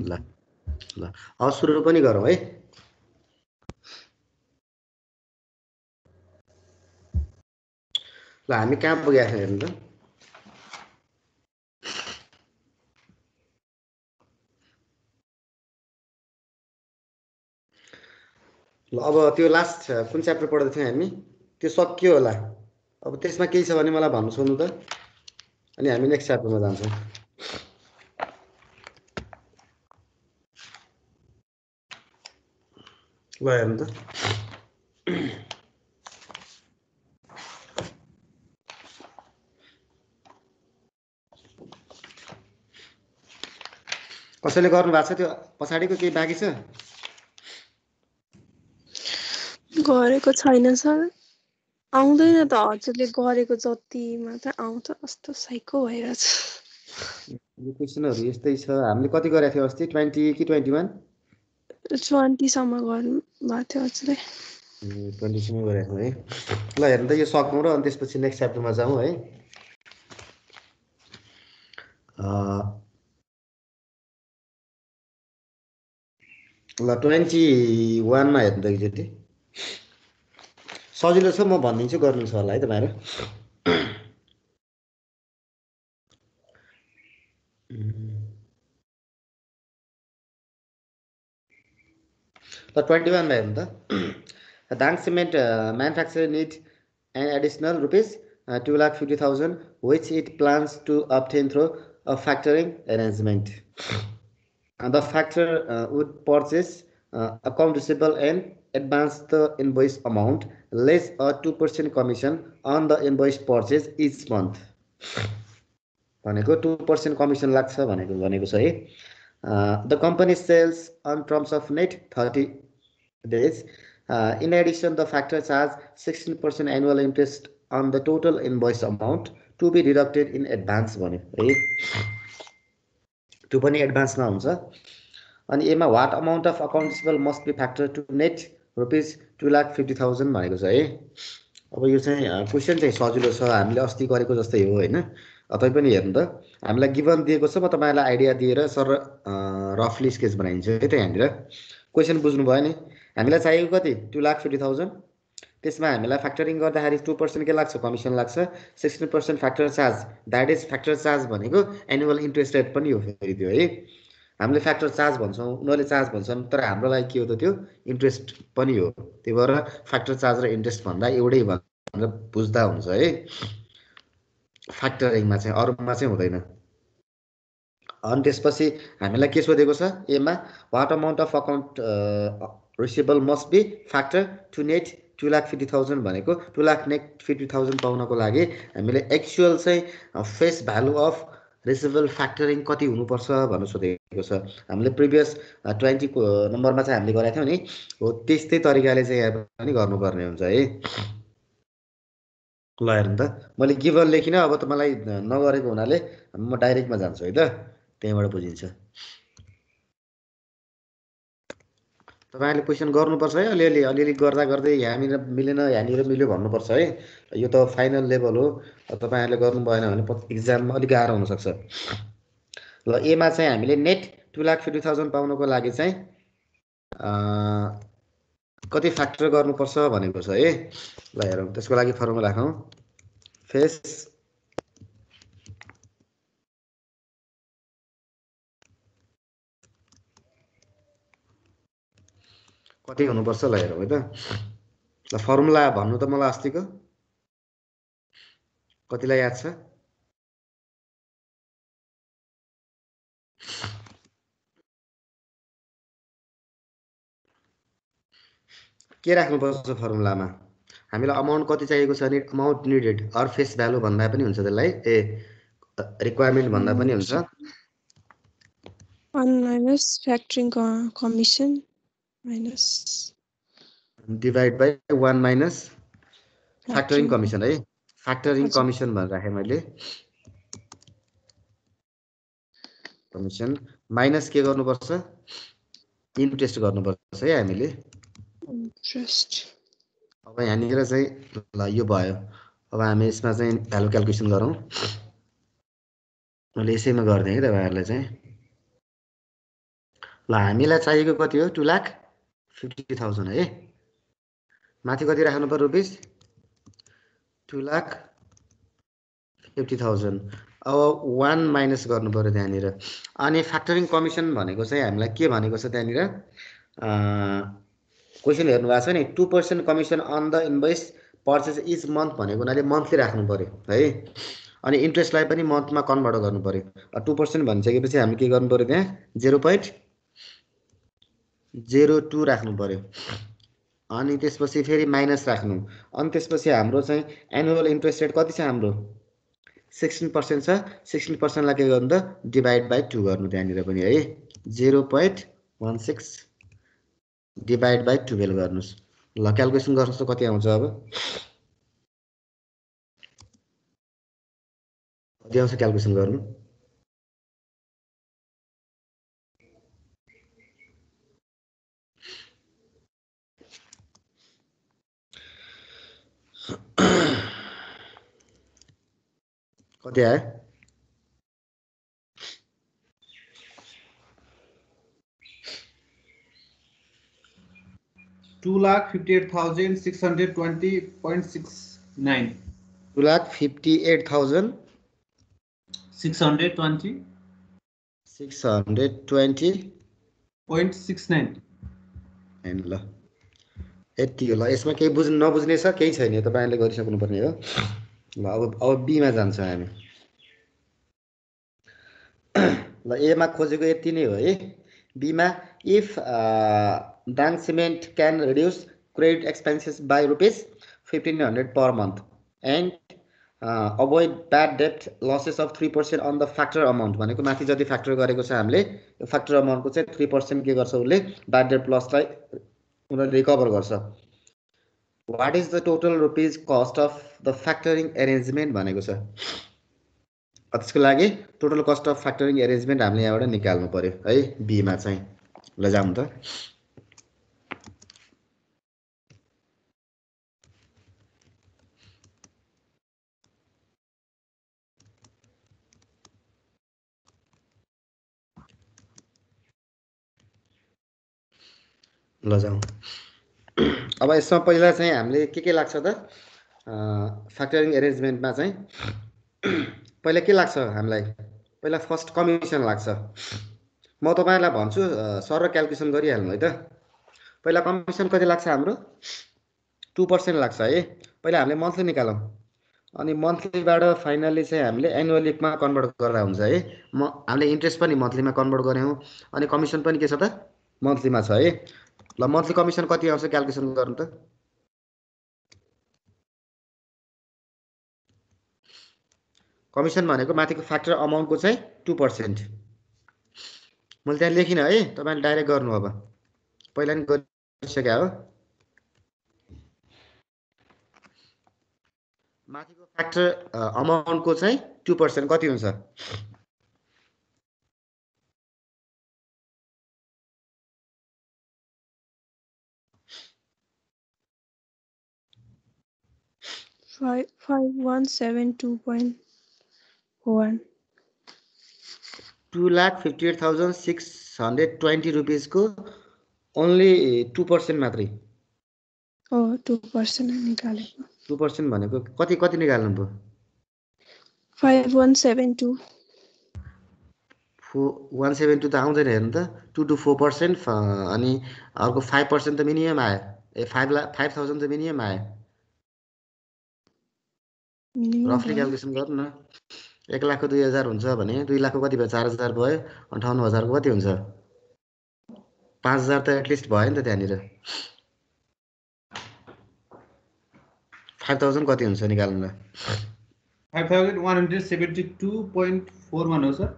ल ल अब सुरु पनि गरौँ है। ल हामी कहाँ पुगेका छौँ हेर्नु त। ल अब त्यो लास्ट कुन च्याप्टर पढ्दै थियौँ हामी, त्यो सकियो होला। अब त्यसमा केही छ भने मलाई भन्नु सोध्नु त, अनि हामी नेक्स्ट च्याप्टरमा जान्छौँ। ल हेर्नु त, कसैले गर्नु भएको छ त्यो पछाडिको केही बाँकी छ? गरेको छैन सर, आउँदैन त। हजुरले गरेको जति मात्र आउँछ, कस्तो साइको भइरहेछ। यो क्वेसनहरू यस्तै छ। हामीले कति गरेको थियौँ अस्ति, 20 कि 21? 20 सम्म गर्नु भएको थियो हजुरले। 20 सम्म गरेको थियौँ है। ल हेर्नु त, यो सकौँ र अनि त्यसपछि नेक्स्ट च्याप्टरमा जाउँ है। ल 21 मा हेर्नु त एकचोटि। सजिलो छ, म भनिदिन्छु, गर्नु छ होला है तपाईँहरू। ल 21 मा हेर्नु त। Dang Cement manufacturer need an additional rupees 2,50,000 which it plans to obtain through a factoring arrangement. The factor would purchase account receivable and advance the invoice amount less a 2% commission on the invoice purchase each month. भनेको 2% commission लाग्छ भनेको छ है। The company sells on terms of net 30 days. In addition, the factor charge 16% annual interest on the total invoice amount to be deducted in advance भन्यो है। त्यो पनि एडभान्समा हुन्छ। अनि एमा what amount of account receivable must be factor to net rupees 2,50,000 भनेको छ है। अब यो चाहिँ क्वेसन चाहिँ सजिलो छ, हामीले अस्ति गरेको जस्तै हो होइन। तैपनि हेर्नु त, हामीलाई गिभन दिएको छ, म तपाईँलाई आइडिया दिएर सर रफली स्केच बनाइदिन्छु है त। यहाँनिर क्वेसन बुझ्नुभयो नि। हामीलाई चाहिएको कति, 2,50,000। त्यसमा हामीलाई फ्याक्टरिङ गर्दाखेरि 2% के लाग्छ, कमिसन लाग्छ। 16% factor charge, that is factor charge भनेको एनुअल इन्ट्रेस्ट रेट पनि हो फेरि त्यो है। हामीले फ्याक्टर चार्ज भन्छौँ, उनीहरूले चार्ज भन्छन्, तर हाम्रो लागि के हो त, त्यो इन्ट्रेस्ट पनि हो। त्यही भएर फ्याक्टर चार्ज र इन्ट्रेस्ट भन्दा एउटै भनेर बुझ्दा हुन्छ है फ्याक्टरिङमा चाहिँ, अरूमा चाहिँ हुँदैन। अनि त्यसपछि हामीलाई के सोधेको छ एमा, what amount of account receivable must be factor to net 2,50,000 भनेको 2,50,000 पाउनको लागि हामीले एक्चुअल चाहिँ face value of receivable factoring कति हुनुपर्छ भनेर सोधेको छ। हामीले प्रिभियस 20 को नम्बरमा चाहिँ हामीले गरेका थियौँ नि हो, त्यस्तै तरिकाले चाहिँ यहाँ पनि गर्नुपर्ने हुन्छ है। ल हेर्नु त, मैले गिभन लेखिनँ। अब त मलाई नगरेको हुनाले म डाइरेक्टमा जान्छु है त, त्यहीँबाट बुझिन्छ। तपाईँहरूले क्वेसन गर्नुपर्छ है, अलिअलि गर्दा गर्दै यहाँनिर मिलेन, यहाँनिर मिल्यो भन्नुपर्छ है। यो त फाइनल लेभल हो, तपाईँहरूले गर्नु भएन भने इक्जाममा अलिक गाह्रो हुनसक्छ। ल एमा चाहिँ हामीले नेट 2,50,000 पाउनको लागि चाहिँ कति फ्याक्टर गर्नुपर्छ भनेको छ है। ल हेरौँ, त्यसको लागि फर्मुला राखौँ। फेस कति हुनुपर्छ, ल हेरौँ है त। ल फर्मुला भन्नु त मलाई अस्तिको, कतिलाई याद छ? के राख्नुपर्छ फर्मुलामा? हामीलाई अमाउन्ट कति चाहिएको छ भने amount needed or face value भन्दा पनि हुन्छ त्यसलाई, रिक्वायरमेन्ट भन्दा पनि हुन्छ। 1 minus factoring commission minus divide by 1 minus factoring commission है। फ्याक्टरिङ कमिसन भनेर राखेँ मैले, कमिसन माइनस के गर्नुपर्छ, इन्ट्रेस्ट गर्नुपर्छ है हामीले इन्ट्रेस्ट। अब यहाँनिर चाहिँ ल यो भयो। अब हामी यसमा चाहिँ भ्यालु क्यालकुलेसन गरौँ। मैले यसैमा गरिदिएँ है तपाईँहरूलाई चाहिँ। ल हामीलाई चाहिएको कति हो 2,50,000 है माथि कति राख्नु पर्यो रुपिस 2,50,000 अब 1 माइनस गर्नु पर्यो त्यहाँनिर अनि फ्याक्टरिङ कमिसन भनेको चाहिँ हामीलाई के भनेको छ त्यहाँनिर क्वेसन हेर्नु भएको छ नि 2% commission on the invoice purchase each month भनेको हुनाले मन्थली राख्नु पर्यो है अनि इन्ट्रेस्टलाई पनि मन्थमा कन्भर्ट गर्नु पर्यो 2% भनिसकेपछि हामी के गर्नु पर्यो त्यहाँ 0.02 राख्नु पर्यो अनि त्यसपछि फेरि माइनस राख्नु अनि त्यसपछि हाम्रो चाहिँ एनुअल इन्ट्रेस्ट रेट कति छ हाम्रो 16% छ 16% लाई के गर्नु त डिभाइड बाइ 2 गर्नु त्यहाँनिर पनि है 0.16 डिभाइड बाइ 12 गर्नुस् ल क्याल्कुलेसन गर्नुस् त कति आउँछ अब कति आउँछ क्याल्कुलेसन गर्नु कति आयो 2,58,620.69 2,58,620 620.69 ल यति हो ल यसमा केही नबुझ्ने छ केही छैन तपाईहरुले गरिसक्नु पर्ने हो ल अब बी मा जान्छ हामी ल ए मा खोजेको यति नै हो है बी मा if Dang Cement can reduce credit expenses by rupees 1,500 per month and avoid bad debt losses of 3% on the factor amount भनेको माथि जति फ्याक्टर गरेको छ हामीले यो फ्याक्टर अमाउन्ट को चाहिँ 3% के गर्छ उले bad debt loss लाई उले रिकभर गर्छ what is the total rupees cost of the factoring arrangement भनेको छ त्यसको लागि टोटल कस्ट अफ फ्याक्टरिङ अरेन्जमेन्ट हामीले यहाँबाट निकाल्नु पर्यो है बी मा चाहिँ ल जाम त ल जाऊ अब यसमा पहिला चाहिँ हामीले के लाग्छ त फ्याक्टरिङ अरेन्जमेन्टमा चाहिँ पहिला के लाग्छ हामीलाई पहिला फर्स्ट कमिसन लाग्छ म तपाईहरुलाई भन्छु सर क्याल्कुलेसन गरिहाल्नु है त पहिला कमिसन कति लाग्छ हाम्रो 2% लाग्छ है पहिला हामीले मन्थली निकालौं अनि मन्थलीबाट फाइनली चाहिँ हामीले एनुअलीमा कन्भर्ट गर्दा हुन्छ है हामीले इन्ट्रेस्ट पनि मन्थलीमा कन्भर्ट गर्यौं अनि कमिसन पनि के छ त मन्थलीमा छ है ल मन्थली कमिसन कति आउँछ क्याल्कुलेसन गर्नु त कमिसन भनेको माथिको फ्याक्टर अमाउन्ट को चाहिँ 2% मैले त्यहाँ लेखिन है तपाईले डाइरेक्ट गर्नु अब पहिला नि गरिसक्या हो माथिको फ्याक्टर अमाउन्ट को चाहिँ 2% कति हुन्छ 5172.1 2,58,620 रुपीस को ओन्ली 2% मात्रै 2% निकालेको 2% भनेको कति कति निकाल्नु भयो 5172 172 त आउँदैन हेर्नु त 2 to 4% अनि अर्को 5% त मिनिमम आयो ए 5,000 त मिनिमम आयो रफली क्याल्कुलेसन गर्नु न 1 लाख को 2,000 हुन्छ भने 2 लाख को कति भयो 4,000 भयो 58,000 को कति हुन्छ 5,000 त एटलिस्ट भयो नि त त्यहाँनिर 5,000 कति हुन्छ निकाल्नु ल 5,172.41 हो सर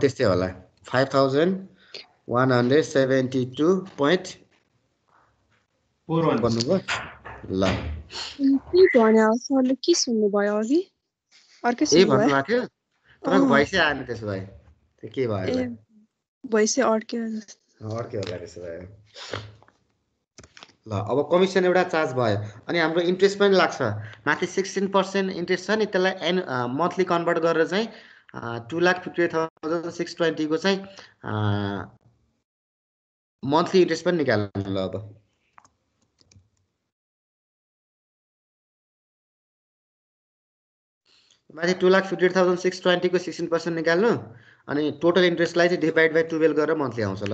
त्यस्तै होला 5,172.41 भन्नुभयो ल के भन्या सरले के सुन्नु भयो अघि अर्कै ए भन्नु भएको थियो तपाईको भोइसै आएन त्यसो भए त्यो के भयो ए भोइसै अड्क्यो होला त्यसो भए ल अब कमिसन एउटा चार्ज भयो अनि हाम्रो इन्ट्रेस्ट पनि लाग्छ माथि 16% इन्ट्रेस्ट छ नि त्यसलाई मन्थली कन्भर्ट गरेर चाहिँ 2,58,620 को चाहिँ मन्थली इन्ट्रेस्ट पनि निकाल्नु ल अब माथि 2,58,620 को 16% निकाल्नु अनि टोटल इन्ट्रेस्टलाई चाहिँ डिभाइड बाइ 12 गरेर मन्थली आउँछ ल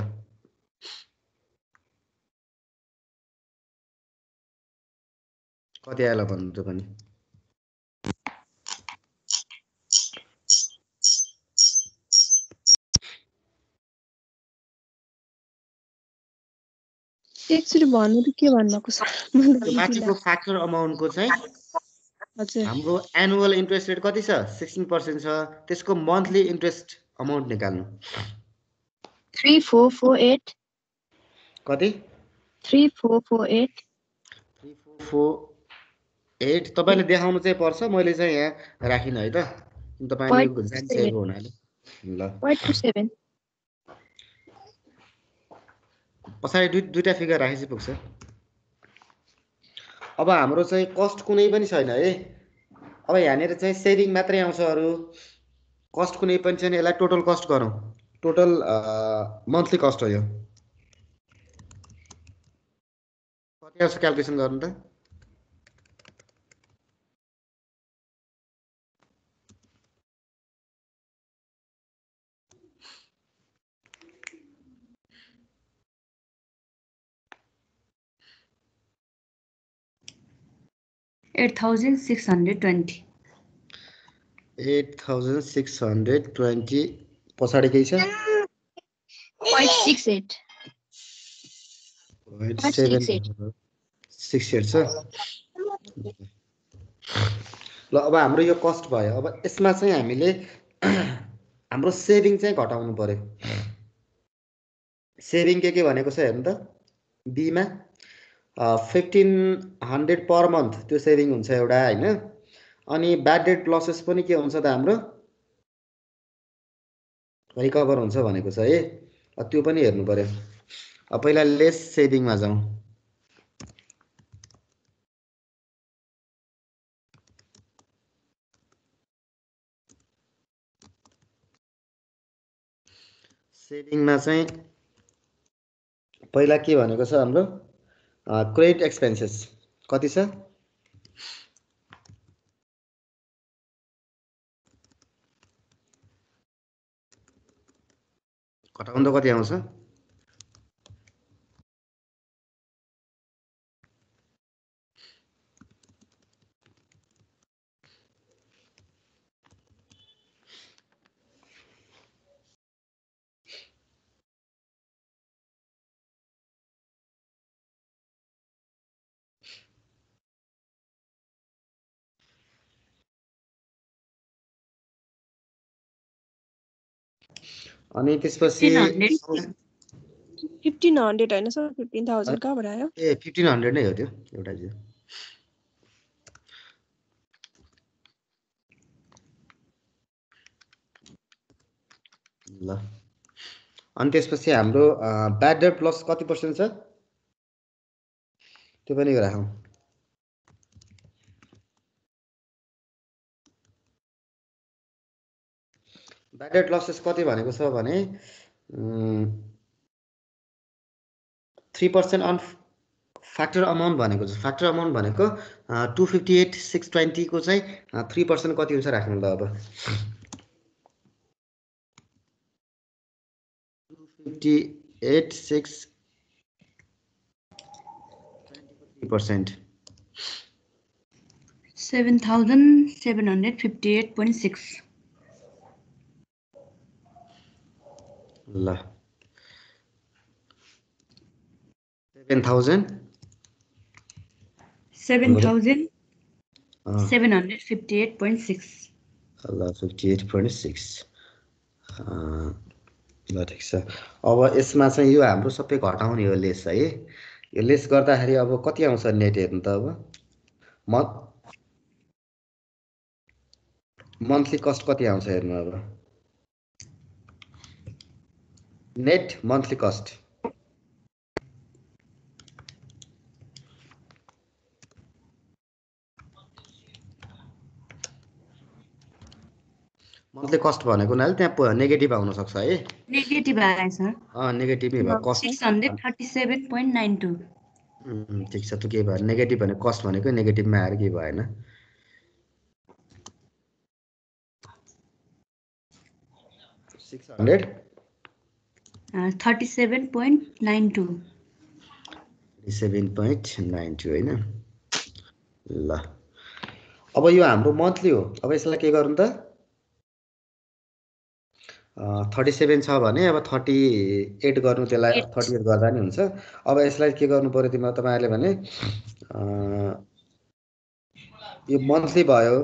कति आयो ल भन्नु त पनि एकचोटि भन्नु त के भन्नुभएको छ त्यो माथिको फ्याक्टर अमाउन्टको चाहिँ हजुर हाम्रो एनुअल इन्ट्रेस्ट रेट कति छ 16% छ त्यसको मन्थली इन्ट्रेस्ट अमाउन्ट निकाल्नु 3448 कति 3448 3448 तपाईले देखाउनु चाहिँ पर्छ मैले चाहिँ यहाँ राखिन है त तपाईले जान्छेको हुनाले ल 0.27 पछाडि दुईटा फिगर राखेपछि पुग्छ अब हाम्रो चाहिँ कस्ट कुनै पनि छैन है अब यहाँनिर चाहिँ सेभिङ मात्रै आउँछ अरू कस्ट कुनै पनि छैन यसलाई टोटल कस्ट गरौँ टोटल मन्थली कस्ट हो यो कति आउँछ क्याल्कुलेसन गर्नु त $8,620 8,620 पछाडि केही छ 0.68 68 छ ल अब हाम्रो यो कस्ट भयो अब यसमा चाहिँ हामीले हाम्रो सेभिङ चाहिँ घटाउनु पर्यो सेभिङ के भनेको छ हेर्नु त बीमा 1500 पर मन्थ त्यो सेभिङ हुन्छ एउटा हैन अनि ब्याड डेट लसेस पनि के हुन्छ त हाम्रो रिकभर हुन्छ भनेको छ है त्यो पनि हेर्नु पर्यो अब पहिला लेस सेभिङमा जाउँ सेभिङमा चाहिँ पहिला के भनेको छ हाम्रो क्रेडिट एक्सपेन्सेस कति छ घटाउनु त कति आउँछ अनि त्यसपछि 1500 हैन सर 15000 कहाँबाट आयो ए 1500 नै हो त्यो एउटा चाहिँ ल अनि त्यसपछि हाम्रो ब्याड डेट प्लस कति पर्सेन्ट छ त्यो पनि राखौँ ब्याड डेट लसेस कति भनेको छ भने 3% अन फ्याक्टर अमाउन्ट भनेको छ फ्याक्टर अमाउन्ट भनेको 258,620 को चाहिँ 3% कति हुन्छ राख्नु ल अब 258,620 $7,758.6 ल 7,000 $7,758.6 ल 58.6 ल ठिक छ अब यसमा चाहिँ यो हाम्रो सबै घटाउने हो लेस है यो लेस गर्दाखेरि अब कति आउँछ नेट हेर्नु त अब मन्थली कस्ट कति आउँछ हेर्नु अब net monthly cost monthly cost भनेको हुनाले त्यहाँ नेगेटिभ आउन सक्छ है नेगेटिभ आयो सर नेगेटिभै भयो कस्ट 637.92 ठिक छ त के भयो नेगेटिभ भने कस्ट भनेको नेगेटिभमा आएर के भएन 37.92 37.92 हैन ल अब यो हाम्रो मन्थली हो अब यसलाई के गर्नु त 37 छ भने अब 38 गर्नु त्यसलाई 38 गर्दा नि हुन्छ अब यसलाई के गर्नु पर्यो तपाईहरुले भने यो मन्थली भयो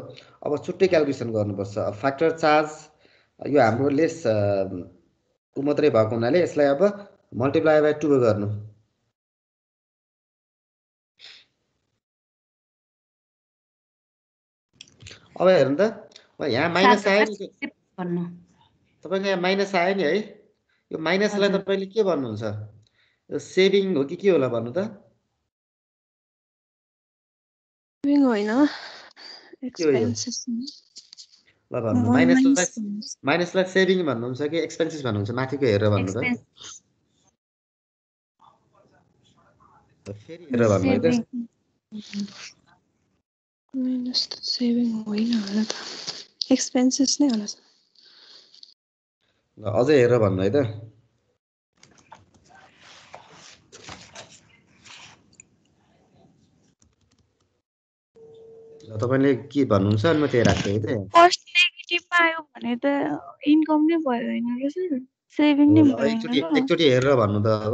अब छुट्टै क्याल्कुलेसन गर्नुपर्छ फ्याक्टर चार्ज यो हाम्रो लेस मात्रै भएको हुनाले यसलाई अब मल्टिप्लाई बाइ 2 गर्नु अब हेर्नु त यहाँ माइनस आयो नि तपाईले यहाँ माइनस आयो नि है यो माइनसलाई तपाईले के भन्नुहुन्छ यो सेभिङ हो कि के होला भन्नु त सेभिङ होइन एक्सपेन्सेस ल भन्नु माइनसलाई सेभिङ भन्नुहुन्छ कि एक्सपेन्सेस भन्नुहुन्छ माथिको हेरेर भन्नु त फेरि हेरेर भन्नु है त माइनस त सेभिङ होइन होला त एक्सपेन्सेस नै होला ल अझै हेरेर भन्नु है त ल तपाईले के भन्नुहुन्छ अनि म त्यही राख्छु है त फर्स्ट नेगेटिभ आयो भने त इन्कम नै भयो हैन र सर सेभिङ नै भयो एकचोटी हेरेर भन्नु त अब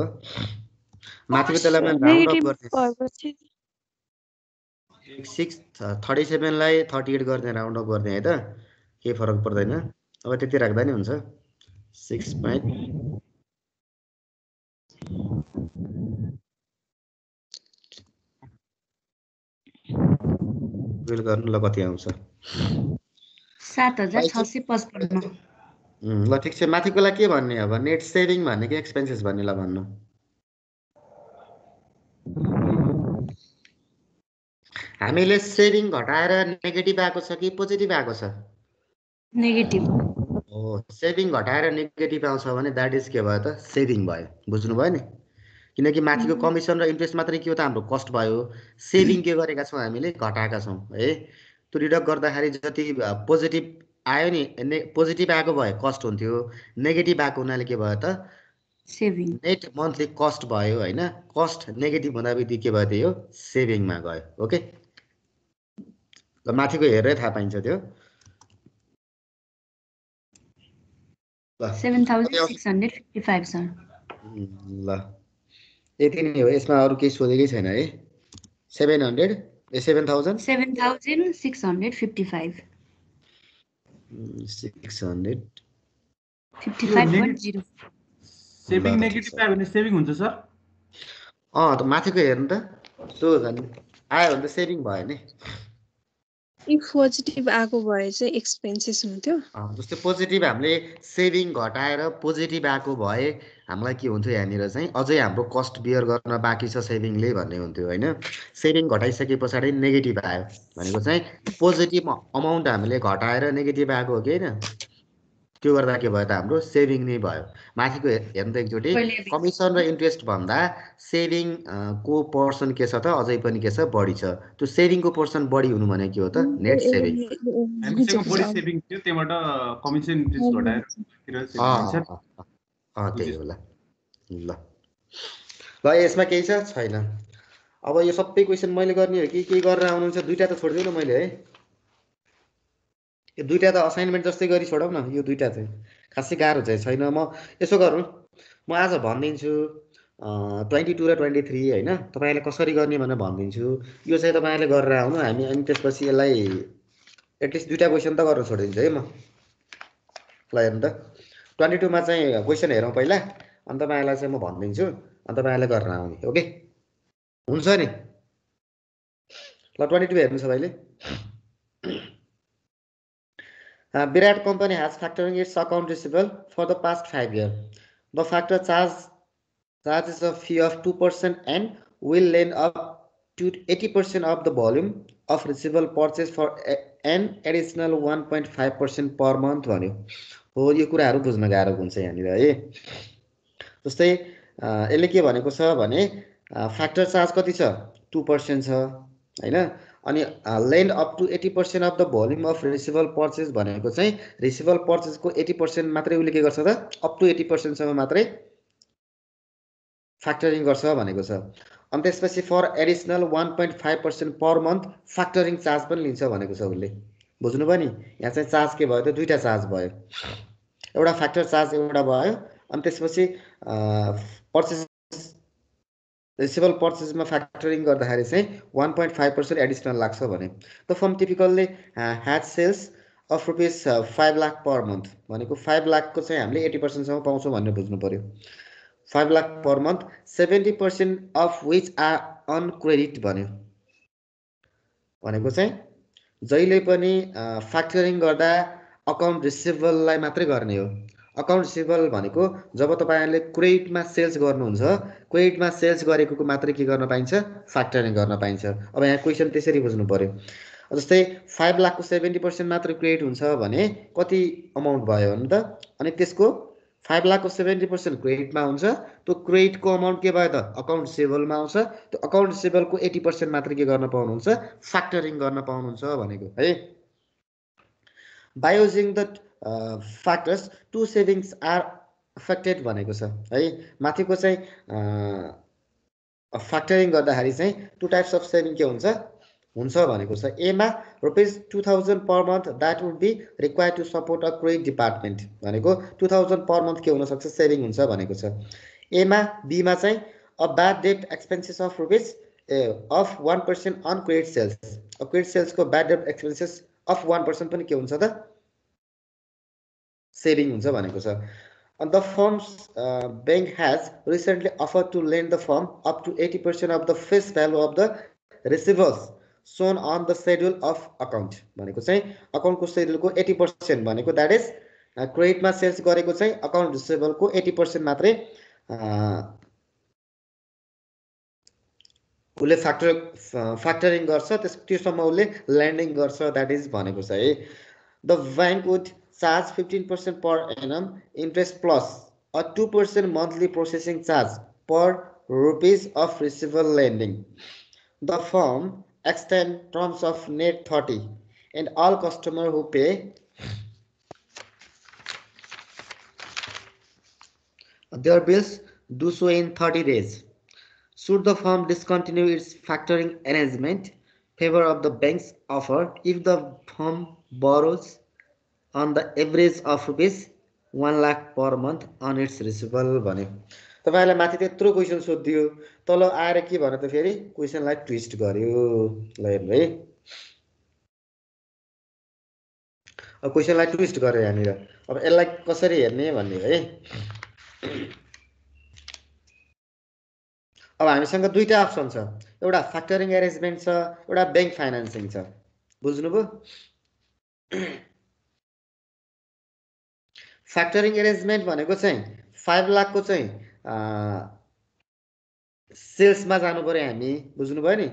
माथिको त्यसलाई मैले राउन्ड अप गर्ने 37 लाई 38 गर्ने राउन्ड अप गर्ने है त केही फरक पर्दैन अब त्यति राख्दा नि हुन्छ 6 पॉइंट बिल गर्नु ल कति आउँछ 7655 ल ठीक छ माथिकोलाई के भन्ने अब नेट सेभिङ भन्ने कि एक्सपेन्सेस भन्ने ल भन्नु हामीले सेभिङ घटाएर नेगेटिभ आएको छ कि पोजिटिभ आएको छ नेगेटिभ हो सेभिङ घटाएर नेगेटिभ आउँछ भने दैट इज के भयो त सेभिङ भयो बुझ्नु भयो नि किनकि माथिको कमिसन र इन्ट्रेस्ट मात्रै के हो त हाम्रो कस्ट भयो सेभिङ के गरेका छौं हामीले घटाएका छौं है त्यो रिडक्ट गर्दाखेरि जति पोजिटिभ आयो नि पोजिटिभ आएको भए कस्ट हुन्थ्यो नेगेटिभ आएको हुनाले के भयो त सेभिङ नेट मन्थली कस्ट भयो हैन कस्ट नेगेटिभ हुँदा बित्तिकै के भयो त यो सेभिङमा गयो ओके ल माथिको हेरेर थाहा पाइन्छ त्यो 7655 सर ल यति नै हो यसमा अरु केही सोधेकै छैन है 700 ए 7000 7655 600 55.0 सेभिङ नेगेटिभ आयो भने सेभिङ हुन्छ सर त माथिको हेर्नु त सो झन् आयो भने त सेभिङ भयो नि इफ पोजिटिभ आएको भए चाहिँ एक्सपेन्सेस हुन्थ्यो जस्तै पोजिटिभ हामीले सेभिङ घटाएर पोजिटिभ आएको भए हामीलाई के हुन्थ्यो यहाँनिर चाहिँ अझै हाम्रो कस्ट बियर गर्न बाँकी छ सेभिङले भन्ने हुन्थ्यो हैन सेभिङ घटाइसके पछाडि नेगेटिभ आयो भनेको चाहिँ पोजिटिभ अमाउन्ट हामीले घटाएर नेगेटिभ आएको हो कि हैन त्यो गर्दा के भयो त हाम्रो सेभिङ नै भयो माथिको हेर्नु त एकचोटी कमिसन र इन्ट्रेस्ट भन्दा सेभिङ को पर्सन के छ त अझै पनि के छ बढी छ त्यो सेभिङको पर्सन बढी हुनु भने के हो त नेट सेभिङ हामीसँग बढी सेभिङ थियो त्यसबाट कमिसन इन्ट्रेस्ट घटाएर त्यही होला ल यसमा केही छ छैन अब यो सबै क्वेशन मैले गर्ने हो कि के गरेर आउनुहुन्छ दुईटा त छोड्दिउ न मैले है यो दुईटा त असाइनमेन्ट जस्तै गरी छोडौ न यो दुईटा चाहिँ खासै गाह्रो चाहिँ छैन म यसो गरौँ म आज भन्दिन्छु 22 र 23 हैन तपाईहरुले कसरी गर्ने भनेर भन्दिन्छु यो चाहिँ तपाईहरुले गरेर आउनु हामी अनि त्यसपछि यसलाई एटलिस्ट दुईटा क्वेशन त गरेर छोडिदिन्छु है म ल हेर्नु त 22 मा चाहिँ क्वेशन हेरौँ पहिला अनि तपाईहरुलाई चाहिँ म भन्दिन्छु अनि तपाईहरुले गरेर आउने ओके हुन्छ नि ल 22 हेर्नु सबैले Virat company has factoring its account receivable for the past 5 years. The factor charges a fee of 2% and will lend up to 80% of the volume of receivable purchase for and additional 1.5% per month भन्यो हो। यो कुराहरू बुझ्न गाह्रो हुन्छ यहाँनिर है। जस्तै यसले के भनेको छ भने फ्याक्टर चार्ज कति छ 2% छ हैन। अनि lend up to 80% of the volume of receivable purchase भनेको चाहिँ रिसिभल पर्चेजको 80% मात्रै उसले के गर्छ त अप टु 80% सम्म मात्रै फ्याक्टरिङ गर्छ भनेको छ। अनि त्यसपछि for additional 1.5% per month factoring charge पनि लिन्छ भनेको छ उसले। बुझ्नुभयो नि, यहाँ चाहिँ चार्ज के भयो त दुईटा चार्ज भयो, एउटा फ्याक्टर चार्ज एउटा भयो। अनि त्यसपछि पर्चेज रिसिभल पर्चेजमा फ्याक्टरिङ गर्दाखेरि चाहिँ 1.5% एडिसनल लाग्छ भने। The firm typically has sales of rupees 5 lakh per month भनेको 5 लाखको चाहिँ हामीले 80% सम्म पाउँछौँ भनेर बुझ्नु पर्यो। 5 lakh per month 70% of which are on credit भन्यो भनेको चाहिँ जहिले पनि फ्याक्टरिङ गर्दा अकाउन्ट रिसिभेबललाई मात्रै गर्ने हो। अकाउन्ट रिसिभेबल भनेको जब तपाईहरुले क्रेडिटमा सेल्स गर्नुहुन्छ, क्रेडिटमा सेल्स गरेको मात्रै के गर्न पाइन्छ फ्याक्टरिङ गर्न पाइन्छ। अब यहाँ क्वेशन त्यसरी बुझ्नु पर्यो। जस्तै 5 लाखको 70% मात्र क्रेडिट हुन्छ भने कति अमाउन्ट भयो भने त, अनि त्यसको 5 लाखको 70% क्रेडिटमा हुन्छ, त्यो क्रेडिटको अमाउन्ट के भयो त अकाउन्ट रिसिभेबलमा आउँछ। त्यो अकाउन्ट रिसिभेबलको 80% मात्र के गर्न पाउनुहुन्छ फ्याक्टरिङ गर्न पाउनुहुन्छ भनेको है। By using the factors to savings are affected भनेको छ है। माथिको चाहिँ फ्याक्टरिङ गर्दाखेरि चाहिँ टु टाइप्स अफ सेभिङ के हुन्छ भनेको छ। एमा ₹2000 per month that would be required to support a credit department भनेको 2000 पर मन्थ के हुन सक्छ सेभिङ हुन्छ भनेको छ। एमा बीमा चाहिँ a bad debt expenses of rupees of 1% on credit sales. Credit सेल्सको ब्याड डेट एक्सपेन्सेस अफ 1% पनि के हुन्छ त सेभिङ हुन्छ भनेको छ। And the firm's bank has recently offered to lend the firm up to 80% of the face value of the receivables shown on the schedule of account भनेको चाहिँ अकाउन्टको शेड्युलको 80% भनेको द्याट इज क्रेडिटमा सेल्स गरेको चाहिँ अकाउन्ट रिसिभेबलको 80% मात्रै उसले फ्याक्टरिङ गर्छ, त्यससम्म उसले ल्यान्डिङ गर्छ द्याट इज भनेको छ है। The bank would charge 15% per annum interest plus a 2% monthly processing charge per rupees of receivable lending. The firm extend terms of net 30 and all customer who pay their bills do so in 30 days. Should the firm discontinue its factoring arrangement, favor of the bank's offer if the firm borrows on the average of rupees 1 lakh per month on its receivable भन्यो। तपाईहरुलाई माथि त्यत्रो question सोधियो, तल आएर के भन्यो त फेरि क्वेशनलाई ट्विस्ट गर्यो। ल हेर्नु है, अब क्वेशनलाई ट्विस्ट गर्यो यहाँनिर। अब यसलाई कसरी हेर्ने भन्ने है। अब हामीसँग दुईटा अप्सन छ, एउटा फ्याक्टरिङ अरेन्जमेन्ट छ, एउटा बैंक फाइनान्सिङ छ। बुझ्नुभयो? फ्याक्टरिङ अरेन्जमेन्ट भनेको चाहिँ 5 लाखको चाहिँ सेल्समा जानु पर्यो हामी। बुझ्नुभयो नि,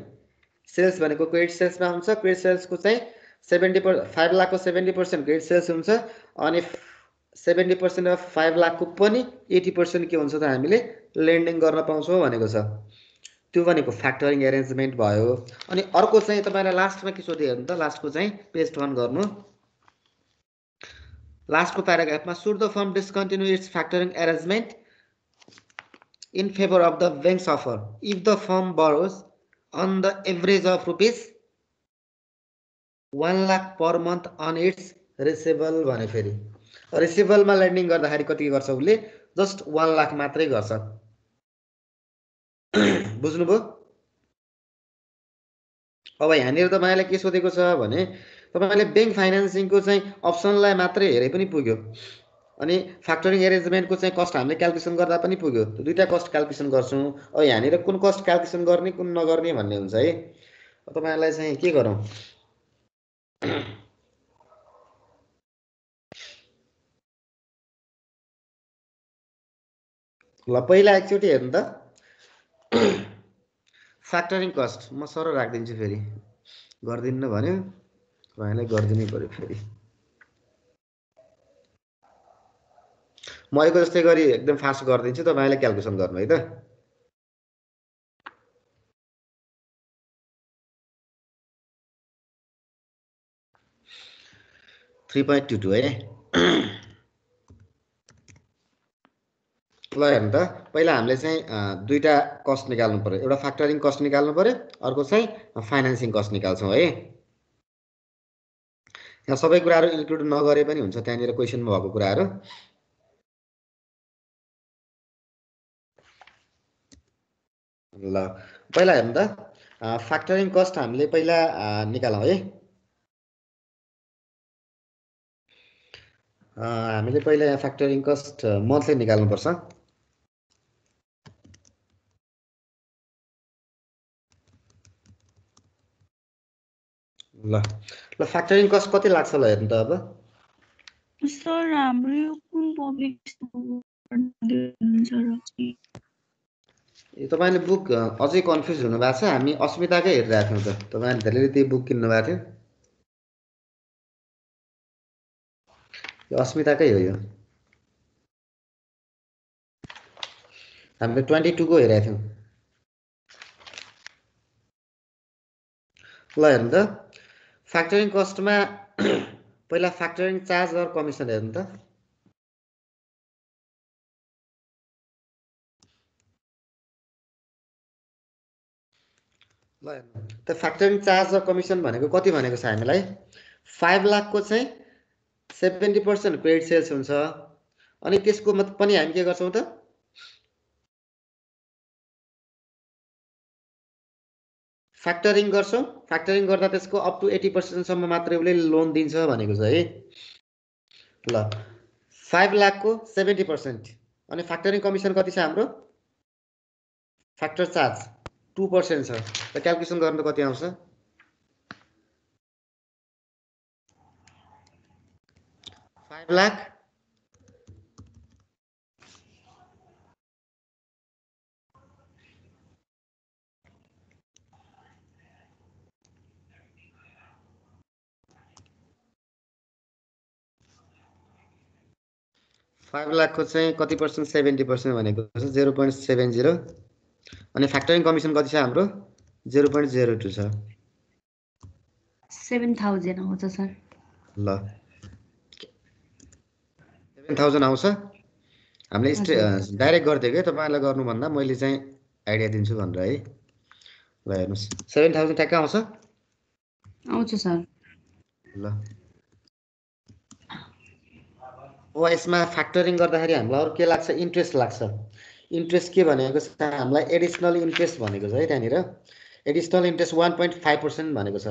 सेल्स भनेको क्रेडिट सेल्समा हुन्छ। क्रेडिट सेल्सको चाहिँ 5 लाखको 70% क्रेडिट सेल्स हुन्छ, अनि 70% अफ 5 लाखको पनि 80% के हुन्छ त हामीले लेन्डिङ गर्न पाउँछौँ भनेको छ। त्यो भनेको फ्याक्टरिङ अरेन्जमेन्ट भयो। अनि अर्को चाहिँ तपाईलाई लास्टमा के सोधे हेर्नु त, लास्टको चाहिँ पेज टर्न गर्नु। लास्टको प्याराग्राफमा should the firm discontinue its factoring arrangement in favor of the bank's offer if the firm borrows on the average of rupees 1 lakh per month on its receivable भने फेरि रिसिभेबलमा लेन्डिङ गर्दाखेरि कति गर्छ उसले just 1 lakh मात्रै गर्छ। बुझ्नुभयो? अब यहाँनिर तपाईलाई के सोधेको छ भने तपाईले बैंक फाइनान्सिङको चाहिँ अप्सनलाई मात्रै हेरे पनि पुग्यो, अनि फ्याक्टरिङ अरेन्जमेन्टको चाहिँ कस्ट हामीले क्याल्कुलेसन गर्दा पनि पुग्यो। दुईटा कस्ट क्याल्कुलेसन गर्छौँ। अब यहाँनिर कुन कस्ट क्याल्कुलेसन गर्ने कुन नगर्ने भन्ने हुन्छ है। तपाईहरुलाई चाहिँ के गरौँ, ल पहिला एकचोटि हेर्नु त फ्याक्टरिङ कस्ट म सरल राखिदिन्छु, फेरि गर्दिन्न भन्यो। तपाईँलाई गरिदिनै पर्यो फेरि म अहिलेको जस्तै गरी एकदम फास्ट गरिदिन्छु तपाईँले क्याल्कुलेसन गर्नु है त 3.22 है ल हेर्नु त पहिला हामीले चाहिँ दुईटा कस्ट निकाल्नु पर्यो एउटा फ्याक्टरिङ कस्ट निकाल्नु पर्यो अर्को चाहिँ फाइनान्सिङ कस्ट निकाल्छौँ है यहाँ सबै कुराहरू इन्क्लुड नगरे पनि हुन्छ त्यहाँनिर क्वेसनमा भएको कुराहरू ल पहिला हेर्नु त फ्याक्टरिङ कस्ट हामीले पहिला निकालौँ है हामीले पहिला यहाँ फ्याक्टरिङ कस्ट मन्थली निकाल्नुपर्छ ल ल फ्याक्टरिङ कस्ट कति लाग्छ ल हेर्नु त अब सर हाम्रो यो कुन पब्लिक ए तपाईँले बुक अझै कन्फ्युज हुनु भएको छ हामी अस्मिताकै हेरिरहेको थियौँ त तपाईँले धेरैले त्यही बुक किन्नु भएको थियो यो अस्मिताकै हो यो हामीले 22 को हेरेका थियौँ ल हेर्नु त फ्याक्टरिङ कस्टमा पहिला फ्याक्टरिङ चार्ज र कमिसन हेर्नु त ल हेर्नु त फ्याक्टरिङ चार्ज र कमिसन भनेको कति भनेको छ हामीलाई 5 लाख को चाहिँ 70% क्रेडिट सेल्स हुन्छ अनि त्यसको पनि हामी के गर्छौं त फ्याक्टरिङ गर्छौं फ्याक्टरिङ गर्दा त्यसको अप टु 80% सम्म मात्रै उले लोन दिन्छ भनेको छ है ल 5 लाख को 70% अनि फ्याक्टरिङ कमिसन कति छ हाम्रो फ्याक्टर चार्ज 2% छ त क्याल्कुलेसन गर्नु कति आउँछ 5 लाख 5 लाख को चाहिँ कति पर्सेन्ट 70% भनेको छ 0.70 अनि फ्याक्टरिङ कमिसन कति छ हाम्रो 0.02 छ 7000 आउँछ सर ल 7000 आउँछ हामीले डाइरेक्ट गर्दियो के तपाईहरुलाई गर्नु भन्दा मैले चाहिँ आइडिया दिन्छु भनेर है ल हेर्नुस् 7000 ठ्याक्क आउँछ सर ल ओ यसमा फ्याक्टरिङ गर्दाखेरि हामीलाई अरु के लाग्छ इन्ट्रेस्ट लाग्छ इन्ट्रेस्ट के भनेको छ हामीलाई एडिशनल इन्ट्रेस्ट भनेको छ है त्यहाँनिर एडिशनल इन्ट्रेस्ट 1.5% भनेको छ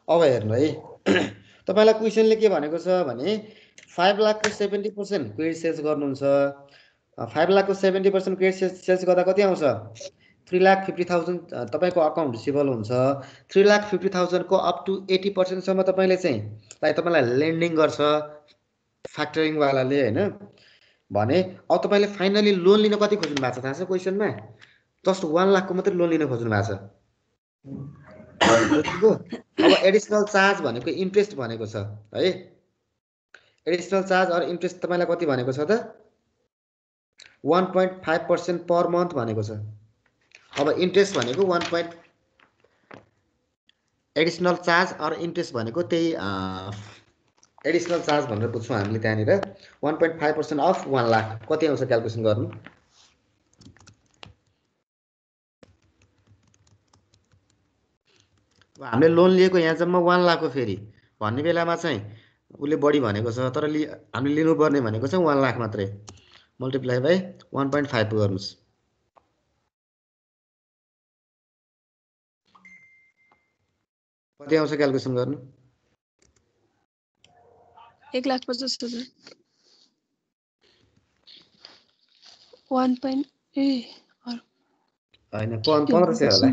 अब हेर्नु है तपाईलाई क्वेशनले के भनेको छ भने 5 लाख को 70% क्रेडिट सेल्स गर्नुहुन्छ 5 लाख को 70% क्रेडिट सेल्स गर्दा कति आउँछ 3,50,000 तपाईको अकाउन्ट रिसिभेबल हुन्छ 3,50,000 को अप टु 80% सम्म तपाईले चाहिँ तपाईलाई लेन्डिङ गर्छ फ्याक्टरिङ वालाले हैन भने अब तपाईले फाइनली लोन लिन कति खोज्नु भएको छ थाहा छ क्वेशनमा जस्ट 1 लाख को मात्र लोन लिन खोज्नु भएको छ अब एडिशनल चार्ज भनेको इन्ट्रेस्ट भनेको छ है एडिशनल चार्ज और इन्ट्रेस्ट तपाईलाई कति भनेको छ त 1.5% पर मन्थ भनेको छ अब इन्ट्रेस्ट भनेको 1. एडिशनल चार्ज और इन्ट्रेस्ट भनेको त्यही एडिशनल चार्ज भनेर बुझ्छौं हामीले त्यहाँनिर 1.5% अफ 1 लाख कति आउँछ क्याल्कुलेसन गर्नु हामीले लोन लिएको यहाँ जम्मा 1 लाख हो फेरि भन्ने बेलामा चाहिँ उले बढी भनेको छ तर हामीले लिनु पर्ने भनेको चाहिँ 1 लाख मात्रै मल्टिप्लाई बाइ 1.5 गर्नुस् कति आउँछ क्याल्कुलेसन गर्नु 1,50,000 1. हैन 1500 होला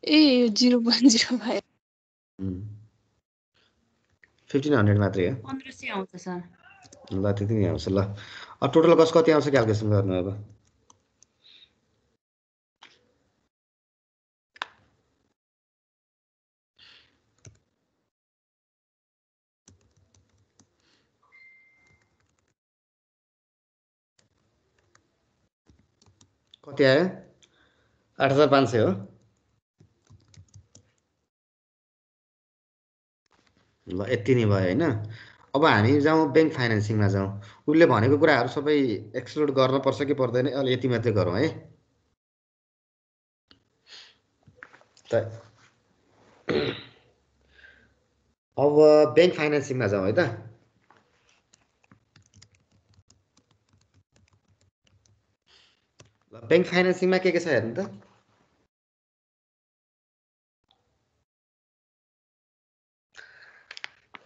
ए 0.05 1500 मात्रै हो 1500 आउँछ सर ल त्यति नै आउँछ ल अब टोटल कस्ट कति आउँछ क्याल्कुलेसन गर्नु अब कति आयो 8500 हो ल यति नै भयो हैन अब हामी जाउँ बैंक फाइनेन्सिङमा जाउँ उले भनेको कुराहरु सबै एक्सक्लुड गर्न पर्छ कि पर्दैन अलि यति मात्रै गरौँ है त अब बैंक फाइनेन्सिङमा जाउँ है त ल बैंक फाइनेन्सिङमा के छ हेर्नु त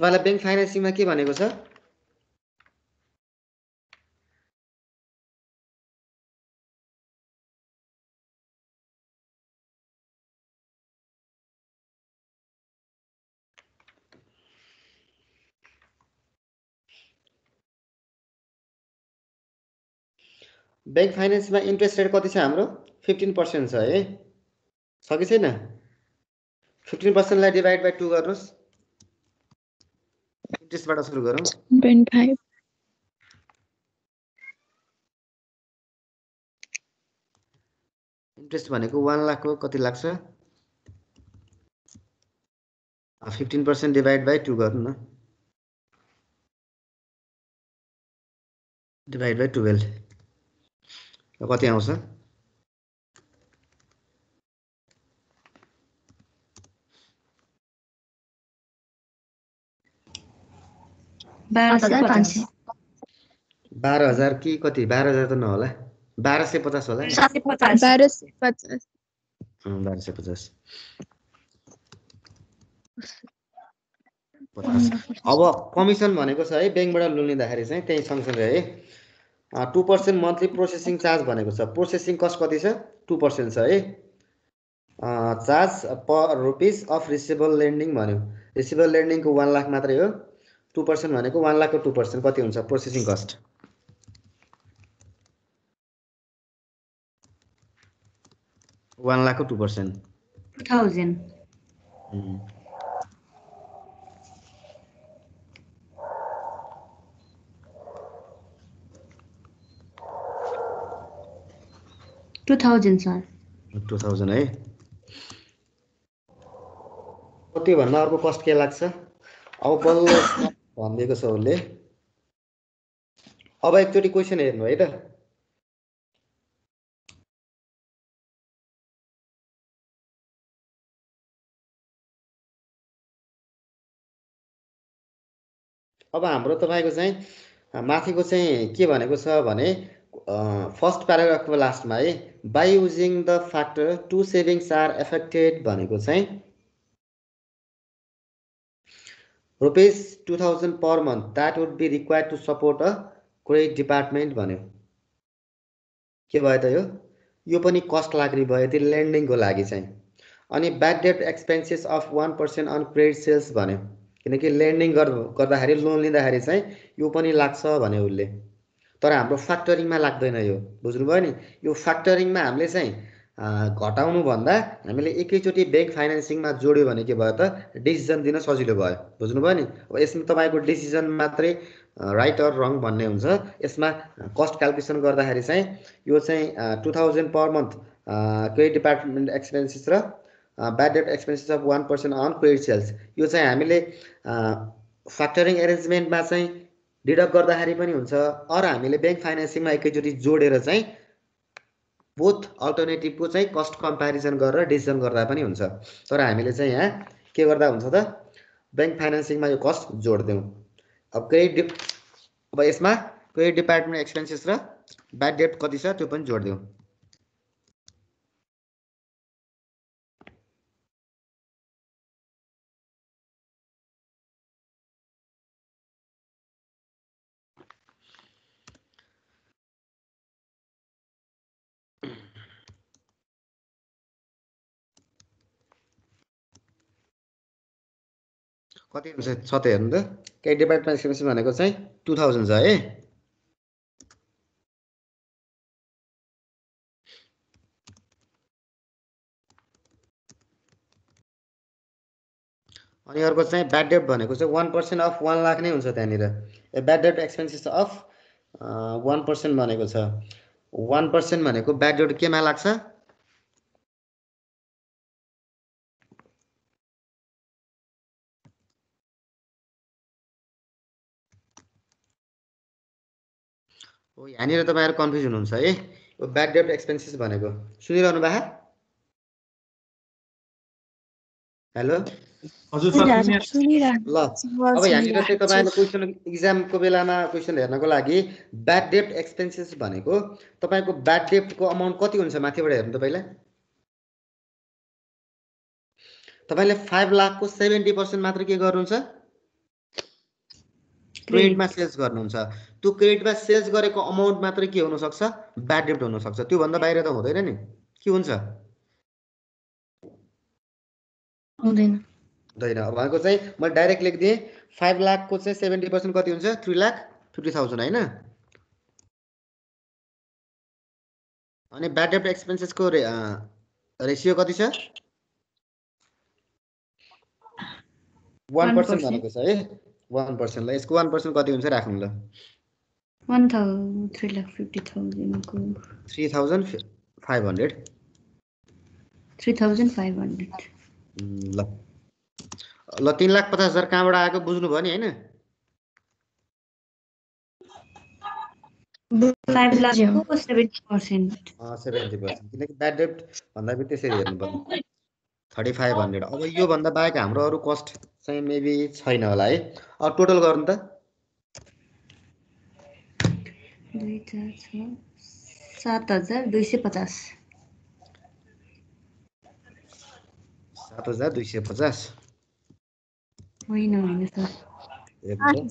तपाईलाई बैंक फाइनेन्सिङमा के भनेको छ बैंक फाइनेन्समा इन्ट्रेस्ट रेट कति छ हाम्रो 15% छ है छ कि छैन 15% लाई डिभाइड बाइ 2 गर्नुस् इन्ट्रेस्टबाट सुरु गरौँ 1.5 इन्ट्रेस्ट भनेको 1 लाख को कति लाग्छ 15% डिभाइड बाइ 2 गर्नु न डिभाइड बाइ 12 कति आउँछ 12,500 12,000 कि कति 12,000 त नहोला 1250 होला 1250 1250 अब कमिसन भनेको छ है बैंकबाट लोन लिँदाखेरि चाहिँ त्यही सँगसँगै है 2% मन्थली प्रोसेसिङ चार्ज भनेको छ प्रोसेसिङ कस्ट कति छ 2% छ है charge per rupees of receivable lending भन्यो रिसिभेबल लेन्डिङको 1 लाख मात्रै हो 2% भनेको 1 लाख को 2% कति हुन्छ प्रोसेसिङ कस्ट 1 लाख को 2% 2000 2000 सर 2000 है कति भन्दा अर्को कस्ट के लाग्छ अब बल्ल भनिदिएको छ उसले अब एकचोटि क्वेशन हेर्नु है त अब हाम्रो तपाईको चाहिँ माथिको चाहिँ के भनेको छ भने फर्स्ट प्याराग्राफको लास्टमा है by using the factor to savings are affected भनेको चाहिँ rupees 2000 per month that would be required to support a credit department भन्यो के भयो त यो पनि कस्ट लाग्ने भयो त्यो लेन्डिङको लागि चाहिँ अनि bad debt expenses of 1% on credit sales भन्यो किनकि लेन्डिङ गर्दाखेरि लोन लिँदाखेरि चाहिँ यो पनि लाग्छ भन्यो उले तर हाम्रो फ्याक्टरिङमा लाग्दैन यो बुझ्नुभयो नि यो फ्याक्टरिङमा हामीले चाहिँ घटाउनु भन्दा हामीले एकैचोटी बैंक फाइनेन्सिङमा जोड्यो भने के भयो त डिसिजन दिन सजिलो भयो बुझ्नुभयो नि अब यसमा तपाईको डिसिजन मात्रै राइट अर रङ भन्ने हुन्छ यसमा कस्ट क्याल्कुलेसन गर्दाखेरि चाहिँ यो चाहिँ 2000 per month credit department expenses र bad debt expenses of 1% on credit sales यो चाहिँ हामीले फ्याक्टरिङ एरेन्जमेन्टमा चाहिँ डिडक्ट गर्दाखेरि पनि हुन्छ अर हामीले बैंक फाइनेन्सिङमा एकैचोटी जोडेर चाहिँ बोथ अल्टरनेटिभको चाहिँ कस्ट कम्प्यारिजन गरेर डिसिजन गर्दा पनि हुन्छ तर हामीले चाहिँ यहाँ के गर्दा हुन्छ त बैंक फाइनेन्सिङमा यो कस्ट जोड्दियौ अब क्रेडिट अब यसमा क्रेडिट डिपार्टमेन्ट एक्सपेन्सेस र ब्याड डेट कति छ त्यो पनि जोड्दियौ कति हुन्छ छ त हेर्नु त क्रेडिट डिपार्टमेन्ट एक्सपेन्सेस भनेको चाहिँ 2000 छ है अनि अर्को चाहिँ ब्याड डेट भनेको चाहिँ 1% अफ 1 लाख नै हुन्छ त्यहाँनिर ब्याड डेट एक्सपेन्सेस अफ 1% भनेको छ 1% भनेको ब्याड डेट केमा लाग्छ? हो यहाँनिर तपाईहरु कन्फ्युज हुनुहुन्छ है। यो ब्याड डेट एक्सपेन्सेस भनेको सुनिरहनु भएको? हेलो हजुर सर सुनिरहेको ल अब यहाँनिर चाहिँ तपाईहरुले क्वेशन एक्जामको बेलामा क्वेशन हेर्नको लागि ब्याड डेट एक्सपेन्सेस भनेको तपाईको ब्याड डेटको अमाउन्ट कति हुन्छ माथिबाट हेर्नु त पहिला। तपाईले 5 लाखको 70% मात्र के गर्नुहुन्छ? क्रेडिटमा सेल्स गर्नुहुन्छ। त्यो क्रेडिटमा सेल्स गरेको अमाउन्ट मात्र के हुन सक्छ? ब्याड डेट हुन सक्छ। त्यो भन्दा बाहिर त हुँदैन नि। के हुन्छ? हुँदैन। हुँदैन। अब भनेको चाहिँ म डाइरेक्ट लेख्दिए 5 लाखको चाहिँ 70% कति हुन्छ? 3,50,000 हैन? अनि ब्याड डेट एक्सपेन्सेसको रेशियो कति छ? 1% भनेको छ है। 1% ल यसको 1% कति हुन्छ राखौँ ल। 3,50,000 को 3,500 3,500 ल ल 3,50,000 कहाँबाट आएको बुझ्नु भयो नि हैन? 5 लाखको 70%। 70% किनकि ब्याड डेट भन्दा पनि त्यसरी हेर्नु पर्यो। 3,500 अब यो भन्दा बाहेक हाम्रो अरु कस्ट चाहिँ मेबी छैन होला है। अब टोटल गर्नु त 7,250 7,250 होइन सर हेर्नु त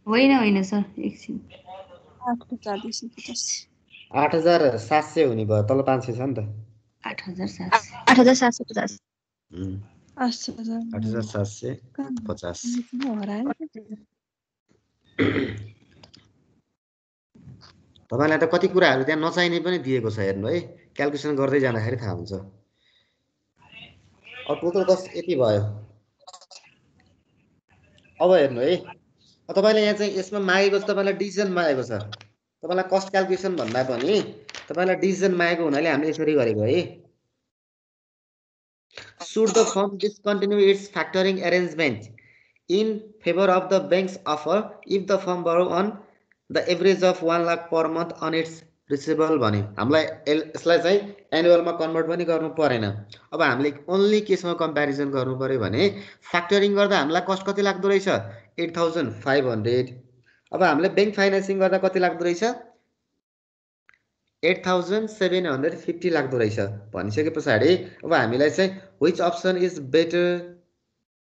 होइन सर एकछिन 8,700 हुने भयो तल 500 छ नि त 8,750 8,750 तपाईलाई त कति कुराहरु त्यहाँ नचाहिने पनि दिएको छ हेर्नु है क्याल्कुलेसन गर्दै जाँदाखेरि थाहा हुन्छ। अब टोटल कस्ट यति भयो। अब हेर्नु है तपाईले यहाँ चाहिँ यसमा मागेको छ तपाईलाई डिसिजन मागेको छ। तपाईलाई कस्ट क्याल्कुलेसन भन्दा पनि तपाईलाई डिसिजन मागेको हुनाले हामीले यसरी गरेको है। Should the firm discontinue its factoring arrangement in favor of the bank's offer if the firm borrow on the average of 1 lakh per month on its receivable भने हामीलाई यसलाई चाहिँ एनुअलमा कन्भर्ट पनि गर्नु परेन। अब हामीले ओन्ली केसमा कम्प्यारिजन गर्नु पर्यो भने फ्याक्टरिङ गर्दा हामीलाई कस्ट कति लाग्दो रहेछ 8,500। अब हामीले बैंक फाइनान्सिङ गर्दा कति लाग्दो रहेछ 8,750 लाग्दो रहेछ भनिसकेपछि अब हामीलाई चाहिँ व्हिच अप्सन इज बेटर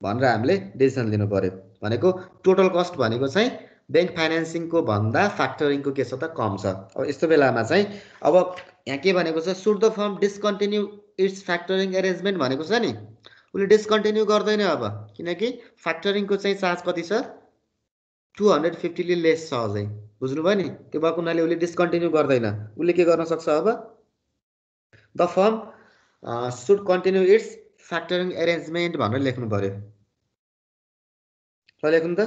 भनेर हामीले डिसिजन लिनु पर्यो। भनेको टोटल कस्ट भनेको चाहिँ बैंक फाइनान्सिङको भन्दा फ्याक्टरिङको के छ त कम छ। अब यस्तो बेलामा चाहिँ अब यहाँ के भनेको छ should the firm discontinue its factoring arrangement भनेको छ नि उले डिस्कन्टिन्यू गर्दैन अब किनकि फ्याक्टरिङको चाहिँ चार्ज कति छ 250 ले लेस छ अझै बुझ्नु भयो नि। त्यो भएको हुनाले उले डिस्कन्टिन्यू गर्दैन। उले के गर्न सक्छ अब the firm should continue its factoring arrangement भनेर लेख्नु पर्यो। ल लेख्नु त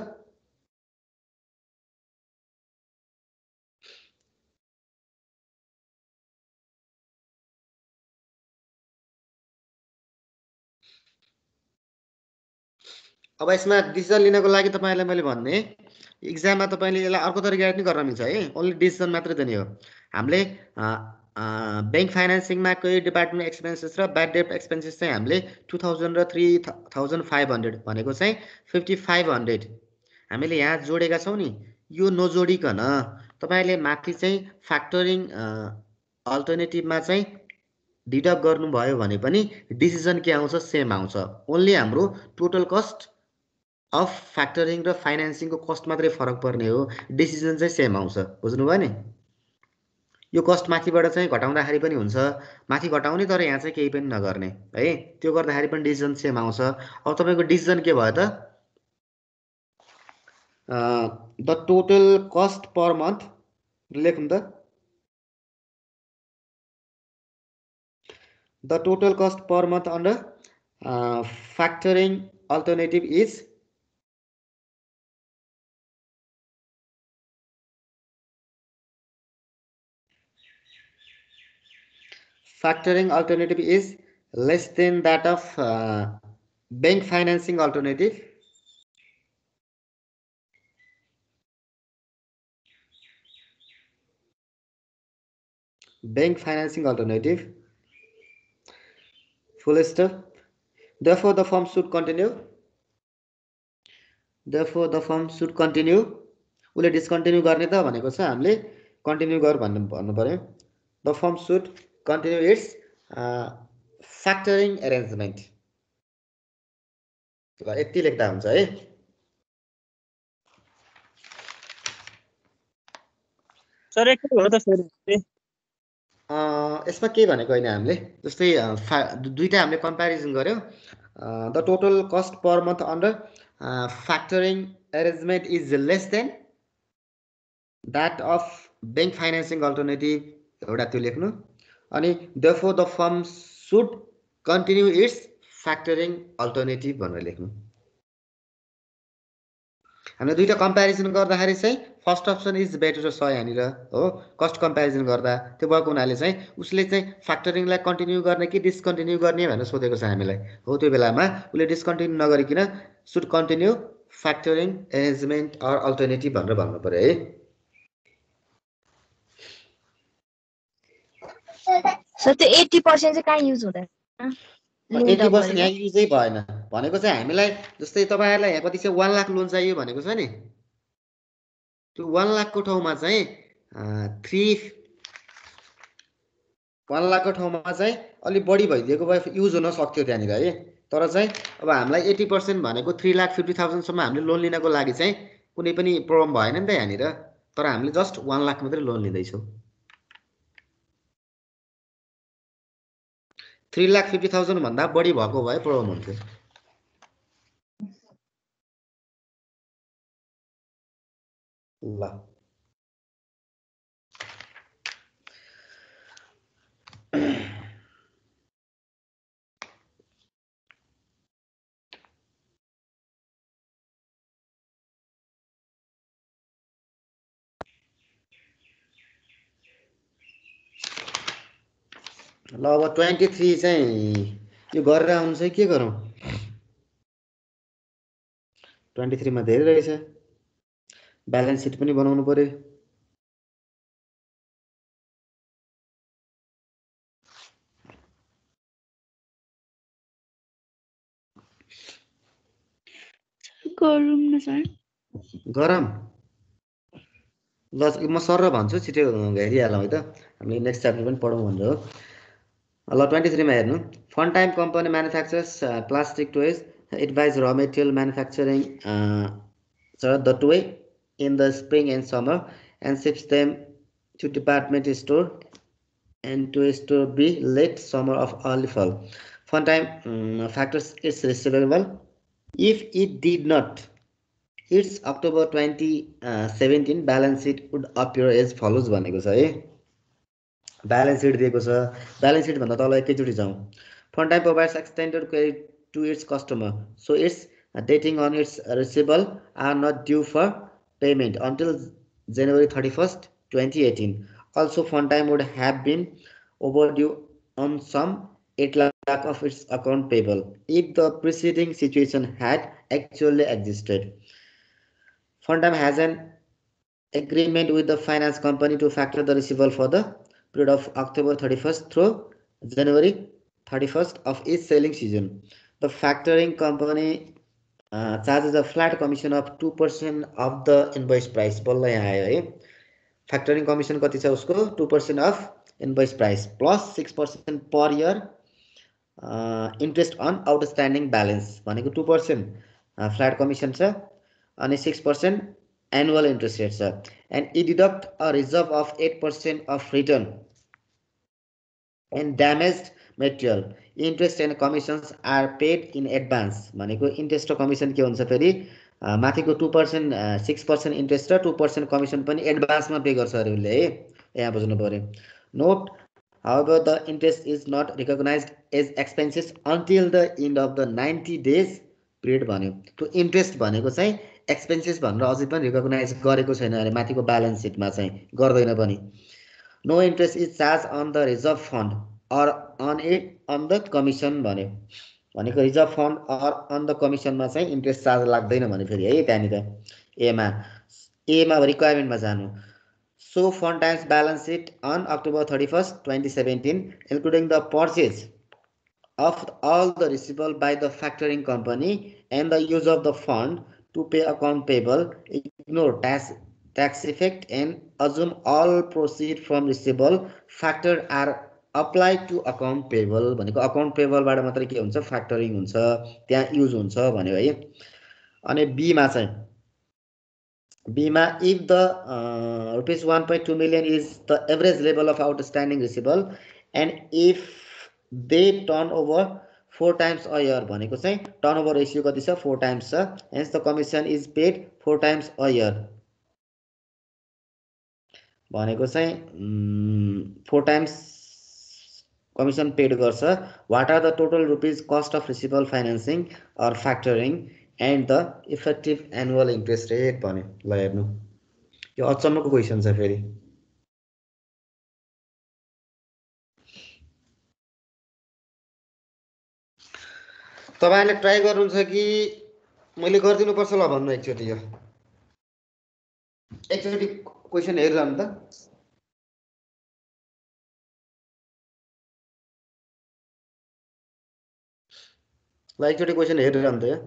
अब यसमा डिसिजन लिनको लागि तपाईलाई मैले भन्ने एक्जाममा तपाईले यसलाई अर्को तरिकाले पनि गर्न मिल्छ है। ओन्ली डिसिजन मात्र दिने हो। हामीले बैंक फाइनान्सिङमा कोही डिपार्टमेन्ट एक्सपेन्सेस र ब्याड डेट एक्सपेन्सेस चाहिँ हामीले 2,000 र 3,500 भनेको चाहिँ 5,500 हामीले यहाँ जोडेका छौं नि यो नजोडिकन तपाईले माथि चाहिँ फ्याक्टरिङ अल्टरनेटिभमा चाहिँ डिडक्ट गर्नु भयो भने पनि डिसिजन के आउँछ सेम आउँछ। ओन्ली हाम्रो टोटल कस्ट अफ फ्याक्टरिङ र फाइनान्सिङको कस्ट मात्रै फरक पर्ने हो। डिसिजन चाहिँ सेम आउँछ बुझ्नु भयो नि। यो कस्ट माथिबाट चाहिँ घटाउँदाखेरि पनि हुन्छ माथि घटाउने तर यहाँ चाहिँ केही पनि नगर्ने है। त्यो गर्दाखेरि पनि डिसिजन सेम आउँछ। अब तपाईको डिसिजन के भयो त the total cost per month लेख्नु त the total cost per month under factoring alternative is factoring alternative is less than that of bank financing alternative. Bank financing alternative. Full stop. Therefore, the firm should continue. Therefore, the firm should continue. उसले discontinue गर्ने त भनेको छ हामीले continue गर भन्नु पर्यो. The firm should continue its factoring arrangement. ल यति लेख्दा हुन्छ है. सर एकचोटि हो त फेरि यसमा के भनेको हैन हामीले जस्तै दुईटा हामीले कम्प्यारिजन गर्यो. The total cost per month under factoring arrangement is less than that of bank financing alternative. एउटा त्यो लेख्नु. अनि therefore the firm should continue its factoring alternative भनेर लेख्नु. हामीले दुईटा कम्प्यारिजन गर्दाखेरि चाहिँ फर्स्ट अप्सन इज बेटर छ यहाँनिर हो. कस्ट कम्प्यारिजन गर्दा त्यो भएको हुनाले चाहिँ उसले चाहिँ फ्याक्टरिङलाई कन्टिन्यू गर्ने कि डिस्कन्टिन्यू गर्ने भनेर सोधेको छ हामीलाई हो. त्यो बेलामा उसले डिस्कन्टिन्यू नगरिकन should continue factoring arrangement or alternative भनेर भन्नु पर्यो है. सर त्यो 80% चाहिँ कहाँ युज हुँदैन? 80% यहाँ युजै भएन भनेको चाहिँ हामीलाई जस्तै तपाईहरुलाई यहाँ कति चाहिँ 1 लाख लोन चाहियो भनेको छ नि. त्यो 1 लाखको ठाउँमा चाहिँ 1 लाखको ठाउँमा चाहिँ अलि बढी भइदिएको भए युज हुन सक्थ्यो त्यहाँनिर है. तर चाहिँ अब हामीलाई 80% भनेको 3,50,000 सम्म हामीले लोन लिनको लागि चाहिँ कुनै पनि प्रब्लम भएन नि त यहाँनिर. तर हामीले जस्ट 1 लाख मात्रै लोन लिँदैछौँ. 3,50,000 भन्दा बढी भएको भए प्रब्लम हुन्थ्यो. ल ल अब 23 चाहिँ यो गरेर आउनु चाहिँ के गरौँ. 23 मा धेरै रहेछ. ब्यालेन्स सिट पनि बनाउनु पर्यो. गरौँ न सर. गरम ल म सर भन्छु छिटो हेरिहालौँ है त. हामीले नेक्स्ट च्याप्टर पनि पढौँ भनेर हो. ल 23 मा हेर्नु. Fun time company manufactures plastic toys. It buys raw material manufacturing the toy in the spring and summer and ships them to department store and to store be late summer of early fall. Fun time factors its receivable. If it did not, its October 2017 balance sheet would appear as follows भनेको छ है. Balance seat दिएको छ. Balance seat भन्दा तल एकैचोटि जाउँ. Fun time provides extended credit to its customer, so its dating on its receivable are not due for payment until January 31st, 2018. Also, Fun Time would have been overdue on some 8 lakh of its account payable if the preceding situation had actually existed. Fun Time has an agreement with the finance company to factor the receivable for the period of October 31st through January 31st of each selling season. The factoring company charges a flat commission of 2% of the invoice price. बल्ल यहाँ आयो है. Factoring commission कति छ उसको 2% of invoice price plus 6% per year interest on outstanding balance भनेको 2% flat commission छ अनि 6% annual interest rate छ. And it deduct a reserve of 8% of return and damaged material. Interest and commissions are paid in advance. भनेको interest र commission के हुन्छ फेरि माथिको 2% 6% इन्ट्रेस्ट र 2% कमिसन पनि एडभान्समा पे गर्छ अरे उसले है. यहाँ बुझ्नु पर्यो. Note however the interest is not recognized as expenses until the end of the 90 days period भन्यो. त्यो इन्ट्रेस्ट भनेको चाहिँ एक्सपेन्सेस भनेर अझै पनि रिकग्नाइज गरेको छैन अरे माथिको ब्यालेन्स सिटमा चाहिँ गर्दैन पनि. No interest is charged on the reserve fund or on it on the commission भन्यो भनेको reserve fund or on the commission मा चाहिँ इन्ट्रेस्ट चार्ज लाग्दैन भने फेरि है त्यहाँनिर एमा रिक्वायरमेन्टमा जानु so fund times balance seat on October 31st 2017 including the purchase of all the receivable by the factoring company and the use of the fund to pay account payable, ignore tax effect and assume all proceeds from receivable factor are applied to account payable भनेको account payable बाट मात्र के हुन्छ factoring हुन्छ त्यहाँ use हुन्छ भन्यो है अनि बी मा चाहिँ B ma if the rupees 1.2 million is the average level of outstanding receivable and if they turn over 4 times a year भनेको चाहिँ turnover ratio कति छ 4 times छ hence the commission is paid 4 times a year भनेको चाहिँ 4 times commission paid गर्छ what are the total rupees cost of receivable financing or factoring and the effective annual interest rate भन्यो ल हेर्नु यो अचम्मको क्वेशन छ फेरि तपाईहरुले ट्राई गर्नुहुन्छ कि मैले गर्दिनु पर्छ ल भन्नु एकचोटी यो एकचोटी क्वेशन हेरिरहनु त ल एकचोटी क्वेशन हेरिरहनु त यो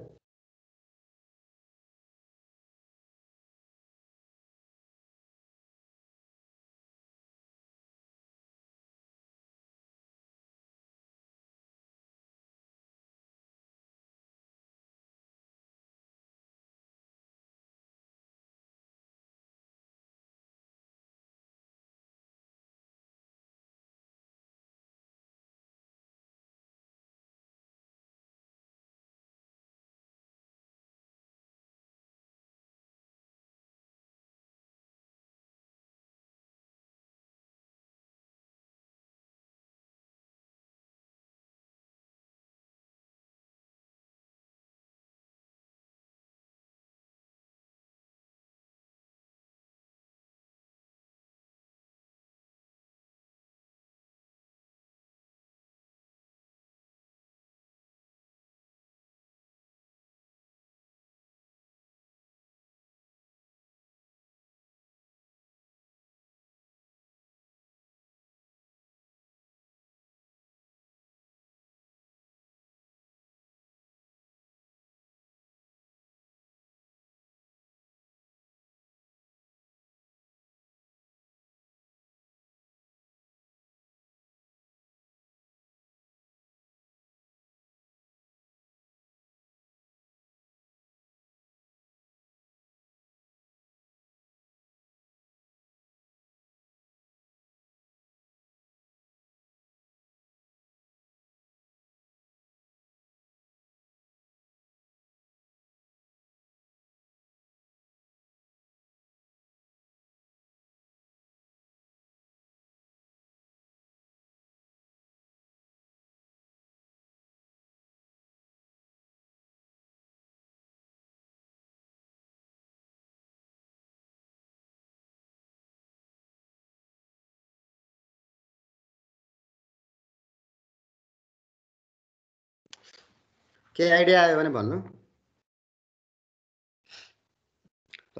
के आइडिया आयो भने भन्नु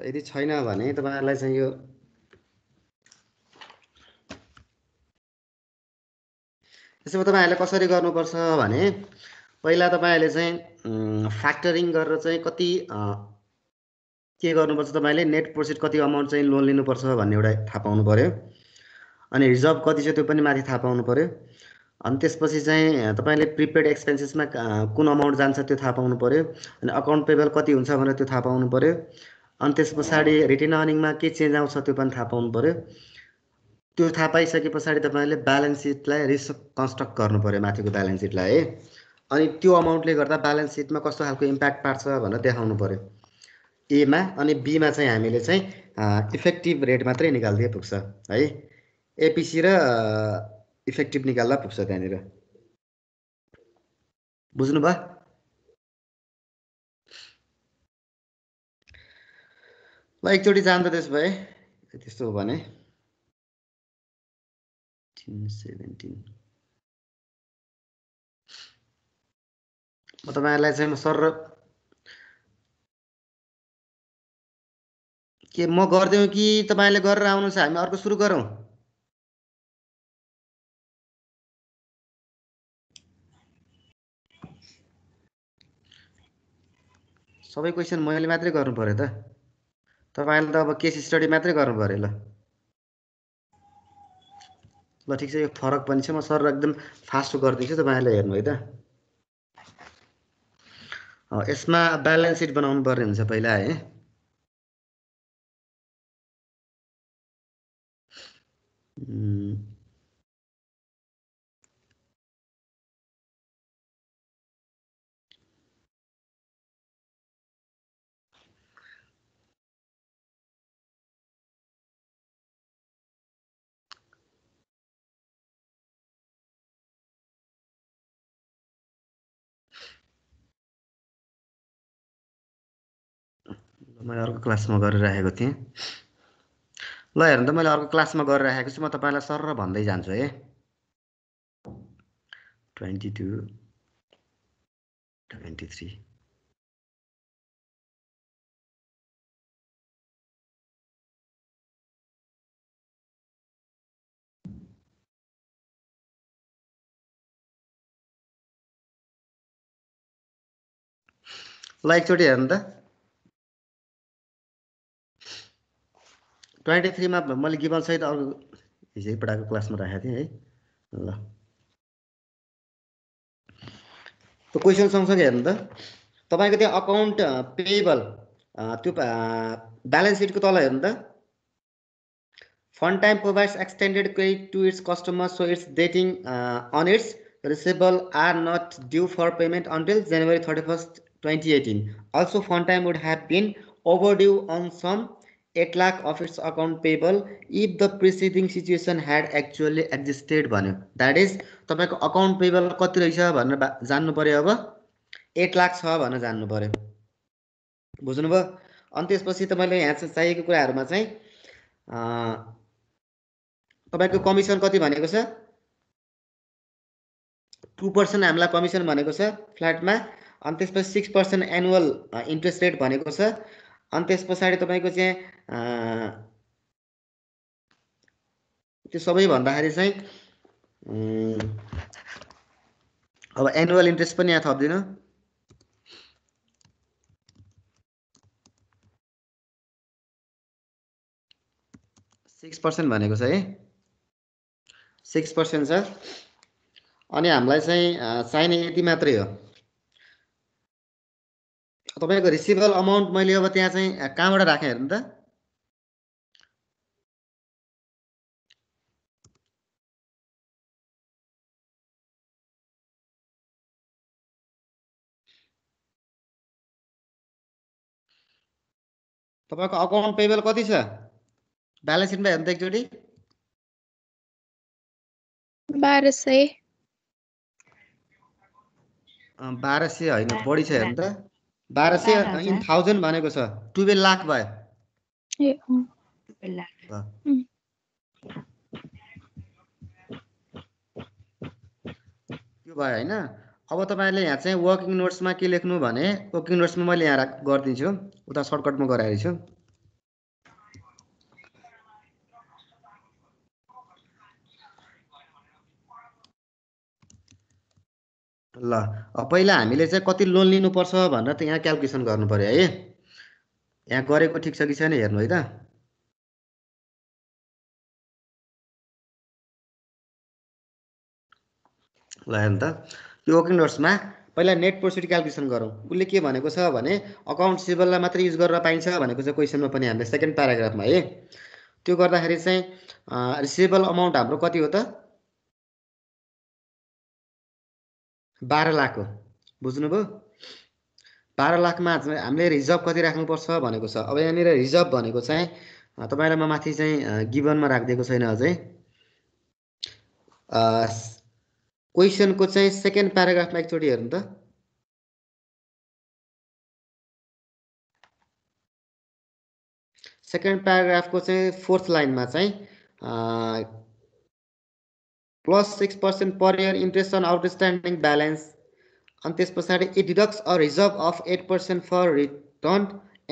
यदि छैन भने तपाईहरुलाई चाहिँ यो त्यसो भए तपाईहरुले कसरी गर्नुपर्छ भने पहिला तपाईहरुले चाहिँ फ्याक्टरिङ गरेर चाहिँ कति के गर्नुपर्छ तपाईले नेट प्रोसिड कति अमाउन्ट चाहिँ लोन लिनुपर्छ भन्ने एउटा थाहा पाउनु पर्यो अनि रिजर्भ कति छ त्यो पनि माथि थाहा पाउनु पर्यो अनि त्यसपछि चाहिँ तपाईले प्रिपेड एक्सपेन्सेसमा कुन अमाउन्ट जान्छ त्यो थाहा पाउनु पर्यो अनि अकाउन्ट पेबल कति हुन्छ भनेर त्यो थाहा पाउनु पर्यो अनि त्यसपछि रिटेन अर्निङमा के चेन्ज आउँछ त्यो पनि थाहा पाउनु पर्यो त्यो थाहा पाइसकेपछि तपाईले ब्यालेन्स सिटलाई रिकन्स्ट्रक्ट गर्नु पर्यो माथिको ब्यालेन्स सिटलाई है अनि त्यो अमाउन्टले गर्दा ब्यालेन्स सिटमा कस्तो खालको इम्प्याक्ट पार्छ भनेर देखाउनु पर्यो ए मा अनि बी मा चाहिँ हामीले चाहिँ इफेक्टिभ रेट मात्रै निकाल्दिए पुग्छ है एपीसी र इफेक्टिभ निकाल्दा पुग्छ त्यहाँनिर बुझ्नु भयो ल एकचोटी जान्छ त्यसो भए त्यस्तो हो भने 17 तपाईहरुलाई चाहिँ सर के म गर्दिउ कि तपाईले गरेर आउनु छ हामी अर्को सुरु गरौँ सबै क्वेशन मैले मात्रै गर्नु पर्यो त तपाईले त अब केस स्टडी मात्रै गर्नु पर्यो ल ठीक छ यो फरक पनि छ म सर एकदम फास्ट गर्दिन्छु तपाईहरुले हेर्नु है त यसमा ब्यालेन्स सिट बनाउनु पर्ने हुन्छ पहिला है मैले अर्को क्लासमा गरिराखेको थिएँ ल हेर्नु त मैले अर्को क्लासमा गरिराखेको छु म तपाईलाई सरर भन्दै जान्छु है 22 23 ल एकचोटि हेर्नु त 23 मा मैले गिवन सहित अर्को हिजै पढाएको क्लासमा राखेको थिएँ है ल त्यो क्वेशन सँगसँगै हेर्नु त तपाईको त्यहाँ अकाउन्ट पेएबल त्यो ब्यालेन्स सिटको तल हेर्नु त fund time provides extended credit to its customers so its dating on its receivable are not due for payment until January 31st 2018 also fund time would have been overdue on some 8 lakh of its account payable if the preceding situation had actually existed भन्यो that is तपाईको account payable कति रहेछ भनेर जान्नु पर्यो अब 8 लाख छ भनेर जान्नु पर्यो बुझ्नुभयो अनि त्यसपछि तपाईले यहाँ चाहिएको कुराहरुमा चाहिँ तपाईको कमिसन कति भनेको छ 2% हामीलाई कमिसन भनेको छ फ्ल्याटमा अनि त्यसपछि 6% एनुअल इन्ट्रेस्ट रेट भनेको छ अनि त्यसपछि तपाईको चाहिँ त्यो सबै भन्दाखेरि चाहिँ अब एनुअल इन्ट्रेस्ट पनि यहाँ थप्दिनु 6% भनेको छ है 6% छ अनि हामीलाई चाहिँ चाहिने यति मात्रै हो तपाईको रिसिभेबल अमाउन्ट मैले अब त्यहाँ चाहिँ कहाँबाट राखे हेर्नु त तपाईको अकाउन्ट पेएबल कति छ ब्यालेन्स सिटमा हेर्नु त एकचोटी 1200 1200 हैन बढी छ हेर्नु त 1200 इन 1000 भनेको छ 12 लाख भयो ए 12 लाख त्यो भयो हैन अब तपाईले यहाँ चाहिँ वर्किङ नोट्समा के लेख्नु भने वर्किङ नोट्समा मैले यहाँ गर्दिन्छु उता सर्टकटमा गराएको छु ल पहिला हामीले चाहिँ कति लोन लिनु पर्छ भनेर त यहाँ क्याल्कुलेसन गर्नु पर्यो है यहाँ गरेको ठीक छ कि छैन हेर्नु है त ल हेर्नु त यो वर्किङ नोट्समा पहिला नेट प्रोफिट क्याल्कुलेसन गरौँ उले के भनेको छ भने अकाउन्ट रिसिभेबललाई मात्र युज गरेर पाइन्छ भनेको चाहिँ क्वेशनमा पनि हामीले सेकेन्ड प्याराग्राफमा है त्यो गर्दाखेरि चाहिँ रिसिभेबल अमाउन्ट हाम्रो कति हो त 12 लाख हो बुझ्नुभयो 12 लाखमा हामीले रिजर्भ कति राख्नु पर्छ भनेको छ अब यहाँनिर रिजर्भ भनेको चाहिँ तपाईलाई म माथि चाहिँ गिभनमा राखिदिएको छैन अझै क्वेशनको चाहिँ सेकेन्ड प्याराग्राफमा एकचोटी हेर्नु त सेकेन्ड प्याराग्राफको चाहिँ फोर्थ लाइनमा चाहिँ +6% per year interest on outstanding balance अनि त्यस पछाडि it deducts a reserve of 8% for return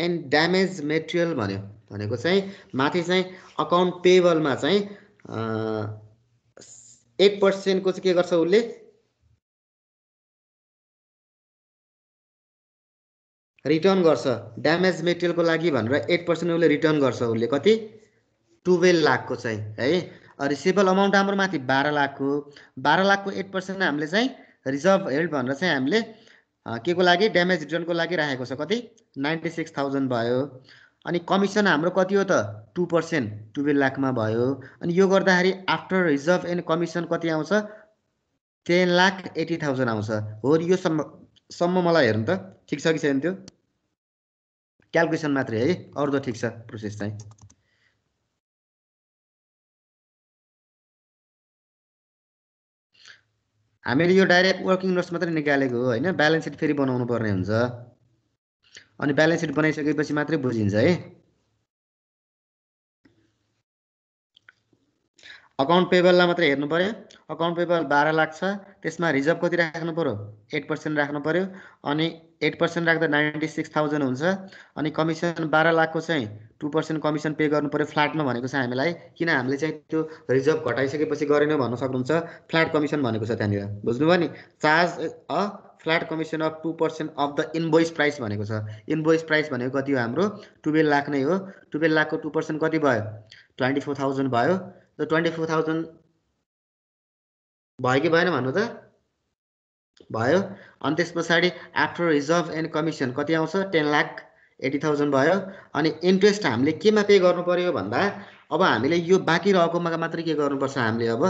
and damage material भन्यो। भनेको चाहिँ माथि चाहिँ अकाउन्ट पेबलमा चाहिँ 8% को चाहिँ के गर्छ उसले रिटर्न गर्छ ड्यामेज मेटेरियलको लागि भनेर 8% उसले रिटर्न गर्छ। उसले कति 12 लाखको चाहिँ है। रिसिभेबल अमाउन्ट हाम्रो माथि 12 लाखको 12 लाखको 8% हामीले चाहिँ रिजर्भ हेल्ड भनेर चाहिँ हामीले के को लागि ड्यामेज रिटर्नको लागि राखेको छ कति 96,000 भयो। अनि कमिसन हाम्रो कति हो त 2% 12 लाखमा भयो। अनि यो गर्दाखेरि आफ्टर रिजर्भ एन्ड कमिसन कति आउँछ 10,80,000 आउँछ। हो यो सम्म मलाई हेर्नु त ठिक छ कि छैन त्यो क्याल्कुलेसन मात्रै है अरु त ठिक छ प्रोसेस चाहिँ। हामीले यो डाइरेक्ट वर्किङ नोट्स मात्रै निकालेको हो हैन ब्यालेन्स सिट फेरि बनाउनु पर्ने हुन्छ। अनि ब्यालेन्स सिट बनाइसकेपछि मात्रै बुझिन्छ है। अकाउन्ट पेबललाई मात्रै हेर्नु पर्यो। अकाउन्ट पेबल 12 लाख छ त्यसमा रिजर्भ कति राख्नु पर्यो 8% राख्नु पर्यो। अनि 8% राख्दा 96,000 हुन्छ। अनि कमिसन 12 लाखको चाहिँ 2% कमिसन पे गर्नु पर्यो फ्ल्याटमा भनेको छ हामीलाई। किन हामीले चाहिँ त्यो रिजर्भ घटाइसकेपछि गरेनौँ भन्न सक्नुहुन्छ फ्ल्याट कमिसन भनेको छ त्यहाँनिर बुझ्नुभयो नि। Charge a flat commission of 2% of the invoice price भनेको छ। इनभोइस प्राइस भनेको कति हो हाम्रो 12 लाख नै हो। 12 लाखको 2% कति भयो 24,000 भयो। 24,000 भयो कि भएन भन्नु त भयो। अनि त्यस पछाडि आफ्टर रिजर्भ एन्ड कमिसन कति आउँछ 10,80,000 भयो। अनि इन्ट्रेस्ट हामीले केमा पे गर्नु पर्यो भन्दा अब हामीले यो बाँकी रहेकोमा मात्रै के गर्नुपर्छ हामीले अब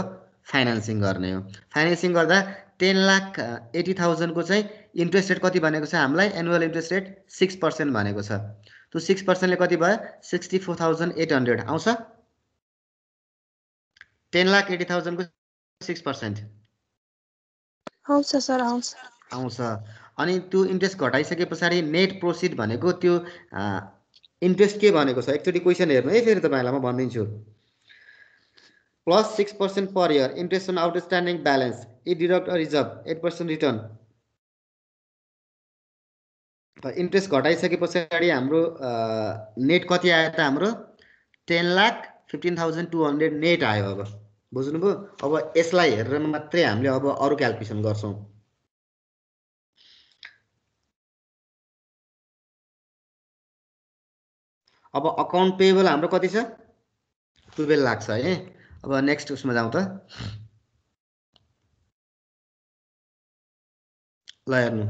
फाइनान्सिङ गर्ने हो। फाइनान्सिङ गर्दा 10,80,000 को चाहिँ इन्ट्रेस्ट रेट कति भनेको छ हामीलाई एनुअल इन्ट्रेस्ट रेट 6% भनेको छ। त्यो 6% ले कति भयो 64,800 आउँछ। 10,80,000 को 6% आउँछ सर आउँछ। अनि त्यो इन्ट्रेस्ट घटाइसके पछाडि नेट प्रोसिड भनेको त्यो इन्ट्रेस्ट के भनेको छ एकचोटि क्वेशन हेर्नु है फेरि तपाईहरुलाई म भनिदिन्छु। Plus 6% per year interest on outstanding balance it deduct a reserve 8% return. Interest घटाइसके पछाडि हाम्रो नेट कति आयो त हाम्रो 10,15,200 नेट आयो। अब बुझ्नुभयो। अब यसलाई हेरेर मात्रै हामीले अब अरु क्याल्कुलेसन गर्छौं। अब अकाउन्ट पेबल हाम्रो कति छ 12 लाख छ है। अब नेक्स्ट उसमा जाउँ त ल हेर्नु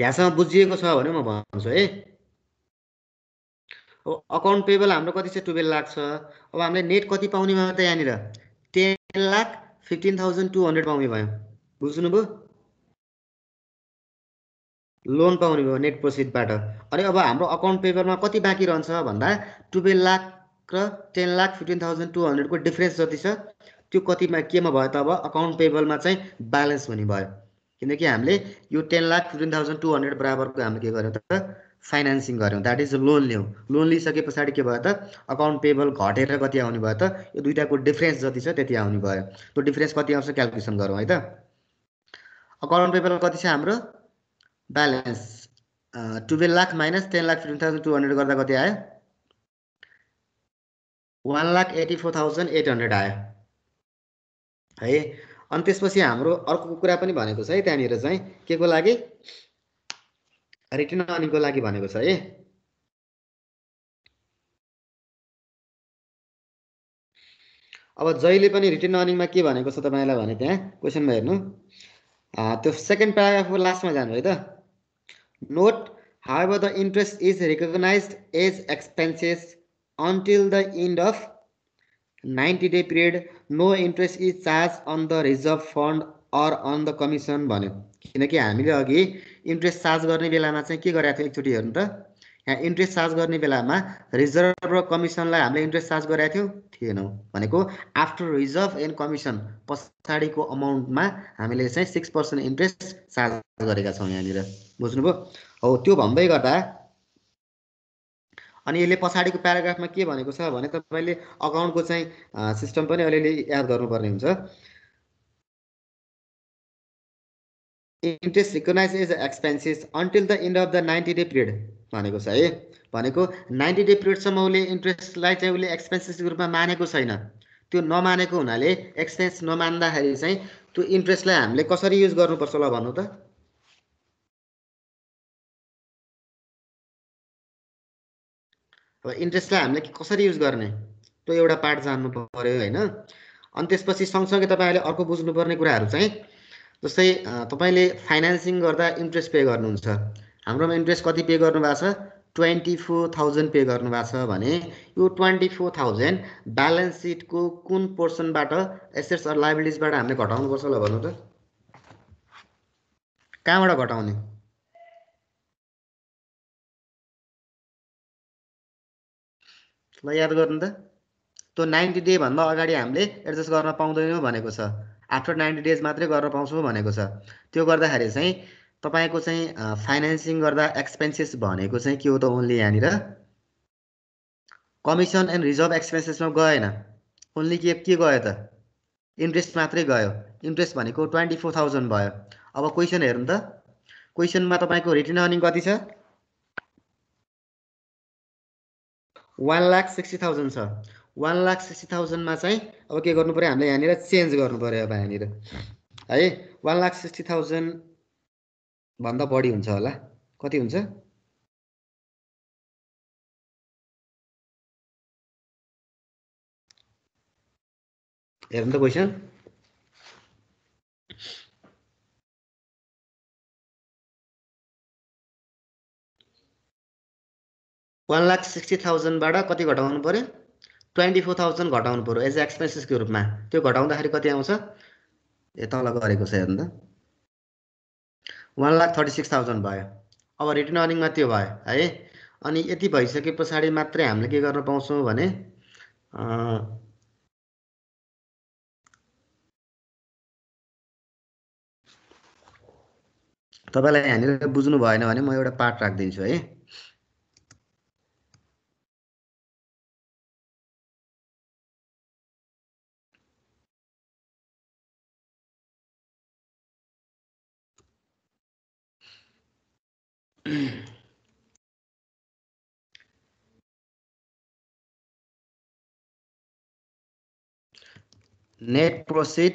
यहाँसम्म बुझिएको छ भने म भन्छु है। अकाउन्ट पेबल हाम्रो कति छ 12 लाख छ। अब हामीले नेट कति पाउने भयो त यहाँनिर 10,15,200 पाउने भयो। बुझ्नुभयो लोन पाउने भयो नेट प्रोसिडबाट। अनि अब हाम्रो अकाउन्ट पेबलमा कति बाँकी रहन्छ भन्दा 12 लाख र 10,15,200 को डिफरेन्स जति छ त्यो कतिमा केमा भयो त अब अकाउन्ट पेबलमा चाहिँ ब्यालेन्स हुने भयो। किनकि हामीले यो 10,15,200 बराबरको हामीले के गर्यौं त फाइनान्सिङ गर्यौं दैट इज लोन ल्याउँ। लोन लिइसके पछाडि के भयो त अकाउन्ट पेबल घटेर कति आउने भयो त यो दुईटाको डिफरेन्स जति छ त्यति आउने भयो। त्यो डिफरेन्स कति आउँछ क्याल्कुलेसन गरौँ है त। अकाउन्ट पेबल कति छ हाम्रो ब्यालेन्स 12 लाख माइनस 10,15,200 गर्दा कति आयो 1,84,800 आयो है। अनि त्यसपछि हाम्रो अर्को कुरा पनि भनेको छ है त्यहाँनिर चाहिँ के को लागि रिटर्न अर्निङको लागि भनेको छ है। अब जहिले पनि रिटर्न अर्निङमा के भनेको छ तपाईलाई भने त्यहाँ क्वेशनमा हेर्नु त्यो सेकेन्ड प्याराग्राफको लास्टमा जानु है त। Note however the interest is recognized as expenses until the end of 90-day period no interest is charged on the reserve fund or on the commission भन्यो। किनकि हामीले अघि इन्ट्रेस्ट चार्ज गर्ने बेलामा चाहिँ के गरेको थियो एकचोटि हेर्नु त यहाँ इन्ट्रेस्ट चार्ज गर्ने बेलामा रिजर्भ र कमिसनलाई हामीले इन्ट्रेस्ट चार्ज गरेका थियौं थिएनौं। भनेको आफ्टर रिजर्भ एन्ड कमिसन पछाडीको अमाउन्टमा हामीले चाहिँ 6% इन्ट्रेस्ट चार्ज गरेका छौं यहाँनिर बुझ्नुभयो। हो त्यो भन्दै गर्दा अनि यसले पछाडीको प्याराग्राफमा के भनेको छ भने तपाईले अकाउन्टको चाहिँ सिस्टम पनि अलिअलि याद गर्नुपर्ने हुन्छ। Interest recognise as expenses until the end of the 90-day period भनेको छ है। भनेको 90-day पिरियडसम्म उसले इन्ट्रेस्टलाई चाहिँ उसले एक्सपेन्सेसको रूपमा मानेको छैन। त्यो नमानेको हुनाले एक्सपेन्स नमान्दाखेरि चाहिँ त्यो इन्ट्रेस्टलाई हामीले कसरी युज गर्नुपर्छ ल भन्नु त? अब इन्ट्रेस्टलाई हामीले कसरी युज गर्ने त्यो एउटा पार्ट जान्नु पर्यो हैन। अनि त्यसपछि सँगसँगै तपाईहरुले अर्को बुझ्नुपर्ने कुराहरू चाहिँ जस्तै तपाईले फाइनान्सिङ गर्दा इन्ट्रेस्ट पे गर्नुहुन्छ। हाम्रोमा इन्ट्रेस्ट कति पे गर्नु भएको छ? 24,000 पे गर्नु भएको छ भने यो 24,000 ब्यालेन्स सिटको कुन पोर्सनबाट एसेट्स अर लायबिलिटिजबाट हामीले घटाउनु पर्छ ल भन्नु त? कहाँबाट घटाउने? ल याद गर्नु त। त्यो 90 डे भन्दा अगाडि हामीले एडजस्ट गर्न पाउँदैनौँ भनेको छ। आफ्टर 90 डेज मात्रै गर्न पाउँछौँ भनेको छ। त्यो गर्दाखेरि चाहिँ तपाईको चाहिँ फाइनान्सिङ गर्दा एक्सपेन्सेस भनेको चाहिँ के हो त? ओन्ली यहाँनिर कमिसन एन्ड रिजर्भ एक्सपेन्सेसमा गएन। ओन्ली के गयो त? इन्ट्रेस्ट मात्रै गयो। इन्ट्रेस्ट भनेको 24,000 भयो। अब क्वेसन हेर्नु त। क्वेसनमा तपाईको रिटर्न अर्निङ कति छ? 1,60,000 छ। 1,60,000 मा चाहिँ अब के गर्नु पर्यो? हामीले यहाँनिर चेन्ज गर्नु पर्यो। अब यहाँनिर है 1,60,000 भन्दा बढी हुन्छ होला। कति हुन्छ? हेर्नु त क्वेसन। $1,60,000 बाट कति घटाउनु पर्यो? 24,000 घटाउनु पर्यो एज एक्सपेन्सेसको रूपमा। त्यो घटाउँदाखेरि कति आउँछ? ए तल गरेको छ हेर्नु त। 1,36,000 भयो। अब रिटर्न अर्निङमा त्यो भयो है। अनि यति भइसके पछाडि मात्रै हामीले के गर्न पाउँछौँ भने तपाईलाई यहाँनिर बुझ्नु भएन भने म एउटा पार्ट राख्दिन्छु है। Net proceed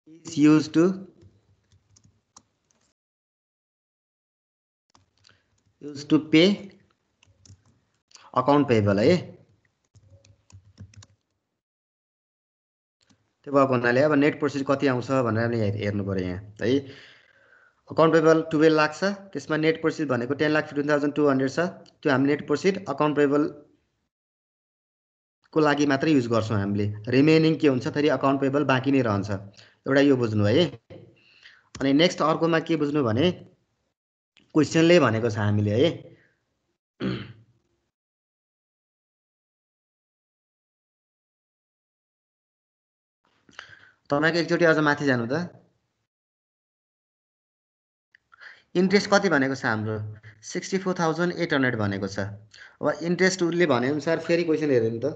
is used to pay account payable है। त्यो भएको हुनाले अब नेट प्रोसिड कति आउँछ भनेर हामीले हेर्नु पर्यो यहाँ है। अकाउन्ट पेबल 12 लाख छ। त्यसमा नेट प्रोसिड भनेको 10,15,200 छ। त्यो हामी नेट प्रोसिड अकाउन्ट पेबल को लागि मात्रै युज गर्छौं हामीले। रिमेनिङ के हुन्छ? फेरि अकाउन्ट पेबल बाँकी नै रहन्छ। एउटा यो बुझ्नु है। अनि नेक्स्ट अर्कोमा के बुझ्नु भने क्वेशनले भनेको छ हामीले है। तपाईको एकचोटी अझ माथि जानु त। इन्ट्रेस्ट कति भनेको छ हाम्रो? 64,800 भनेको छ। अब इन्ट्रेस्ट उसले भने अनुसार फेरि क्वेशन हेर्नु त।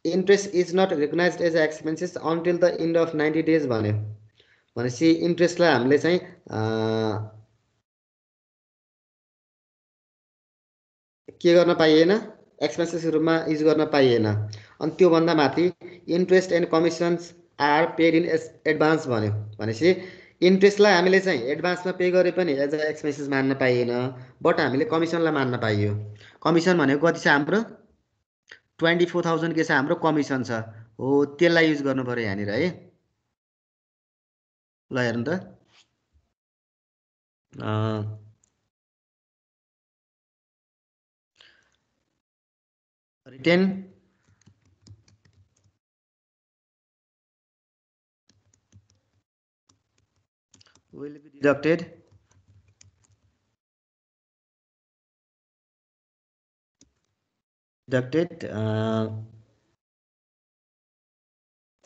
Interest is not recognised as expenses until the end of 90 days भन्यो। भनेपछि इन्ट्रेस्टलाई हामीले चाहिँ के गर्न पाइएन? एक्सपेन्सेस रूपमा युज गर्न पाइएन। अनि त्यो भन्दा माथि interest and commissions are paid in advance भन्यो। भनेपछि इन्ट्रेस्टलाई हामीले चाहिँ एडभान्समा पे गरे पनि एज अ एक्सपेन्सेस मान्न पाइएन, बट हामीले कमिसनलाई मान्न पाइयो। कमिसन भनेको कति छ हाम्रो? 24,000 के छ हाम्रो? कमिसन छ हो। त्यसलाई युज गर्नु पर्यो यहाँनिर है। ल हेर्नु त। Retain will be deducted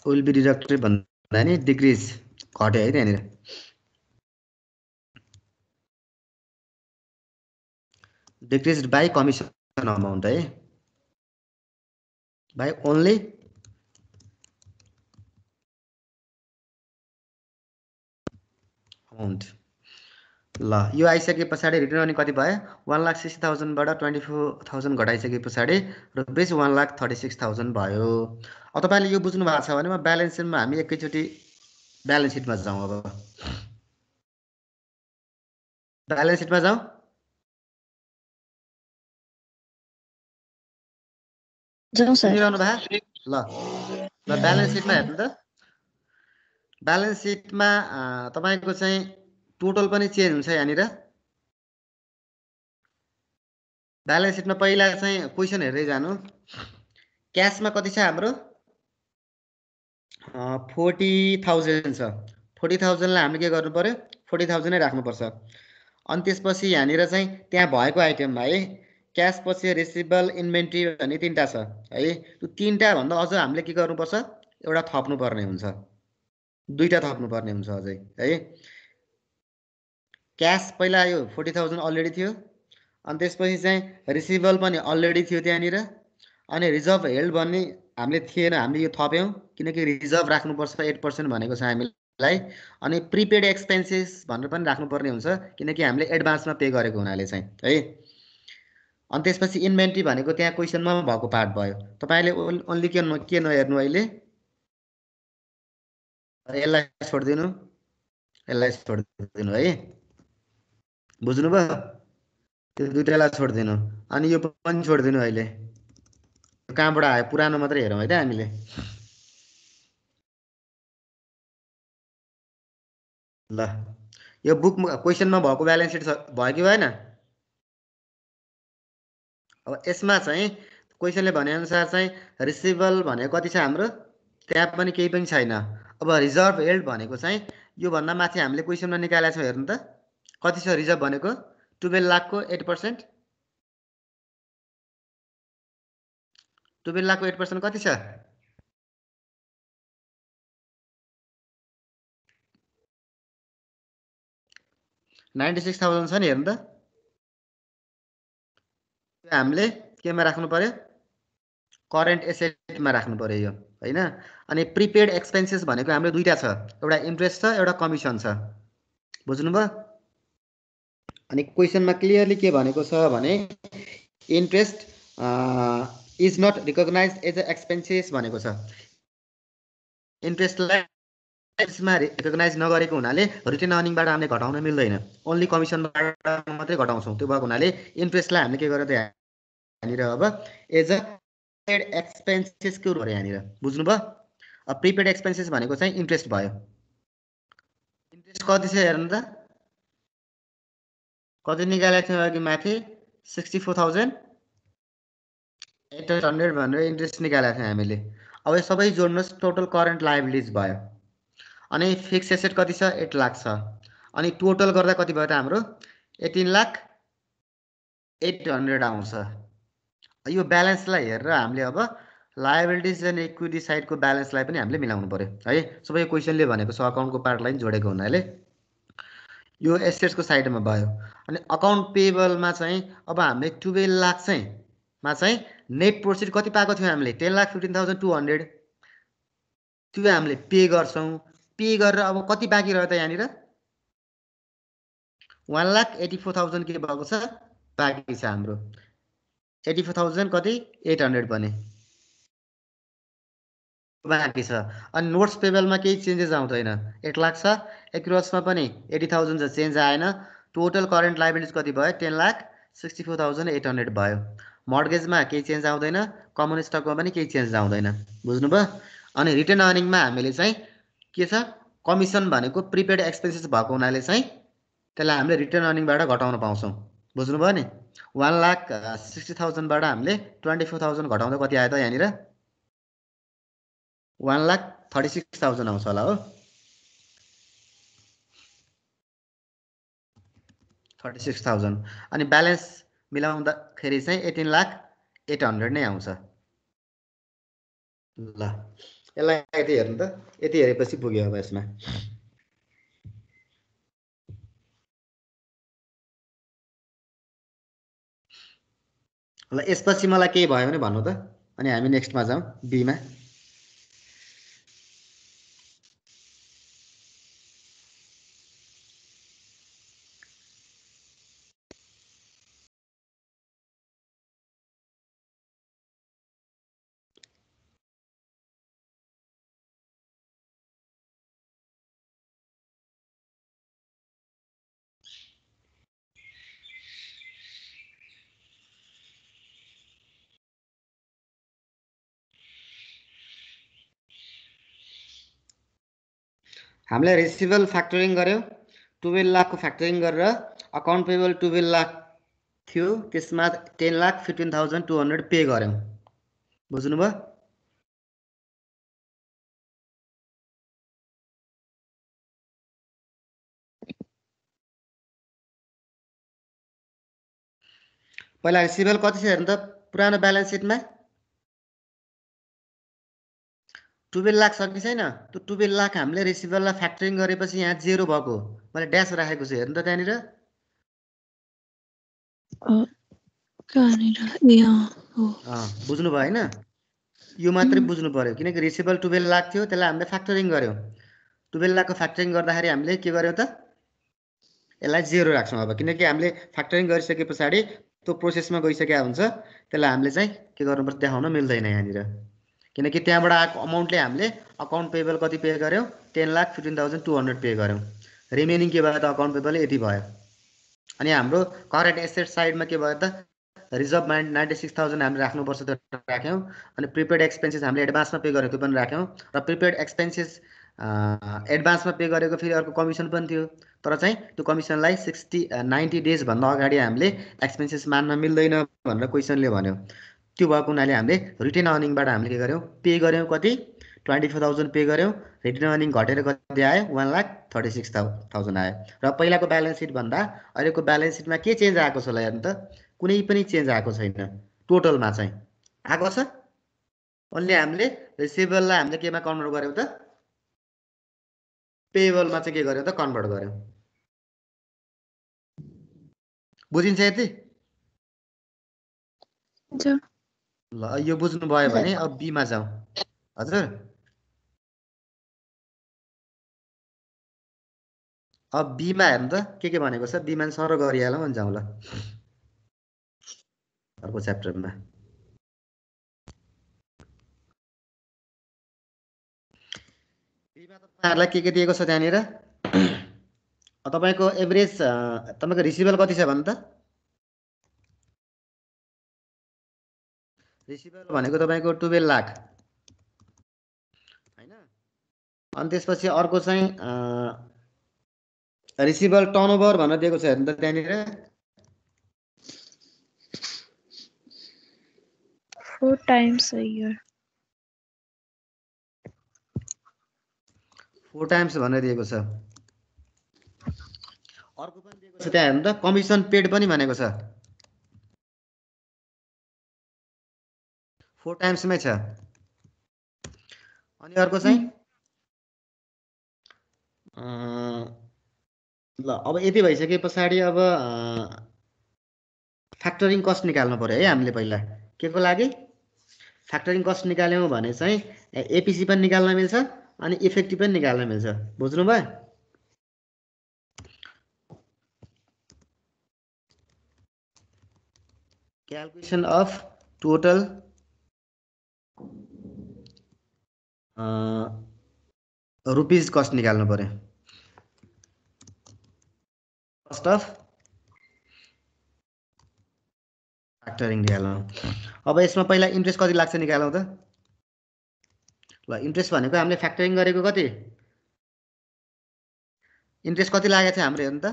will be deducted भन्दा नि डिक्रिज घट्यो है त्यहाँनिर। डिक्रिज बाई कमिसन अमाउन्ट है, बाई ओन्ली अमाउन्ट ल यो आइसके पछाडि रिटर्न अर्निङ कति भयो 1,60,000 बाट 24,000 घटाइसके पछाडि रुपैयाँ 1,36,000 भयो। अब तपाईले यो बुझ्नु भएको छ भने म ब्यालेन्स सिटमा हामी एकैचोटी ब्यालेन्स सिटमा जाउँ। अब ब्यालेन्स सिटमा जाउँ। जाउँ सर। सुनिरहनु भयो ल ल ब्यालेन्स सिटमा हेर्नु त। ब्यालेन्स सिटमा तपाईको चाहिँ टोटल पनि चेन्ज हुन्छ यहाँनिर। ब्यालेन्स सिटमा पहिला चाहिँ क्वेसन हेर्दै जानु। क्याशमा कति छ हाम्रो 40,000 छ। 40,000 लाई हामीले के गर्नु पर्यो 40,000 नै राख्नु पर्छ। अनि त्यसपछि यहाँनिर चाहिँ त्यहाँ भएको आइटममा है क्याश पछि रिसिभेबल इन्भेन्ट्री भन्ने तीनटा छ है। त्यो तीनटा भन्दा अझ हामीले के गर्नुपर्छ एउटा थप्नु पर्ने हुन्छ, दुईटा थप्नु पर्ने हुन्छ अझै है। क्याश पहिला यो 40,000 अलरेडी थियो। अनि त्यसपछि चाहिँ रिसिभेबल पनि अलरेडी थियो त्यहाँनिर। अनि रिजर्भ हेल्ड भन्ने हामीले थिएन, हामीले यो थप्यौँ किनकि रिजर्भ राख्नुपर्छ 8% भनेको छ हामीलाई। अनि प्रिपेड एक्सपेन्सेस भनेर पनि राख्नुपर्ने हुन्छ किनकि हामीले एडभान्समा पे गरेको हुनाले चाहिँ है। अनि त्यसपछि इन्भेन्ट्री भनेको त्यहाँ क्वेसनमा भएको पार्ट भयो। तपाईले ओन्ली के नहेर्नु अहिले यसलाई छोडिदिनु, यसलाई छोडिदिनु है। बुझ्नुभयो? त्यो दुईटालाई छोडिदिनु अनि यो पनि छोडिदिनु। अहिले कहाँबाट आयो पुरानो मात्रै हेरौँ है त हामीले। ल यो बुक क्वेसनमा भएको ब्यालेन्स सिट भयो कि भएन? अब यसमा चाहिँ क्वेसनले भनेअनुसार चाहिँ रिसिभेबल भनेको कति छ हाम्रो त्यहाँ पनि केही पनि छैन। अब रिजर्भ हेल्ड भनेको चाहिँ यो भन्दा माथि हामीले क्वेसनमा निकालेका छौँ। हेर्नु त कति छ रिजर्भ भनेको 12 लाखको 8%। 12 लाखको 8% कति छ 96,000 छ नि। हेर्नु त हामीले केमा राख्नु पर्यो करेन्ट एसेटमा राख्नु पर्यो यो हैन। अनि प्रिपेड एक्सपेन्सेस भनेको हाम्रो दुईटा छ, एउटा इन्ट्रेस्ट छ एउटा कमिसन छ। बुझ्नुभयो? अनि क्वेसनमा क्लियरली के भनेको छ भने interest is not recognised as a expenses भनेको छ। इन्ट्रेस्टलाई यसमा रिकग्नाइज नगरेको हुनाले रिटेन अर्निङबाट हामीले घटाउन मिल्दैन, ओन्ली कमिसनबाट मात्रै घटाउँछौँ। त्यो भएको हुनाले इन्ट्रेस्टलाई हामीले के गरेर यहाँनिर अब एज अ प्रिपेड एक्सपेन्सेसको रूपमा यहाँनिर। बुझ्नुभयो? अब प्रिपेड एक्सपेन्सेस भनेको चाहिँ इन्ट्रेस्ट भयो। इन्ट्रेस्ट कति छ हेर्नु त कति निकालेको थियो अघि माथि 64,800 भनेर इन्ट्रेस्ट निकालेको थियो हामीले। अब यो सबै जोड्नुहोस् टोटल करेन्ट लायबिलिटिज भयो। अनि फिक्स एसेट कति छ 8 लाख छ। अनि टोटल गर्दा कति भयो त हाम्रो 18,800,000 आउँछ। यो ब्यालेन्सलाई हेरेर हामीले अब लायबिलिटिज एन्ड इक्विटी साइडको ब्यालेन्सलाई पनि हामीले मिलाउनु पर्यो है। सबै क्वेसनले भनेको छ अकाउन्टको पार्टलाई जोडेको हुनाले यो एसेट्सको साइडमा भयो। अनि अकाउन्ट पेबलमा चाहिँ अब हामीले 12 लाख चाहिँ मा चाहिँ नेट प्रोसिड कति पाएको थियो हामीले 10,15,200 त्यो हामीले पे गर्छौँ। पे गरेर अब कति बाँकी रह्यो त यहाँनिर 1,84,000 के भएको छ बाँकी छ हाम्रो 84,000 कति 800 पनि बाँकी छ। अनि नोट्स पेबलमा केही चेन्जेस आउँदैन 8 लाख छ। एक्रोसमा पनि 80,000 छ, चेन्ज आएन। टोटल करेन्ट लायबिलिटिज कति भयो 10,64,800 भयो। मर्गेजमा केही चेन्ज आउँदैन, कमन स्टकमा पनि केही चेन्ज आउँदैन। बुझ्नुभयो? अनि रिटेन अर्निङमा हामीले चाहिँ के छ कमिसन भनेको प्रिपेड एक्सपेन्सेस भएको हुनाले चाहिँ त्यसलाई हामीले रिटेन अर्निङबाट घटाउन पाउँछौँ। बुझ्नुभयो नि? 1,60,000 बाट हामीले 24,000 घटाउँदा कति आयो त यहाँनिर 1,36,000 आउँछ होला हो 36,000। अनि ब्यालेन्स मिलाउँदाखेरि चाहिँ 18,800,000 नै आउँछ। ल यसलाई यति हेर्नु त, यति हेरेपछि पुग्यो अब यसमा। ल यसपछि मलाई केही भयो भने भन्नु त, अनि हामी नेक्स्टमा जाउँ बीमा। हामीले रिसिभेबल फ्याक्टरिङ गर्यौं 12 लाखको फ्याक्टरिङ गरेर अकाउन्ट पेबल 12 लाख थियो त्यसमा 10,15,200 पे गर्यौं बुझ्नुभयो पहिला रिसिभेबल कति छ हेर्नु त पुरानो ब्यालेन्स सिटमा 12 लाख छ कि छैन त्यो 12 लाख हामीले रिसिभेबललाई फ्याक्टरिङ गरेपछि यहाँ जेरो भएको मैले ड्यास राखेको छु हेर्नु त त्यहाँनिर बुझ्नु भयो हैन यो मात्रै बुझ्नु पर्यो किनकि रिसिभेबल 12 लाख थियो त्यसलाई हामीले फ्याक्टरिङ गर्यौं 12 लाखको फ्याक्टरिङ गर्दाखेरि हामीले के गर्यौं त यसलाई जेरो राख्छौं अब किनकि हामीले फ्याक्टरिङ गरिसकेपछि त्यो प्रोसेसमा गइसकेको हुन्छ त्यसलाई हामीले चाहिँ के गर्नुपर्छ देखाउन मिल्दैन यहाँनिर किनकि त्यहाँबाट आएको अमाउन्टले हामीले अकाउन्ट पेबल कति पे गर्यौं 10,15,200 पे गर्यौं रिमेनिङ के भयो त अकाउन्ट पेबल यति भयो अनि हाम्रो करेन्ट एसेट साइडमा के भयो त रिजर्भ 96,000 हामीले राख्नुपर्छ त्यो राख्यौं अनि प्रिपेड एक्सपेन्सेस हामीले एडभान्समा पे गरेको पनि राख्यौं र प्रिपेड एक्सपेन्सेस एडभान्समा पे गरेको फेरि अर्को कमिसन पनि थियो तर चाहिँ त्यो कमिसनलाई 90 डेज भन्दा अगाडि हामीले एक्सपेन्सेस मान्न मिल्दैन भनेर क्वेशनले भन्यो त्यो भएको हुनाले हामीले रिटेन अर्निङबाट हामीले के गर्यौं पे गर्यौं कति 24,000 पे गर्यौं रिटेन अर्निङ घटेर कति आयो 1,36,000 आयो र पहिलाको ब्यालेन्स सिट भन्दा अहिलेको ब्यालेन्स सिटमा के चेन्ज आएको छ ल हेर्नु त कुनै पनि चेन्ज आएको छैन टोटलमा चाहिँ आएको छ ओन्ली हामीले रिसिभेबललाई हामीले केमा कन्भर्ट गर्यौं त पेएबलमा चाहिँ के गर्यौं त कन्भर्ट गर्यौं बुझिन्छ यति ल यो बुझ्नु भयो भने अब बी मा जाऊ हजुर अब बी मा हेर्नु त के भनेको छ बी मा सर गरिहालौं अनि जाऊ ल अर्को च्याप्टरमा बीमा तपाईहरुलाई के दिएको छ त्यहाँनिर तपाईको एभरेज तपाईको रिसिभेबल कति छ भन्नु त रिसिभेबल भनेको तपाईको 12 लाख हैन अनि त्यसपछि अर्को चाहिँ रिसिभेबल टर्नओभर भनेर दिएको छ हेर्नु त त्यहाँनिर 4 times a year 4 टाइम्स भनेर दिएको छ अर्को पनि दिएको छ त्यहाँ हेर्नु त कमिसन पेड पनि भनेको छ 4 टाइम्स मै छ अनि अर्को चाहिँ ल अब यति भइसकेपछि अब फ्याक्टरिङ कस्ट निकाल्नु पर्यो है हामीले पहिला केको लागि फ्याक्टरिङ कस्ट निकाल्यौं भने चाहिँ एपीसी पनि निकाल्न मिल्छ अनि इफेक्टिभ पनि निकाल्न मिल्छ बुझ्नु भयो calculation of total rupees cost निकाल्नु पर्यो कस्ट अफ फ्याक्टरिङ निकाल्नु अब यसमा पहिला इन्ट्रेस्ट कति लाग्छ निकालौं त ल इन्ट्रेस्ट भनेको हामीले फ्याक्टरिङ गरेको कति इन्ट्रेस्ट कति लागेको थियो हाम्रो हेर्नु त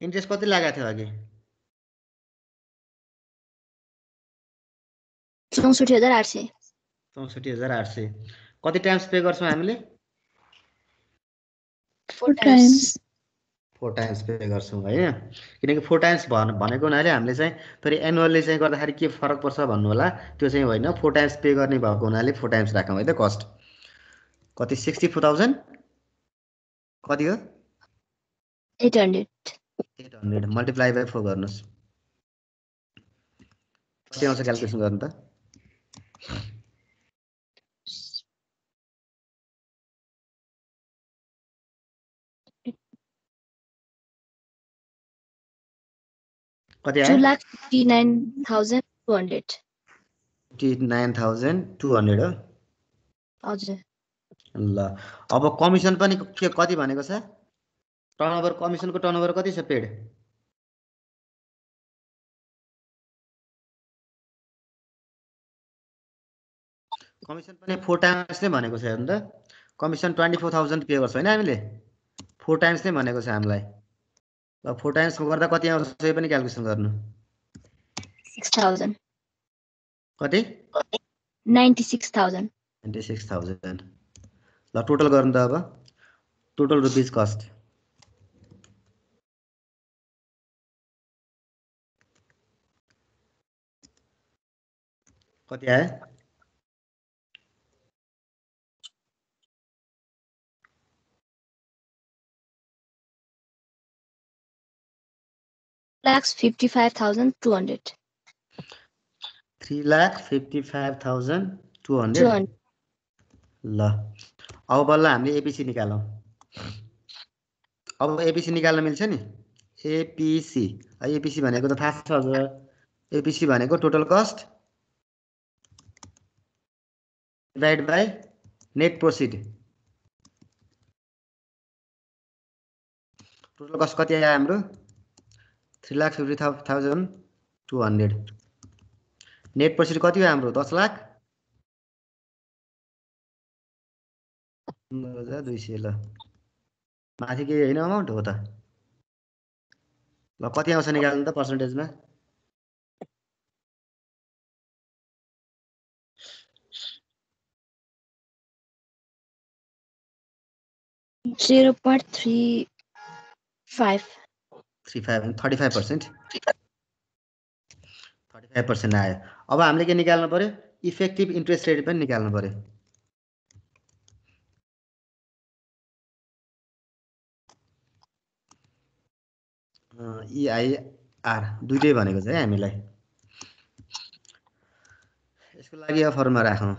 इन्ट्रेस्ट कति लागेको थियो अघि 64,800 64,800 कति टाइम्स पे गर्छौं हामीले 4 times 4 टाइम्स पे गर्छौं हैन किनकि 4 टाइम्स भनेको हुनाले हामीले चाहिँ फेरि एनुअली चाहिँ गर्दाखेरि के फरक पर्छ भन्नु होला त्यो चाहिँ होइन 4 टाइम्स पे गर्ने भएको हुनाले 4 टाइम्स राखौं है त कस्ट कति 64,000 कति हो 800 मल्टिप्लाई बाइ 4 गर्नुस् कति आउँछ क्याल्कुलेसन गर्नु त कति आयो 2,59,200 59,200 हो हजुर ल अब कमिसन पनि के कति भनेको छ टर्नओभर कमिसनको टर्नओभर कति छ पेड कमिसन पनि 4 टाइम्स नै भनेको छ हेर्नु त कमिसन 24,000 पे गर्छ हैन हामीले 4 टाइम्स नै भनेको छ हामीलाई ल 4 टाइम्स गर्दा कति आउँछ त्यो पनि क्याल्कुलेसन गर्नु 6,000 कति 96,000 96,000 ल टोटल गर्नु त अब टोटल रुपीज कस्ट कति आयो $3,55,200 3,55,200 ल अब बल्ल हामीले एपीसी निकालौं अब एपीसी निकाल्न मिल्छ नि एपीसी एपीसी भनेको त थाहा छ हजुर एपीसी भनेको total cost divide by net proceed total cost कति आयो हाम्रो 3,50,200 नेट प्रोसिड कति हो हाम्रो 10 लाख 200 ल माथि के हैन अमाउन्ट हो त ल कति आउँछ निकाल्नु त पर्सेन्टेजमा 35% 35% आयो अब हामीले के निकाल्नु पर्यो इफेक्टिभ इन्ट्रेस्ट रेट पनि निकाल्नु पर्यो EIR दुईटै भनेको छ है हामीलाई यसको लागि अब फर्मुला राखौं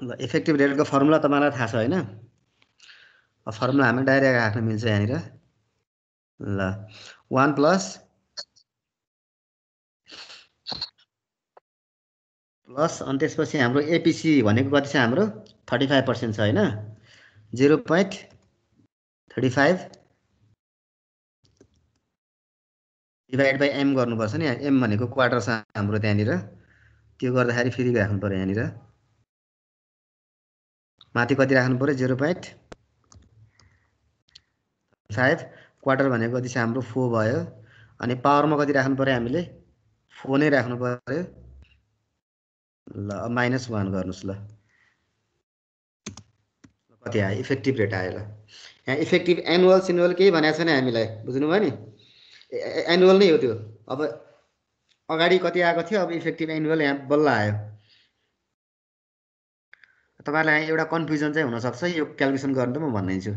ल इफेक्टिभ रेटको फर्मुला तपाईलाई थाहा छ हैन अब फर्मुला हामी डाइरेक्ट राख्न मिल्छ यहाँनिर ल 1 प्लस अनि त्यसपछि हाम्रो एपीसी भनेको कति छ हाम्रो 35% छ हैन 0.35 डिवाइड बाइ m गर्नुपर्छ नि m भनेको क्वार्टर छ हाम्रो त्यहाँनिर त्यो गर्दाखेरि फेरि राख्नु पर्यो यहाँनिर माथि कति राख्नु पर्यो 0.5 क्वार्टर भनेको कति छ हाम्रो 4 भयो अनि पावरमा कति राख्नु पर्यो हामीले 4 नै राख्नु पर्यो ल -1 गर्नुस् ल कति आयो इफेक्टिभ रेट आयो ल यहाँ इफेक्टिभ एनुअल सिनुअल केही भनेको छैन हामीलाई बुझ्नु भयो नि एनुअल नै हो त्यो अब अगाडि कति आएको थियो अब इफेक्टिभ एनुअल यहाँ बल्ल आयो तपाईलाई एउटा कन्फ्युजन चाहिँ हुन सक्छ यो क्याल्कुलेसन गर्नु त म भन्दैछु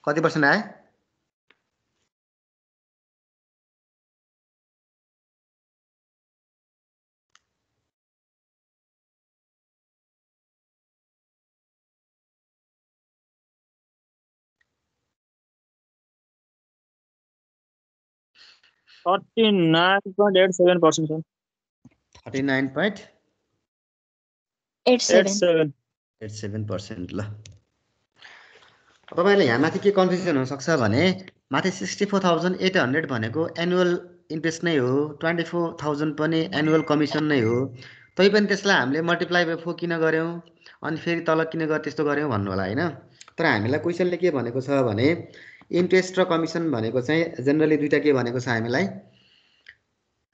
कति पर्सेन्ट आयो $39.87%. 39.87% ल तपाईलाई यहाँ माथि के कन्फ्युजन हुन सक्छ भने माथि 64,800 भनेको एनुअल इन्ट्रेस्ट नै हो 24,000 पनि एनुअल कमिसन नै हो तै पनि त्यसलाई हामीले मल्टिप्लाई बाइ 4 किन गर्यौं अनि फेरि तल किन त्यस्तो गर्यौं भन्नु होला हैन तर हामीलाई क्वेशनले के भनेको छ भने इन्ट्रेस्ट र कमिसन भनेको चाहिँ जनरली दुईटा के भनेको छ हामीलाई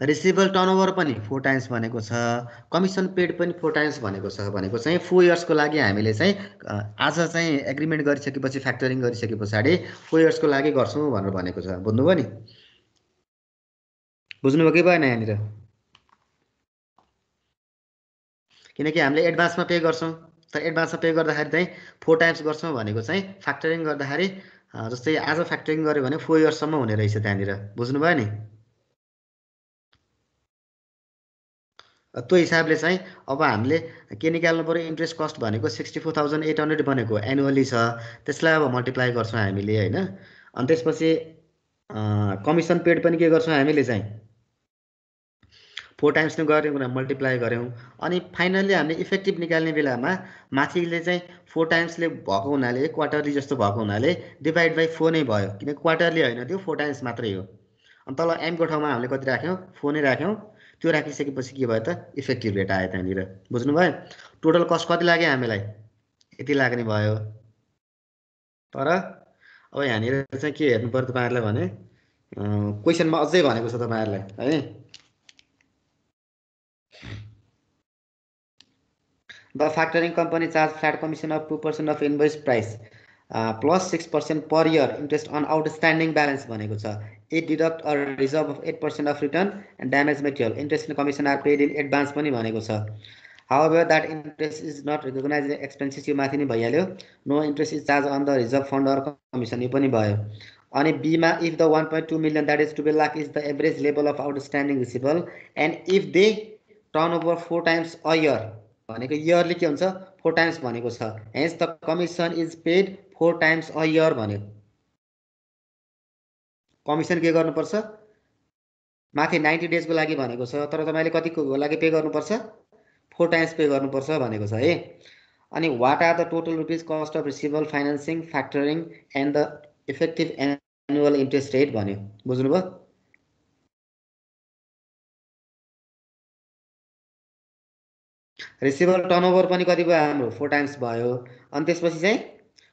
रिसिभेबल टर्नओभर पनि 4 टाइम्स भनेको छ कमिसन पेड पनि 4 टाइम्स भनेको चाहिँ 4 इयर्स को लागि हामीले चाहिँ आज चाहिँ एग्रीमेन्ट गरिसकेपछि फ्याक्टरिङ गरिसकेपछि 4 इयर्स को लागि गर्छौं भनेर भनेको छ बुझ्नुभयो नि बुझ्नुभयो कि भएन यहाँनिर किनकि हामीले एडभान्समा पे गर्छौं तर एडभान्समा पे गर्दाखेरि चाहिँ 4 टाइम्स गर्छौं भनेको चाहिँ फ्याक्टरिङ गर्दाखेरि जस्तै आज फ्याक्टरिङ गर्यो भने 4 इयर्स सम्म हुने रहेछ त्यहाँनिर बुझ्नुभयो नि त्यो हिसाबले चाहिँ अब हामीले के निकाल्नु पर्यो इन्ट्रेस्ट कस्ट भनेको 64,800 बनेको एनुअली छ त्यसलाई अब मल्टिप्लाई गर्छौँ हामीले हैन अनि त्यसपछि कमिसन पेड पनि के गर्छौँ हामीले चाहिँ 4 टाइम्स नै गर्यौँ मल्टिप्लाई गर्यौँ अनि फाइनली हामीले इफेक्टिभ निकाल्ने बेलामा माथिले चाहिँ 4 टाइम्सले भएको हुनाले क्वार्टरली जस्तो भएको हुनाले डिभाइड बाइ 4 नै भयो किन क्वार्टरली हैन त्यो 4 टाइम्स मात्रै हो अनि तल m को ठाउँमा हामीले कति राख्यौँ 4 नै राख्यौँ त्यो राखिसकेपछि के भयो त इफेक्टिभ रेट आयो त्यहाँनिर बुझ्नुभयो टोटल कस्ट कति लाग्यो हामीलाई यति लाग्ने भयो तर अब यहाँनिर चाहिँ के हेर्नु पर्यो तपाईहरुलाई भने क्वेशनमा अझै भनेको छ तपाईहरुलाई है The factoring company charge flat commission of 2% of invoice price plus 6% per year interest on outstanding balance भनेको छ. It deduct a reserve of 8% of return and damage material. Interest and commission are paid in advance पनि भनेको छ. However, that interest is not recognized as expenses यो माथि नै भइहाल्यो. No interest is charged on the reserve fund or commission यो पनि भयो. अनि B मा if the 1.2 million that is 12 lakh is the average level of outstanding receivable and if they turn over 4 times a year भनेको yearly के हुन्छ 4 times भनेको छ hence the commission is paid 4 times a year भन्यो commission के गर्नुपर्छ माथि 90 days को लागि भनेको छ तर तपाईले कतिको लागि पे गर्नुपर्छ 4 टाइम्स पे गर्नुपर्छ भनेको छ है अनि what are the total rupees cost of receivable financing factoring and the effective annual interest rate भन्यो बुझ्नुभयो रिसिभेबल टर्नओभर पनि कति भयो हाम्रो 4 टाइम्स भयो अनि त्यसपछि चाहिँ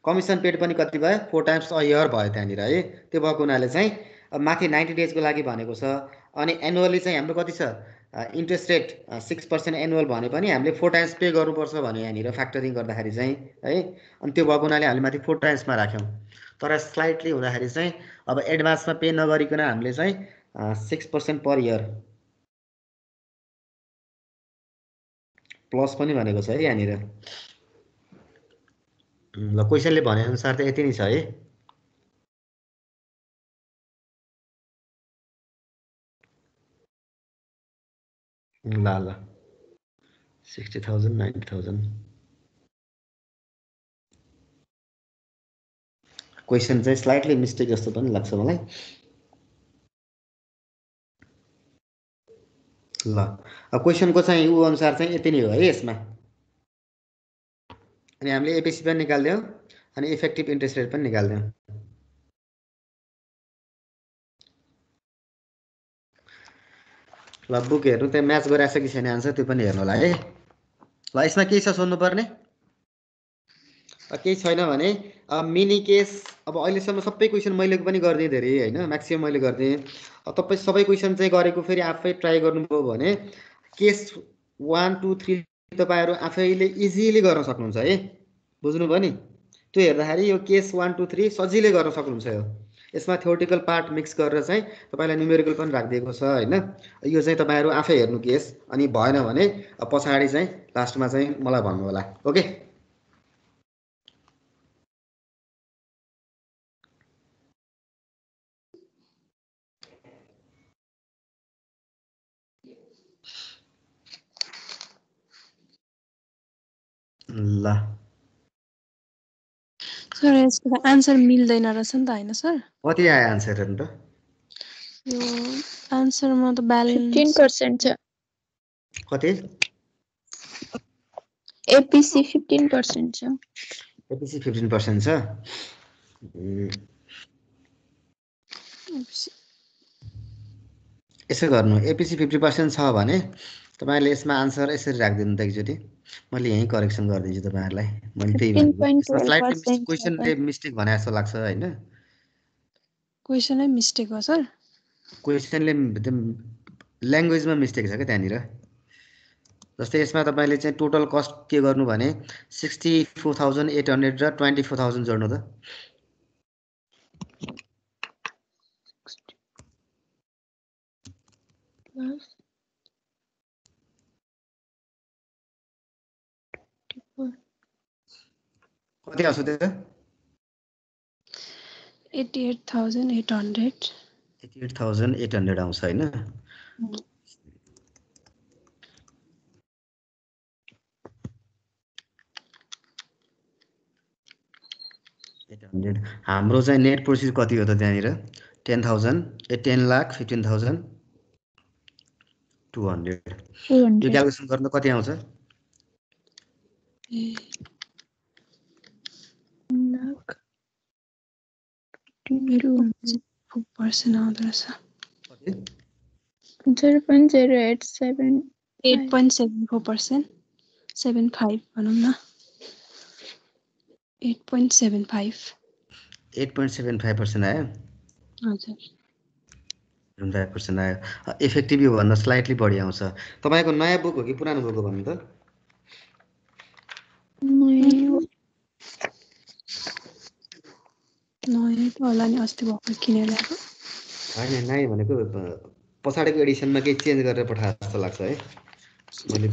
कमिसन पेड पनि कति भयो 4 टाइम्स अ इयर भयो त्यहाँनिर है त्यो भएको हुनाले चाहिँ अब माथि 90 डेज को लागि भनेको छ अनि एनुअली चाहिँ हाम्रो कति छ इन्ट्रेस्ट रेट 6% एनुअल भने पनि हामीले 4 टाइम्स पे गर्नुपर्छ भन्यो यहाँनिर फ्याक्टरिङ गर्दाखेरि चाहिँ है अनि त्यो भएको हुनाले हामीले माथि 4 टाइम्समा राख्यौं तर स्लाइटली हुँदाखेरि चाहिँ अब एडभान्समा पे नगरिकन हामीले चाहिँ 6% पर इयर प्लस पनि भनेको छ है यहाँनिर ल क्वेशनले भने अनुसार त यति नै छ है ल ल 60,000 90,000 क्वेशन चाहिँ स्लाइटली मिस्टेक जस्तो पनि लाग्छ मलाई ल अब क्वेशनको चाहिँ उ अनुसार चाहिँ यति नै हो है यसमा अनि हामीले एपीसी पनि निकाल्दियौ अनि इफेक्टिभ इन्ट्रेस्ट रेट पनि निकाल्दियौ ल बुक हेर्नु त्यहाँ म्याच गरिरहेछ कि छैन आन्सर त्यो पनि हेर्नु होला है ल यसमा के छ सोध्नु पर्ने केही छैन भने मिनी केस अब अहिलेसम्म सबै क्वेशन मैले पनि गर्दिएँ धेरै हैन म्याक्सिमम मैले गर्दिएँ अब तपाई सबै क्वेशन चाहिँ गरेको फेरि आफै ट्राई गर्नुभयो भने केस 1 2 3 तपाईहरु आफैले इजिली गर्न सक्नुहुन्छ है बुझ्नुभयो नि त्यो हेर्दाखेरि यो केस 1 2 3 सजिलै गर्न सक्नुहुन्छ यो यसमा थ्योरेटिकल पार्ट मिक्स गरेर चाहिँ तपाईलाई न्यूमेरिकल पनि राखिदिएको छ हैन यो चाहिँ तपाईहरु आफै हेर्नु केस अनि भएन भने पछाडी चाहिँ लास्टमा चाहिँ मलाई भन्नु होला ओके ल सर यसको आन्सर मिल्दैन रहेछ नि त हैन सर कति आयो आन्सर हेर्नु त यो आन्सरमा त ब्यालेन्स 15% छ कति एपीसी 15% छ एपीसी 15% छ यसो गर्नु एपीसी 50% छ भने तपाईहरुले यसमा आन्सर यसरी राख्दिनु त एकचोटी मैले यही करेक्सन गरिदिन्छु तपाईहरुलाई मैले त्यही भनेको स्लाइडले क्वेशनले मिस्टेक भने जस्तो लाग्छ हैन क्वेशनै मिस्टेक हो सर क्वेशनले ल्याङ्ग्वेजमा मिस्टेक छ के त्यहाँनिर जस्तै यसमा तपाईले चाहिँ टोटल कस्ट के गर्नु भने 64,800 र 24,000 जोड्नु त कति आउँछ त्यो 88,800 88,800 आउँछ हैन 800 हाम्रो चाहिँ नेट प्रोसिड कति हो त त्यहाँनिर 10,000 10,15,200 यो 200 क्याल्कुलेसन गर्न कति आउँछ lakh 8.4% आउँदो रहेछ 0.087 8.74% 75 भनौँ न 8.75 8.75% आयो हजुर 5% आयो इफेक्टिभ यो भन्दा स्लाइटली बढी आउँछ तपाईको नयाँ बुक हो कि पुरानो बुक हो भन्नु त नयाँ त होला नि अस्ति भर्खर किनेर ल्याएको हैन नयाँ भनेको पछाडिको एडिसनमा केही चेन्ज गरेर पठाए जस्तो लाग्छ है मैले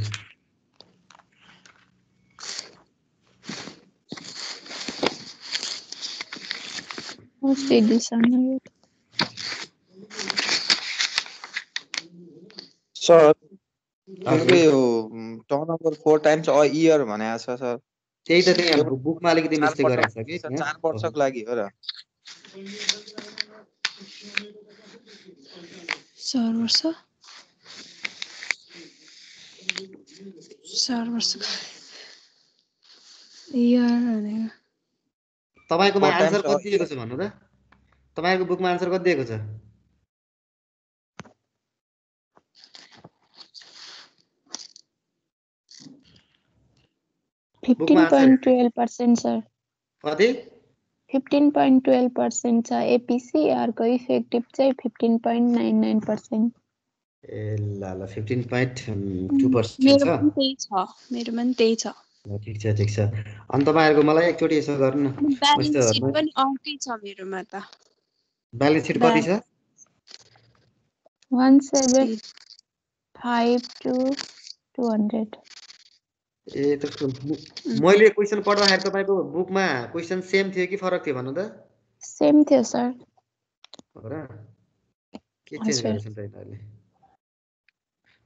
First edition हो सर तिमीले यो टर्नओभर 4 टाइम्स अ इयर भनेको छ सर त्यही त त्यही हाम्रो बुकमा अलिकति मिस्टेक गरेको छ कि 4 वर्षको लागि हो र 4 वर्ष 4 वर्ष इयर भनेको तपाईकोमा 4 आन्सर times कति दिएको छ भन्नु त तपाईको बुकमा आन्सर कति दिएको छ 15.12% सर कति 15.12% छ एपीसी अर्को इफेक्टिभ चाहिँ 15.99% ए ल 15.2% मेरो छ पनि त्यही छ मेरोमा पनि त्यही छ ल ठिक छ अनि तपाईहरुको मलाई एकचोटी यसो गर्नु न ब्यालेन्स सिट पनि अर्कै छ मेरोमा त ब्यालेन्स सिट कति छ 175 to 200 ए त मैले क्वेशन पढ्दाखेरि तपाईको बुकमा क्वेशन सेम थियो कि फरक थियो भन्नु त सेम थियो सर हो र के चेन्ज गरेछन् त यिनीहरुले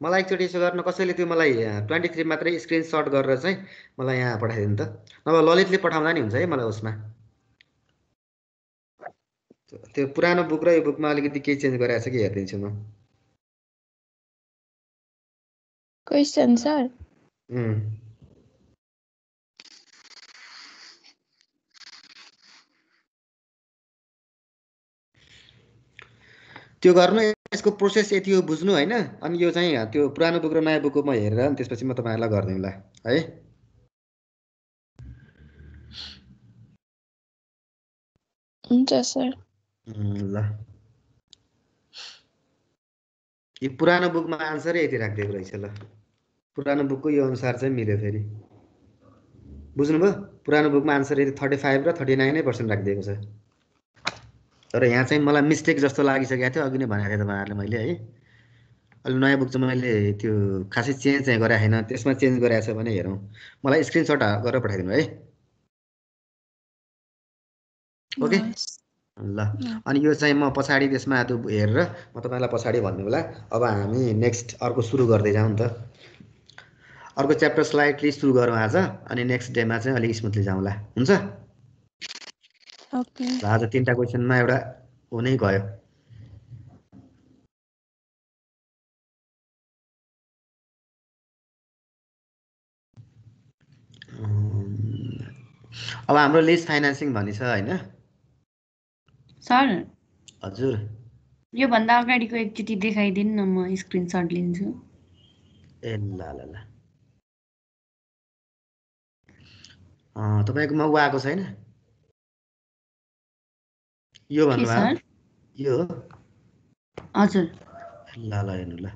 मलाई एकचोटी यसो गर्न कसैले त्यो मलाई 23 मात्रै स्क्रिनशट गरेर चाहिँ मलाई यहाँ पठाइदिनु त नभए ललितले पठाउँदा नि हुन्छ है मलाई उसमा त्यो पुरानो बुक र यो बुकमा अलिकति के चेन्ज गरेछ कि हेर्दिन्छु म क्वेशन सर त्यो गर्नु यसको प्रोसेस यति हो बुझ्नु हैन अनि यो चाहिँ त्यो पुरानो बुक र नयाँ बुकको म हेरेर अनि त्यसपछि म तपाईहरुलाई गर्दिउँला है हुन्छ सर ल यो पुरानो बुकमा आन्सर यति राखिदिएको रहेछ ल पुरानो बुकको यो अनुसार चाहिँ मिल्यो फेरि बुझ्नुभयो पुरानो बुकमा आन्सर यति 35 र 39% राखिदिएको छ तर यहाँ चाहिँ मलाई मिस्टेक जस्तो लागिसकेको थियो अघि नै भनेको थिएँ तपाईहरुले मैले है अहिले नयाँ बुक चाहिँ मैले त्यो खासै चेन्ज चाहिँ गरेको छैन त्यसमा चेन्ज गरेको छ भने हेरौँ मलाई स्क्रिनशट गरेर पठाइदिनु है ओके ल अनि यो चाहिँ म पछाडि त्यसमा त्यो हेरेर म तपाईलाई पछाडि भन्नु होला अब हामी नेक्स्ट अर्को सुरु गर्दै जाउँ त अर्को च्याप्टर स्लाइडली सुरु गरौँ आज अनि नेक्स्ट डेमा चाहिँ अलिक स्मुथली जाउँला हुन्छ ओके आज 3टा क्वेशनमा एउटा हुनै गयो अब हाम्रो लिज फाइनान्सिङ भन्ने छ हैन सर हजुर यो भन्दा अगाडिको एकचोटी देखाइदिनु न म स्क्रिनशट लिन्छु ए ल तपाईकोमा उ आएको छैन यो भन्नु सर यो हजुर ल हेर्नु ल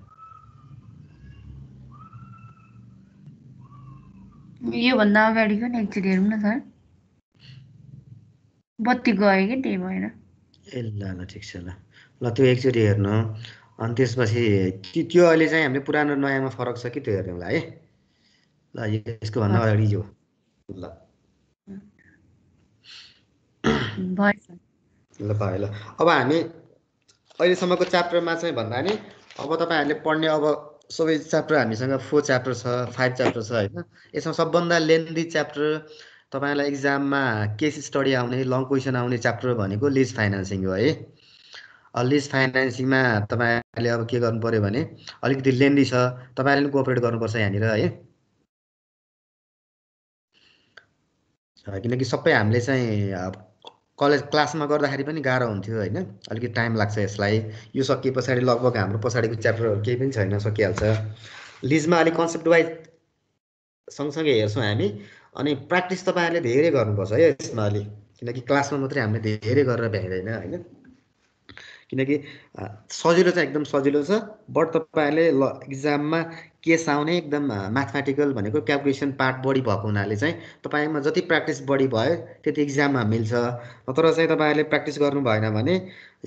यो भन्दा अगाडिको नि एकचोटी हेरौँ न सर बत्ती गयो कि त्यही भएर ए ल ठिक छ ल त्यो एकचोटी हेर्नु अनि त्यसपछि त्यो अहिले चाहिँ हामीले पुरानो नयाँमा फरक छ कि त्यो हेर्नु होला है ल यसको भन्दा अगाडि यो ल ल भयो ल अब हामी अहिलेसम्मको च्याप्टरमा चाहिँ भन्दा नि अब तपाईहरुले पढ्ने अब सबै च्याप्टर हामीसँग 4 च्याप्टर छ 5 च्याप्टर छ हैन यसमा सबभन्दा लेन्दी च्याप्टर तपाईलाई एक्जाममा केस स्टडी आउने लङ क्वेसन आउने च्याप्टर भनेको लिज फाइनान्सिङ हो है। लिज फाइनान्सिङमा तपाईले अब के गर्नु पर्यो भने अलिकति लेन्दी छ, तपाईले पनि कोअपरेट गर्नुपर्छ यहाँनिर है। किनकि सबै हामीले चाहिँ कलेज क्लासमा गर्दाखेरि पनि गाह्रो हुन्थ्यो हैन, अलिकति टाइम लाग्छ यसलाई। यो सकिए पछाडि लगभग हाम्रो पछाडिको च्याप्टरहरू केही पनि छैन, सकिहाल्छ। लिजमा अलिक कन्सेप्ट वाइज सँगसँगै हेर्छौँ हामी, अनि प्र्याक्टिस तपाईहरुले धेरै गर्नुपर्छ है यसमा अलि, किनकि क्लासमा मात्रै हामीले धेरै गरेर भ्याइदैन हैन। किनकि सजिलो चाहिँ एकदम सजिलो छ, बट तपाईहरुले एक्जाममा केस आउने एकदम म्याथमेटिकल भनेको क्याल्कुलेसन पार्ट बढी भएको हुनाले चाहिँ तपाईमा जति प्र्याक्टिस बढी भयो त्यति एक्जाममा मिल्छ। तर चाहिँ तपाईहरुले प्र्याक्टिस गर्नु भएन भने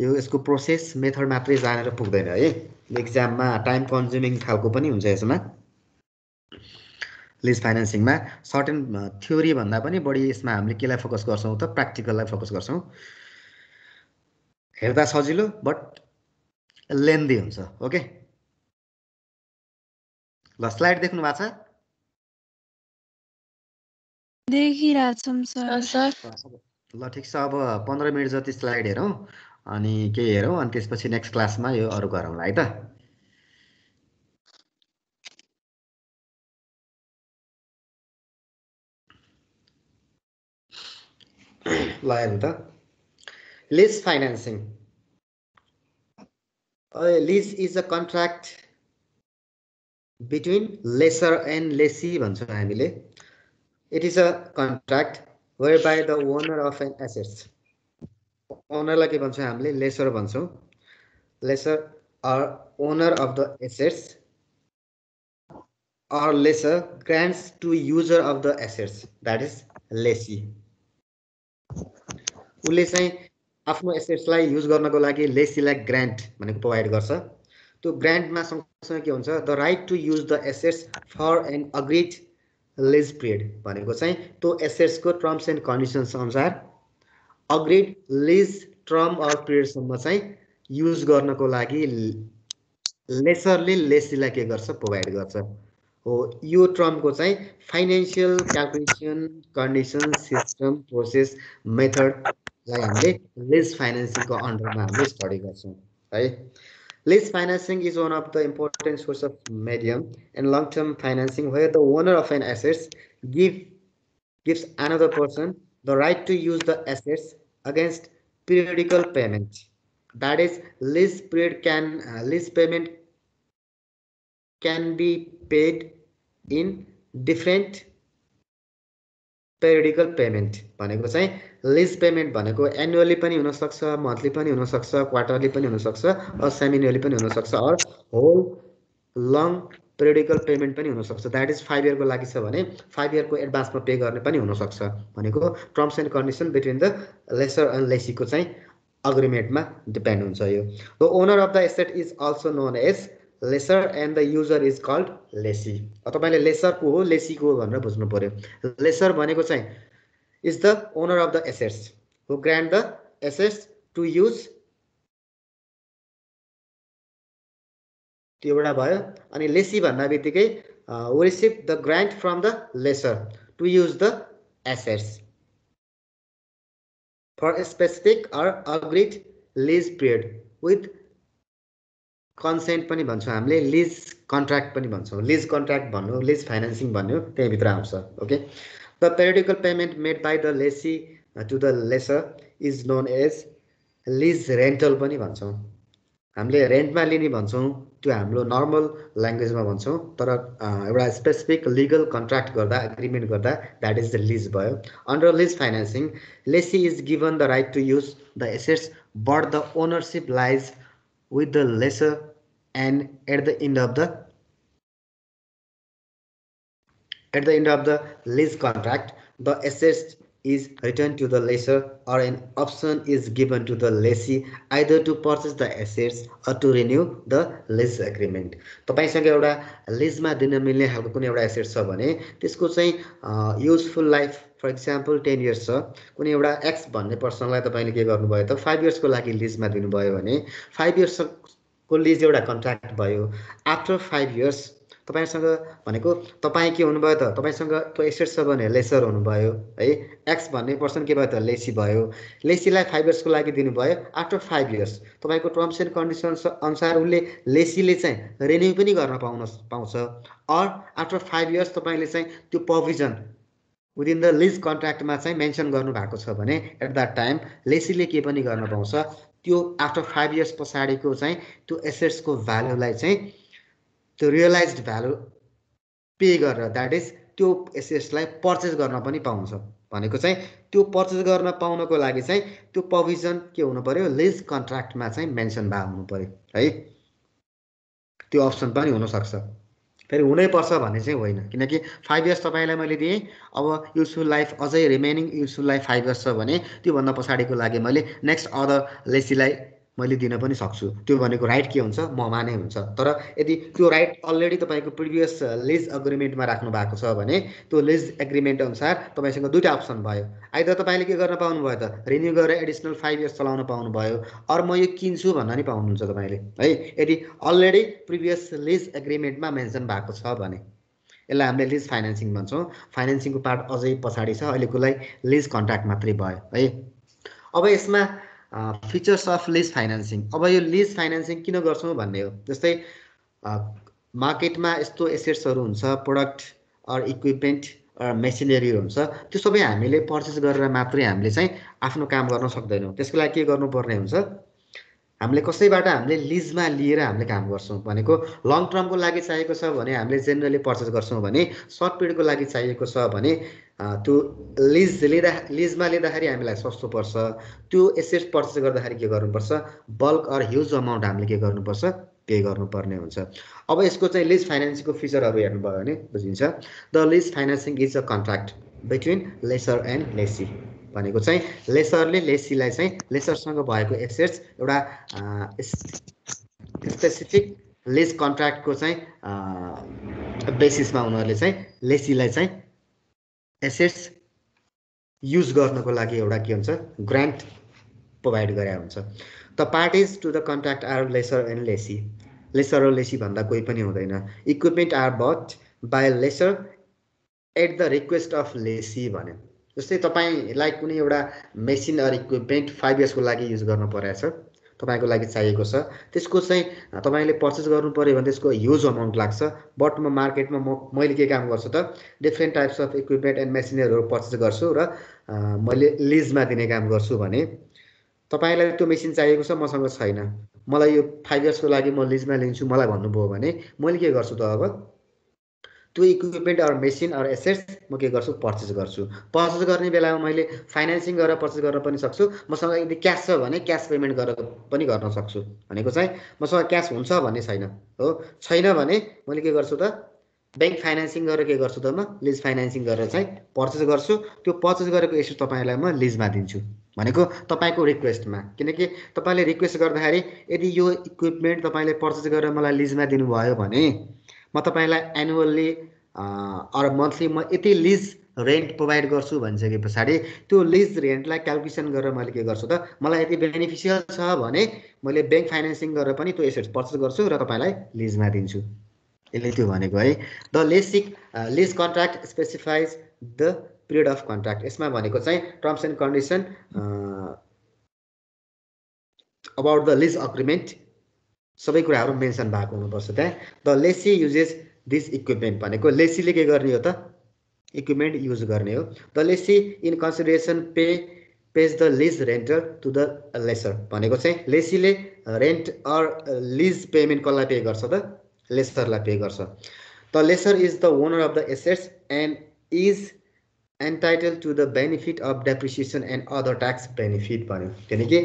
यो यसको प्रोसेस मेथड मात्रै जानेर पुग्दैन है। एक्जाममा टाइम कन्ज्युमिङ खालको पनि हुन्छ यसमा। लिज फाइनान्सिङमा सर्टेन थ्योरी भन्दा पनि बढी यसमा हामीले केलाई फोकस गर्छौं त प्र्याक्टिकललाई फोकस गर्छौं। हेर्दा सजिलो बट लेन्दी हुन्छ। ओके, ल स्लाइड देख्नु भएको छ? देखिरहेछौँ सर। ल ठिक छ, अब 15 मिनट जति स्लाइड हेरौँ अनि केही हेरौँ, अनि त्यसपछि नेक्स्ट क्लासमा यो अरु गरौँला है त। ल हेर्नु त, lease financing. Lease is a contract between lessor and lessee भन्छौँ हामीले। It is a contract whereby the owner of an assets. ओनरलाई के भन्छौँ हामीले? लेसर भन्छौँ। Lessor or owner of the assets or lessor grants to user of the assets, that is lessee. उसले चाहिँ आफ्नो एसेट्सलाई युज गर्नको लागि लेसीलाई ग्रान्ट भनेको प्रोभाइड गर्छ। त्यो ग्रान्टमा सँगसँगै के हुन्छ? The right to use the assets for an agreed lease period भनेको चाहिँ त्यो एसेट्सको टर्म्स एन्ड कन्डिसन्स अनुसार अग्रिड लिज टर्म अर पिरियडसम्म चाहिँ युज गर्नको लागि लेसरले लेसीलाई के गर्छ? प्रोभाइड गर्छ हो। यो टर्मको चाहिँ financial calculation, condition, system, process, मेथडलाई हामीले लिज फाइनान्सिङको अन्डरमा हामीले स्टडी गर्छौँ है। Lease financing is one of the important source of medium and long-term financing where the owner of an assets gives another person the right to use the assets against periodical payment. That is, lease payment can be paid in different periodical payment भनेको चाहिँ lease payment भनेको annually पनि हुन सक्छ, monthly पनि हुन सक्छ, quarterly पनि हुन सक्छ, अर सेमिनियरली पनि हुन सक्छ, or whole long periodical payment पनि हुन सक्छ। द्याट इज 5 इयरको लागि छ भने 5 इयरको एडभान्समा पे गर्ने पनि हुन सक्छ भनेको terms and condition between the lessor and लेसीको चाहिँ अग्रिमेन्टमा डिपेन्ड हुन्छ यो। The owner of the asset is also known as lessor and the user is called lessee. तपाईले लेसर को हो लेसी को हो भनेर बुझ्नु पर्यो। लेसर भनेको चाहिँ is the owner of the assets who grant the assets to use, त्यो एउटा भयो। अनि लेसी भन्दा बित्तिकै we receive the grant from the lessor to use the assets for a specific or agreed lease period with consent पनि भन्छौँ हामीले, lease contract पनि भन्छौँ। लिज कन्ट्र्याक्ट भन्नु, लिज फाइनान्सिङ भन्नु त्यही भित्र आउँछ। Okay, the periodical payment made by the lessee to the lessor is known as lease rental पनि भन्छौँ हामीले। रेन्टमा लिने भन्छौँ, त्यो हाम्रो नर्मल ल्याङ्ग्वेजमा भन्छौँ, तर एउटा स्पेसिफिक लिगल कन्ट्र्याक्ट गर्दा, एग्रिमेन्ट गर्दा द्याट इज द लिज भयो। Under lease financing lessee is given the right to use the assets but the ownership lies with the lessor and at the end of the lease contract the assets is returned to the lessor or an option is given to the lessee either to purchase the assets or to renew the lease agreement। तपाईसँग एउटा लिजमा दिन मिल्ने खालको कुनै एउटा asset छ भने त्यसको चाहिँ useful life for example 10 years छ। कुनै एउटा एक्स भन्ने पर्सनलाई तपाईले के गर्नुभयो त 5 इयर्सको लागि लिजमा दिनुभयो भने 5 इयर्सको लिज एउटा कन्ट्र्याक्ट भयो। आफ्टर 5 इयर्स तपाईसँग भनेको तपाईँ के हुनुभयो त तपाईसँग त्यो एसेट छ भने लेसर हुनुभयो है एक्स भन्ने पर्सन के भयो त लेसी भयो लेसीलाई 5 इयर्सको लागि दिनुभयो आफ्टर 5 इयर्स तपाईको टर्म्स एन्ड कन्डिसन्स अनुसार उनले लेसीले चाहिँ रिन्यू पनि गर्न पाउँछ अर आफ्टर 5 इयर्स तपाईले चाहिँ त्यो प्रोभिजन विदिन द लिज कन्ट्र्याक्टमा चाहिँ मेन्सन गर्नु भएको छ भने एट दैट टाइम लेसीले के पनि गर्न पाउँछ त्यो आफ्टर 5 इयर्स पछाडिको चाहिँ त्यो एसेट्सको भ्यालुलाई चाहिँ त्यो रियलाइज्ड भ्यालु पे गरेर दैट इज त्यो एसेट्सलाई पर्चेज गर्न पनि पाउँछ भनेको चाहिँ त्यो पर्चेज गर्न पाउनको लागि चाहिँ त्यो प्रोभिजन के हुनु पर्यो लिज कन्ट्र्याक्टमा चाहिँ मेन्सन भए हुनु पर्यो है त्यो अप्सन पनि हुन सक्छ फेरि हुनै पर्छ भन्ने चाहिँ होइन किनकि 5 इयर्स तपाईलाई मैले दिएँ अब युजफुल लाइफ अझै रिमेनिङ युजफुल लाइफ 5 इयर्स छ भने त्यो भन्दा पछाडिको लागि मैले नेक्स्ट अदर लेसीलाई मैले दिन पनि सक्छु त्यो भनेको राइट के हुन्छ ममा नै हुन्छ तर यदि त्यो राइट अलरेडी तपाईको प्रिभियस लिज एग्रीमेन्टमा राख्नु भएको छ भने त्यो लिज एग्रीमेन्ट अनुसार तपाईसँग दुईटा अप्सन भयो आइदर तपाईले के गर्न पाउनु भयो त रिन्यू गरेर एडिसनल 5 इयर्स चलाउन पाउनु भयो अर म यो किन्छु भन्न नि पाउनुहुन्छ तपाईले है यदि अलरेडी प्रिभियस लिज एग्रीमेन्टमा मेन्सन भएको छ भने यसलाई हामीले लिज फाइनान्सिङ भन्छौँ फाइनान्सिङको पार्ट अझै पछाडी छ अहिलेको लागि लिज कन्ट्र्याक्ट मात्रै भयो है अब यसमा फिचर्स अफ लिज फाइनान्सिङ अब यो लिज फाइनान्सिङ किन गर्छौँ भन्ने हो जस्तै मार्केटमा यस्तो एसेट्सहरू हुन्छ प्रोडक्ट अर इक्विपमेन्ट अर मेसिनरीहरू हुन्छ त्यो सबै हामीले पर्चेस गरेर मात्रै हामीले चाहिँ आफ्नो काम गर्न सक्दैनौँ त्यसको लागि के गर्नुपर्ने हुन्छ हामीले कसैबाट हामीले लिजमा लिएर हामीले काम गर्छौँ भनेको लङ टर्मको लागि चाहिएको छ भने हामीले जेनरली पर्चेस गर्छौँ भने सर्ट पिरियडको लागि चाहिएको छ भने त्यो लिजमा लिँदाखेरि हामीलाई सस्तो पर्छ त्यो एसेट्स पर्चेस गर्दाखेरि के गर्नुपर्छ बल्क अर ह्युज अमाउन्ट हामीले के गर्नुपर्छ पे गर्नुपर्ने हुन्छ अब यसको चाहिँ लिज फाइनान्सिङको फिचरहरू हेर्नुभयो भने बुझिन्छ the lease financing is a contract between lessor and lessee भनेको चाहिँ लेसरले लेसीलाई चाहिँ लेसरसँग भएको एसेट्स एउटा स्पेसिफिक लिज कन्ट्र्याक्टको चाहिँ बेसिसमा उनीहरूले चाहिँ लेसीलाई चाहिँ एसेट्स युज गर्नको लागि एउटा के हुन्छ ग्रान्ट प्रोभाइड गरे हुन्छ the parties to the contract are lessor and lessee lessor र लेसी भन्दा कोही पनि हुँदैन equipment are but by lessor at the request of lessee भन्यो जस्तै तपाईलाई कुनै एउटा मेसिन अर इक्विपमेन्ट 5 इयर्सको लागि युज गर्न परेछ तपाईको लागि चाहिएको छ त्यसको चाहिँ तपाईले पर्चेस गर्नु पर्यो भने त्यसको ह्युज अमाउन्ट लाग्छ बट म मार्केटमा मैले के काम गर्छु त different types of equipment and मेसिनरीहरू पर्चेस गर्छु र मैले लिजमा दिने काम गर्छु भने तपाईलाई त्यो मेसिन चाहिएको छ मसँग छैन मलाई यो 5 इयर्सको लागि म लिजमा लिन्छु मलाई भन्नुभयो भने मैले के गर्छु त अब त्यो equipment or machine or assets म के गर्छु पर्चेस गर्छु पर्चेस गर्ने बेलामा मैले फाइनान्सिङ गरेर पर्चेस गर्न पनि सक्छु मसँग यदि क्यास छ भने क्यास पेमेन्ट गरेर पनि गर्न सक्छु भनेको चाहिँ मसँग क्यास हुन्छ भन्ने छैन हो छैन भने मैले के गर्छु त बैंक फाइनान्सिङ गरेर के गर्छु त म लिज फाइनान्सिङ गरेर चाहिँ पर्चेस गर्छु त्यो पर्चेस गरेको एसेट तपाईलाई म लिजमा दिन्छु भनेको तपाईको रिक्वेस्टमा किनकि तपाईले रिक्वेस्ट गर्दाखेरि यदि यो इक्विपमेन्ट तपाईले पर्चेस गरेर मलाई लिजमा दिनुभयो भने म तपाईलाई एनुअल्ली अर मन्थली म यति लिज रेन्ट प्रोभाइड गर्छु भनिसके पछाडि त्यो लिज रेन्टलाई क्याल्कुलेसन गरेर मैले के गर्छु त मलाई यति बेनिफिसियल छ भने मैले बैंक फाइनान्सिङ गरेर पनि त्यो एसेट्स पर्चेस गर्छु र तपाईलाई लिजमा दिन्छु यसले त्यो भनेको है the lease contract specifies the period of contract यसमा भनेको चाहिँ terms and condition about the lease agreement सबै कुराहरू मेन्सन भएको हुनुपर्छ त्यहाँ the lessee uses this equipment भनेको लेसीले के गर्ने हो त इक्विपमेन्ट युज गर्ने हो the lessee in consideration pays the lease rental to the lessor भनेको चाहिँ लेसीले रेन्ट अर लिज पेमेन्ट कसलाई पे गर्छ त लेसरलाई पे गर्छ the lessor is the owner of the assets and is entitle to the benefit of depreciation and other tax benefit भन्यो किनकि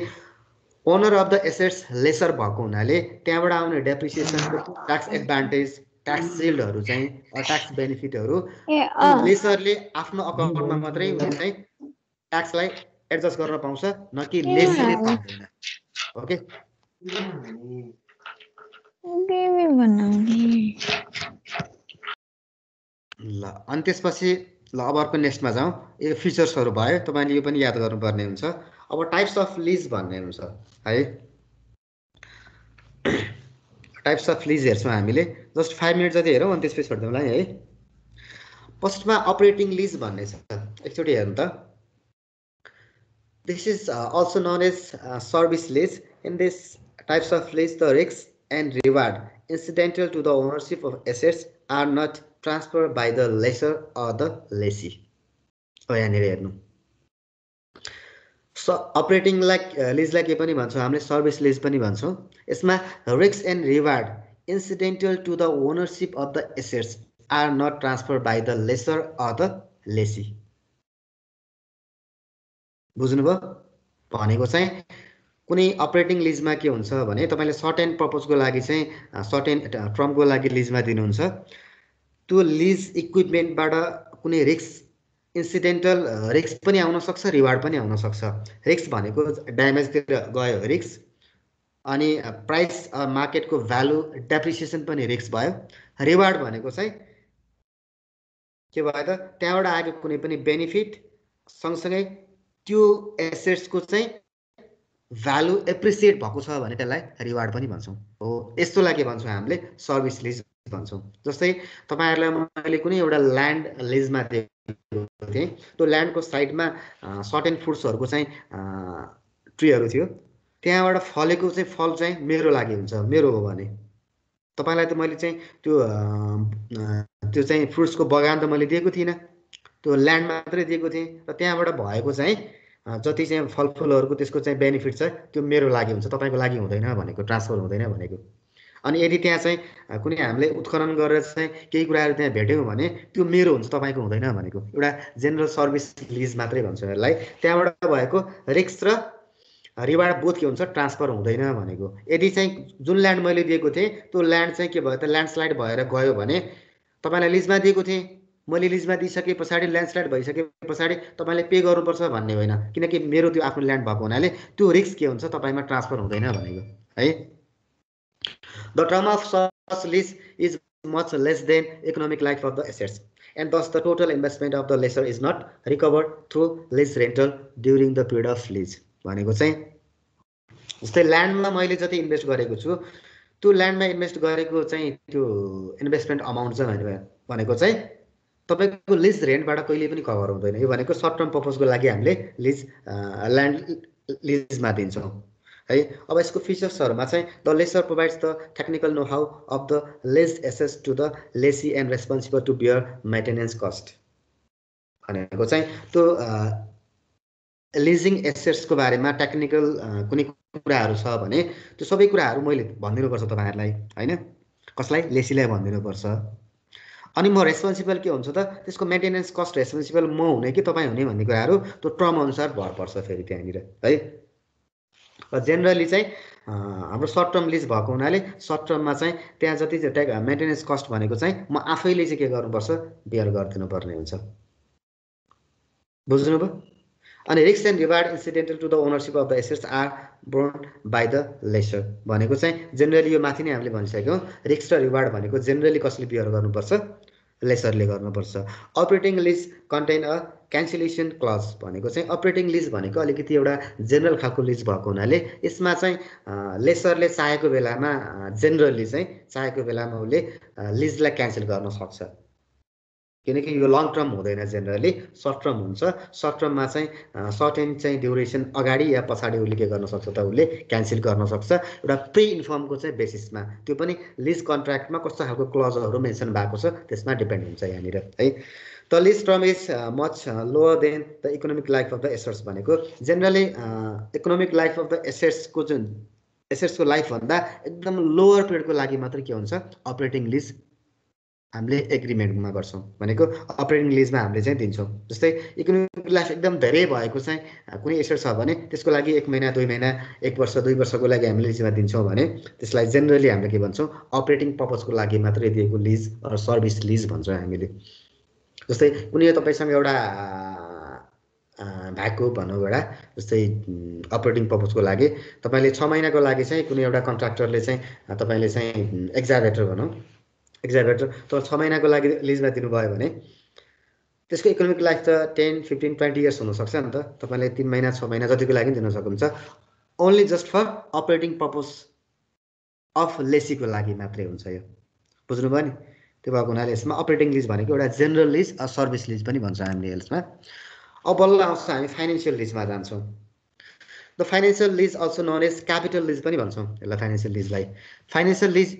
owner of the assets lessor भएको हुनाले त्यहाँबाट आउने डेप्रिसिएसनको ट्याक्स एडभान्टेज ट्याक्स सिल्डहरू चाहिँ ट्याक्स बेनिफिटहरू लेसरले आफ्नो अकाउन्टमा मात्रै चाहिँ ट्याक्सलाई एडजस्ट गर्न पाउँछ न कि लेसीले पाउँदैन ओके ल अनि त्यसपछि ल अब अर्को नेक्स्टमा जाउँ यो फिचर्सहरू भयो तपाईले यो पनि याद गर्नुपर्ने हुन्छ अब टाइप्स अफ लिज भन्ने हुन्छ है टाइप्स अफ लिज हेर्छौँ हामीले जस्ट 5 मिनट जति हेरौँ अनि त्यसपछि छोड्दिउँला है फर्स्टमा अपरेटिङ लिज भन्ने छ एकचोटि हेर्नु त this is also known as service lease in this types of lease the risk and reward incidental to the ownership of assets are not transferred by the lessor or the lessee. यहाँनिर हेर्नु operating लिजलाई के पनि भन्छौँ हामीले service lease पनि भन्छौँ यसमा risk and reward incidental to the ownership of the assets are not transferred by the lessor or the lessee. बुझ्नुभयो भनेको चाहिँ कुनै अपरेटिङ लिजमा के हुन्छ भने तपाईले सर्ट एन्ड पर्पजको लागि चाहिँ सर्ट एन्ड टर्मको लागि लिजमा दिनुहुन्छ त्यो लिज इक्विपमेन्टबाट कुनै रिस्क इन्सिडेन्टल रिस्क पनि आउन सक्छ रिवार्ड पनि आउन सक्छ रिस्क भनेको ड्यामेजतिर गयो रिस्क अनि प्राइस मार्केटको भ्यालु डेप्रिसिएसन पनि रिस्क भयो रिवार्ड भनेको चाहिँ के भयो त त्यहाँबाट आएको कुनै पनि बेनिफिट सँगसँगै त्यो एसेट्सको चाहिँ भ्यालु एप्रिसिएट भएको छ भने त्यसलाई रिवार्ड पनि भन्छौँ हो यस्तोलाई के भन्छौँ हामीले सर्भिस लिज भन्छौँ जस्तै तपाईहरुलाई मैले कुनै एउटा ल्यान्ड लिजमा दिएको थिएँ त्यो ल्यान्डको साइडमा सर्टेन फ्रुट्सहरुको चाहिँ ट्रीहरु थियो त्यहाँबाट फलेको चाहिँ फल चाहिँ मेरो लागि हुन्छ मेरो हो भने तपाईलाई त मैले चाहिँ त्यो चाहिँ फ्रुट्सको बगान त मैले दिएको थिइनँ त्यो ल्यान्ड मात्रै दिएको थिएँ र त्यहाँबाट भएको चाहिँ जति चाहिँ फलफुलहरुको त्यसको चाहिँ बेनिफिट छ त्यो मेरो लागि हुन्छ तपाईको लागि हुँदैन भनेको ट्रान्सफर हुँदैन भनेको अनि यदि त्यहाँ चाहिँ कुनै हामीले उत्खनन गरेर चाहिँ केही कुराहरु त्यहाँ भेट्यौं भने त्यो मेरो हुन्छ तपाईको हुँदैन भनेको एउटा जेनरल सर्भिस लिज मात्रै भन्छ यसलाई त्यहाँबाट भएको रिस्क र रिवार्ड बोथ के हुन्छ ट्रान्सफर हुँदैन भनेको यदि चाहिँ जुन ल्यान्ड मैले दिएको थिएँ त्यो ल्यान्ड चाहिँ के भयो त ल्यान्डस्लाइड भएर गयो भने तपाईलाई लिजमा दिएको थिएँ मैले लिजमा दिइसके पछाडी ल्यान्डस्लाइड भइसके पछाडी तपाईले पे गर्नुपर्छ भन्ने होइन किनकि मेरो त्यो आफ्नो ल्यान्ड भएको हुनाले त्यो रिस्क के हुन्छ तपाईमा ट्रान्सफर हुँदैन भनेको है the term of such lease is much less than economic life of the assets and thus the total investment of the lessor is not recovered through lease rental during the period of lease भनेको चाहिँ जस्तै ल्यान्डमा मैले जति invest गरेको छु त्यो ल्यान्डमा invest गरेको चाहिँ त्यो इन्भेस्टमेन्ट अमाउन्ट चाहिँ भनेको चाहिँ तपाईको लिज रेन्टबाट कहिले पनि कभर हुँदैन यो भनेको सर्ट टर्म पर्पजको लागि हामीले लिज ल्यान्ड लिजमा दिन्छौं है अब यसको फिचर्सहरुमा चाहिँ the lessor provides the technical know how of the leased assets to the lessee and responsible to bear maintenance cost भनेको चाहिँ त्यो लिजिङ एसेट्सको बारेमा टेक्निकल कुनै कुराहरु छ भने त्यो सबै कुराहरु मैले भनिदिनु पर्छ तपाईहरुलाई हैन कसलाई लेसीलाई भनिदिनु पर्छ अनि म रेस्पोन्सिबल के हुन्छ त त्यसको मेन्टेनेन्स कस्ट रेस्पोन्सिबल म हुने कि तपाई हुने भन्ने कुराहरु त्यो टर्म अनुसार भर पर्छ फेरि त्यहाँनिर है जेनरली चाहिँ हाम्रो सर्ट टर्म लिज भएको हुनाले सर्ट टर्ममा चाहिँ त्यहाँ जति मेन्टेनेन्स कस्ट भनेको चाहिँ म आफैले चाहिँ के गर्नुपर्छ बियर गरिदिनु पर्ने हुन्छ बुझ्नुभयो अनि risk and reward incidental to the ownership of the assets are borne by the lessor भनेको चाहिँ जेनरली यो माथि नै हामीले भनिसक्यौं रिस्क र रिवार्ड भनेको जेनरली कसले बियर गर्नुपर्छ लेसरले गर्नुपर्छ operating lease contain a cancellation clause भनेको चाहिँ अपरेटिङ लिज भनेको अलिकति एउटा जेनरल खालको लिज भएको हुनाले यसमा चाहिँ लेसरले चाहेको बेलामा जेनरली चाहिँ चाहेको बेलामा उले लिजलाई क्यान्सल गर्न सक्छ किनकि यो लङ टर्म हुँदैन जेनरली सर्ट टर्म हुन्छ सर्ट टर्ममा चाहिँ सर्टेन चाहिँ ड्युरेसन अगाडि या पछाडी उले के गर्न सक्छ त उले क्यान्सल गर्न सक्छ एउटा प्री इन्फर्मको चाहिँ बेसिसमा त्यो पनि लिज कन्ट्र्याक्टमा कस्तो खालको क्लजहरु मेन्सन भएको छ त्यसमा डिपेन्ड हुन्छ यहाँनिर है the lease term is much lower than the economic life of the assets भनेको generally economic life of the एसेट्सको जुन एसेट्सको लाइफ भन्दा एकदम लोअर पिरियडको लागि मात्र के हुन्छ अपरेटिङ लिज हामीले एग्रीमेन्टमा गर्छौं भनेको अपरेटिङ लिजमा हामीले चाहिँ दिन्छौं जस्तै इकोनोमिक लाइफ एकदम धेरै भएको चाहिँ कुनै एसेट छ भने त्यसको लागि 1 महिना 2 महिना 1 वर्ष 2 वर्षको लागि हामीले लिजमा दिन्छौं भने त्यसलाई जेनरली हामीले के भन्छौं अपरेटिङ पर्पजको लागि मात्रै दिएको लिज अर सर्भिस लिज भन्छौं हामीले जस्तै कुनै तपाईसँग एउटा भ्याकु भनौं एउटा जस्तै अपरेटिङ पर्पजको लागि तपाईले 6 महिनाको लागि चाहिँ कुनै एउटा कन्ट्र्याक्टरले चाहिँ तपाईले चाहिँ एक्जाभेटर भनौं एक्जाभेटर त 6 महिनाको लागि लिजमा दिनुभयो भने त्यसको इकोनोमिक लाइफ त 10 15 20 इयर्स हुन सक्छ नि त तपाईले 3 महिना 6 महिना जतिको लागि दिन सक्नुहुन्छ only just for operating purpose of लेसीको लागि मात्रै हुन्छ यो बुझ्नुभयो नि त्यो भएको हुनाले यसमा अपरेटिङ लिज भनेको एउटा जेनरल लिज सर्भिस लिज पनि भन्छ हामीले यसमा अब बल्ल आउँछ हामी फाइनेन्शियल लिजमा जान्छौँ the financial lease also known as capital lease पनि भन्छौँ यसलाई फाइनेन्शियल लिजलाई फाइनेन्शियल लिज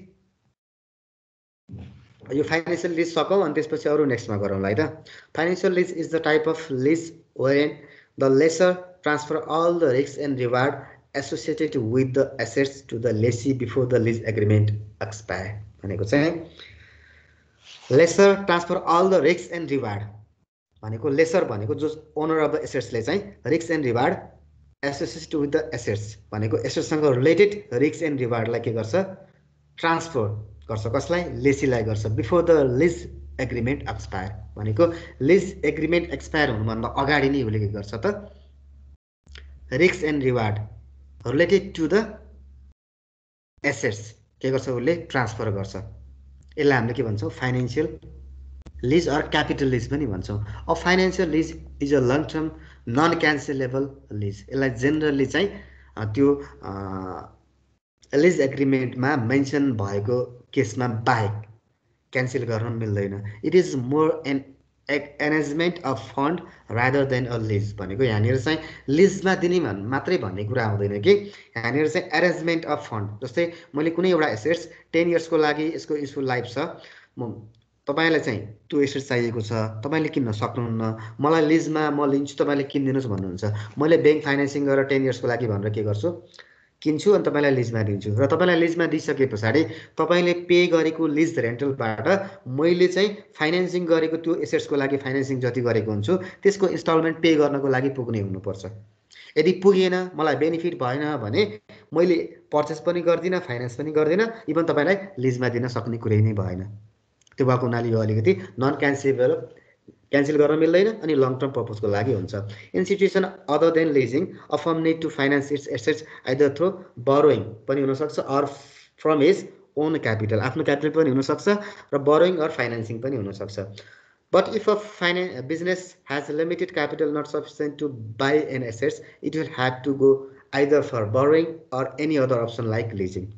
यो फाइनेन्शियल लिज सकौँ अनि त्यसपछि अरू नेक्स्टमा गरौँला है त financial lease is the type of lease when the lessor transfer all the risk and reward associated with the assets to the lessee before the lease agreement expire भनेको चाहिँ lessor transfer all the risk and reward भनेको lessor भनेको जो owner of the एसेट्सले चाहिँ risk and reward associated with the assets भनेको एसेट्ससँग related risk and रिवार्डलाई के गर्छ ट्रान्सफर गर्छ कसलाई लेसीलाई गर्छ before the lease agreement expire भनेको लिज एग्रिमेन्ट एक्सपायर हुनुभन्दा अगाडि नै उसले के गर्छ त risk and reward related to the assets के गर्छ उसले ट्रान्सफर गर्छ यसलाई हामीले के भन्छौँ financial lease or capital lease पनि भन्छौँ अब financial lease is a long term non क्यान्सेलेबल lease यसलाई जेनरली चाहिँ त्यो लिज एग्रिमेन्टमा मेन्सन भएको केसमा बाहेक क्यान्सल गर्न मिल्दैन it is more an arrangement of fund rather than a lease भनेको यहाँनिर चाहिँ लिजमा दिने मात्रै भन्ने कुरा आउँदैन कि यहाँनिर चाहिँ एरेन्जमेन्ट अफ फन्ड जस्तै मैले कुनै एउटा एसेट्स 10 इयर्सको लागि यसको युजफुल लाइफ छ तपाईँलाई चाहिँ त्यो एसेट चाहिएको छ तपाईँले किन्न सक्नुहुन्न मलाई लिजमा म लिन्छु तपाईँले किनिदिनुहोस् भन्नुहुन्छ मैले ब्याङ्क फाइनेन्सिङ गरेर 10 इयर्सको लागि भनेर के गर्छु किन्छु अनि तपाईँलाई लिजमा दिन्छु र तपाईँलाई लिजमा दिइसके पछाडि तपाईँले पे गरेको लिज रेन्टलबाट मैले चाहिँ फाइनेन्सिङ गरेको त्यो एसेट्सको लागि फाइनेन्सिङ जति गरेको हुन्छु त्यसको इन्स्टलमेन्ट पे गर्नको लागि पुग्ने हुनुपर्छ यदि पुगेन मलाई बेनिफिट भएन भने मैले पर्चेस पनि गर्दिनँ फाइनेन्स पनि गर्दिनँ इभन तपाईँलाई लिजमा दिन सक्ने कुरै नै भएन त्यो भएको हुनाले यो अलिकति नन क्यान्सल गर्न मिल्दैन अनि लङ टर्म पर्पजको लागि हुन्छ in situation other than leasing a firm need to finance its assets either through borrowing पनि हुनसक्छ or from his own capital आफ्नो क्यापिटल पनि हुनसक्छ र बोरोइङ अर फाइनेन्सिङ पनि हुनसक्छ but if a business has limited capital not sufficient to buy an assets it will have to go either for borrowing or any other option like leasing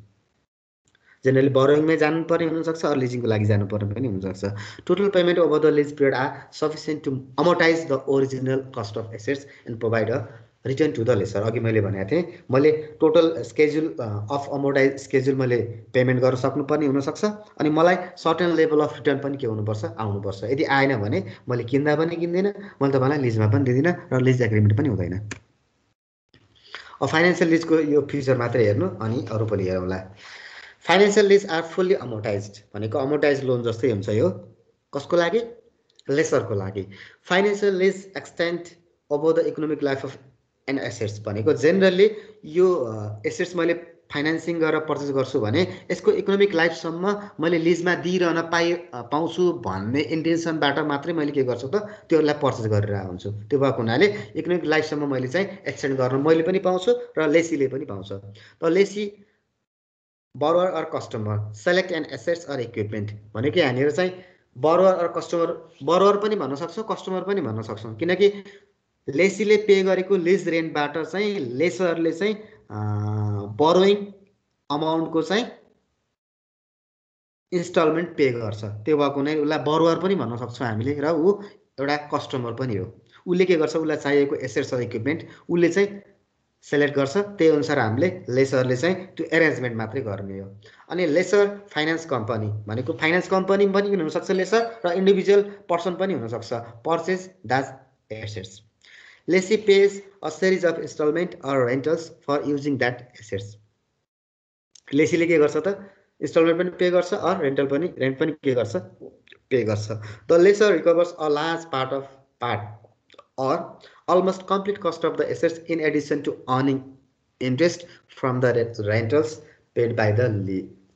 generally बोरोइङमै जानुपर्ने हुनसक्छ अरू लिजिङको लागि जानुपर्ने पनि हुनसक्छ total payment over the lease period are sufficient to amortise the original cost of assets and provide a return to the lessor अघि मैले भनेको थिएँ मैले total schedule of amortise schedule मैले पेमेन्ट गर्न सक्नुपर्ने हुनसक्छ अनि मलाई सर्टेन लेभल अफ रिटर्न पनि के हुनुपर्छ आउनुपर्छ यदि आएन भने मैले किन्दा पनि किन्दिनँ मैले तपाईँलाई लिजमा पनि दिँदिनँ र लिज एग्रिमेन्ट पनि हुँदैन अब फाइनेन्सियल लिजको यो फिचर मात्रै हेर्नु अनि अरू पनि हेरौँला financial lease are fully amortized भनेको अमोर्टाइज लोन जस्तै हुन्छ यो कसको लागि लेसरको लागि financial lease extend over the economic life of an assets भनेको जेनरली यो एसेट्स मैले फाइनेन्सिङ गरेर पर्चेस गर्छु भने यसको इकोनोमिक लाइफसम्म मैले लिजमा दिइरहन पाउँछु भन्ने इन्टेन्सनबाट मात्रै मैले के गर्छु त त्योलाई पर्चेस गरेर हुन्छु त्यो भएको हुनाले इकोनोमिक लाइफसम्म मैले चाहिँ एक्सटेन्ड गर्न मैले पनि पाउँछु र लेसीले पनि पाउँछ त Lesi borrower or customer select an assets or equipment भनेको यहाँनिर चाहिँ borrower or customer borrower पनि भन्न सक्छौँ कस्टमर पनि भन्न सक्छौँ किनकि लेसीले पे गरेको लिज रेन्टबाट चाहिँ लेसरले चाहिँ बोरोइङ अमाउन्टको चाहिँ इन्स्टलमेन्ट पे गर्छ त्यो भएको हुनाले उसलाई बोरोवर पनि भन्न सक्छौँ हामीले र ऊ एउटा कस्टमर पनि हो उसले के गर्छ उसलाई चाहिएको एसेट्स अर इक्विपमेन्ट उसले चाहिँ सेलेक्ट गर्छ त्यही अनुसार हामीले लेसरले चाहिँ त्यो एरेन्जमेन्ट मात्रै गर्ने हो अनि लेसर फाइनेन्स कम्पनी भनेको फाइनेन्स कम्पनी पनि हुनसक्छ लेसर र इन्डिभिजुअल पर्सन पनि हुनसक्छ purchase does assets lessee pays a series of installment or rentals for using that assets लेसीले के गर्छ त इन्स्टलमेन्ट पनि पे गर्छ अर रेन्ट पनि के गर्छ पे गर्छ the lessor recovers a large part or almost complete cost of the assets in addition to earning interest from the rentals paid by the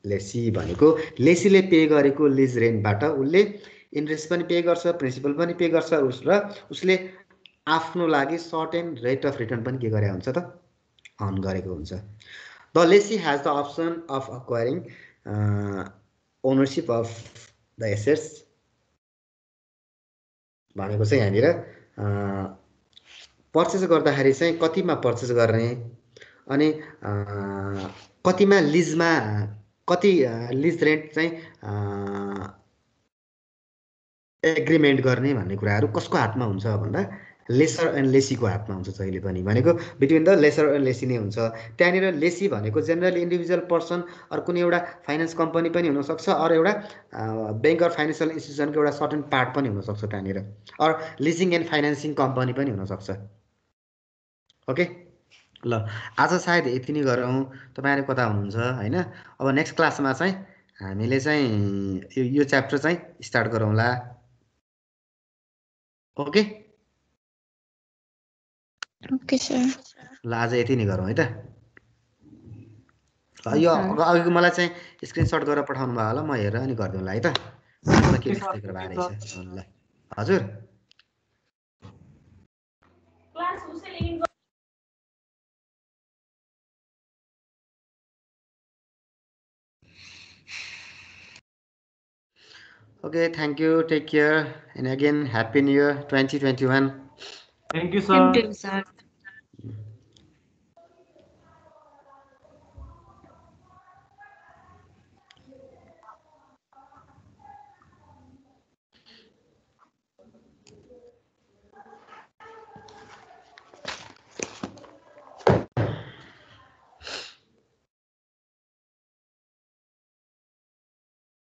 lessee भनेको लेसीले पे गरेको lease रेन्टबाट उसले interest पनि pay गर्छ principal पनि pay गर्छ र उसले आफ्नो लागि सर्टेन रेट अफ रिटर्न पनि के गरे हुन्छ त अर्न गरेको हुन्छ the Lesi has the option of acquiring ownership of the assets भनेको चाहिँ यहाँनिर पर्चेस गर्दाखेरि चाहिँ कतिमा पर्चेस गर्ने अनि कतिमा लिजमा कति लिज रेन्ट चाहिँ एग्रिमेन्ट गर्ने भन्ने कुराहरू कसको हातमा हुन्छ भन्दा लेसर एन्ड लेसीको हातमा हुन्छ जहिले पनि भनेको between the lessor and lessee नै हुन्छ त्यहाँनिर लेसी भनेको जेनरली इन्डिभिजुअल पर्सन अरू कुनै एउटा फाइनेन्स कम्पनी पनि हुनसक्छ अरू एउटा ब्याङ्क अर फाइनेन्सियल इन्स्टिट्युसनको एउटा सर्टेन पार्ट पनि हुनसक्छ त्यहाँनिर अरू लिजिङ एन्ड फाइनेन्सिङ कम्पनी पनि हुनसक्छ ओके ल आज सायद यति नै गरौँ तपाईँहरू कता हुनुहुन्छ होइन अब नेक्स्ट क्लासमा चाहिँ हामीले चाहिँ यो च्याप्टर चाहिँ स्टार्ट गरौँला ओके ओके सर ल आज यति नै गरौँ है त ल यो अघिको मलाई चाहिँ स्क्रिनसट गरेर पठाउनु भयो होला म हेरेर अनि गरिदिउँला है त के मिस्टेक भएर रहेछ ल हजुर Okay, thank you. Take care. And again, Happy New Year 2021. Thank you, sir. Thank you, sir.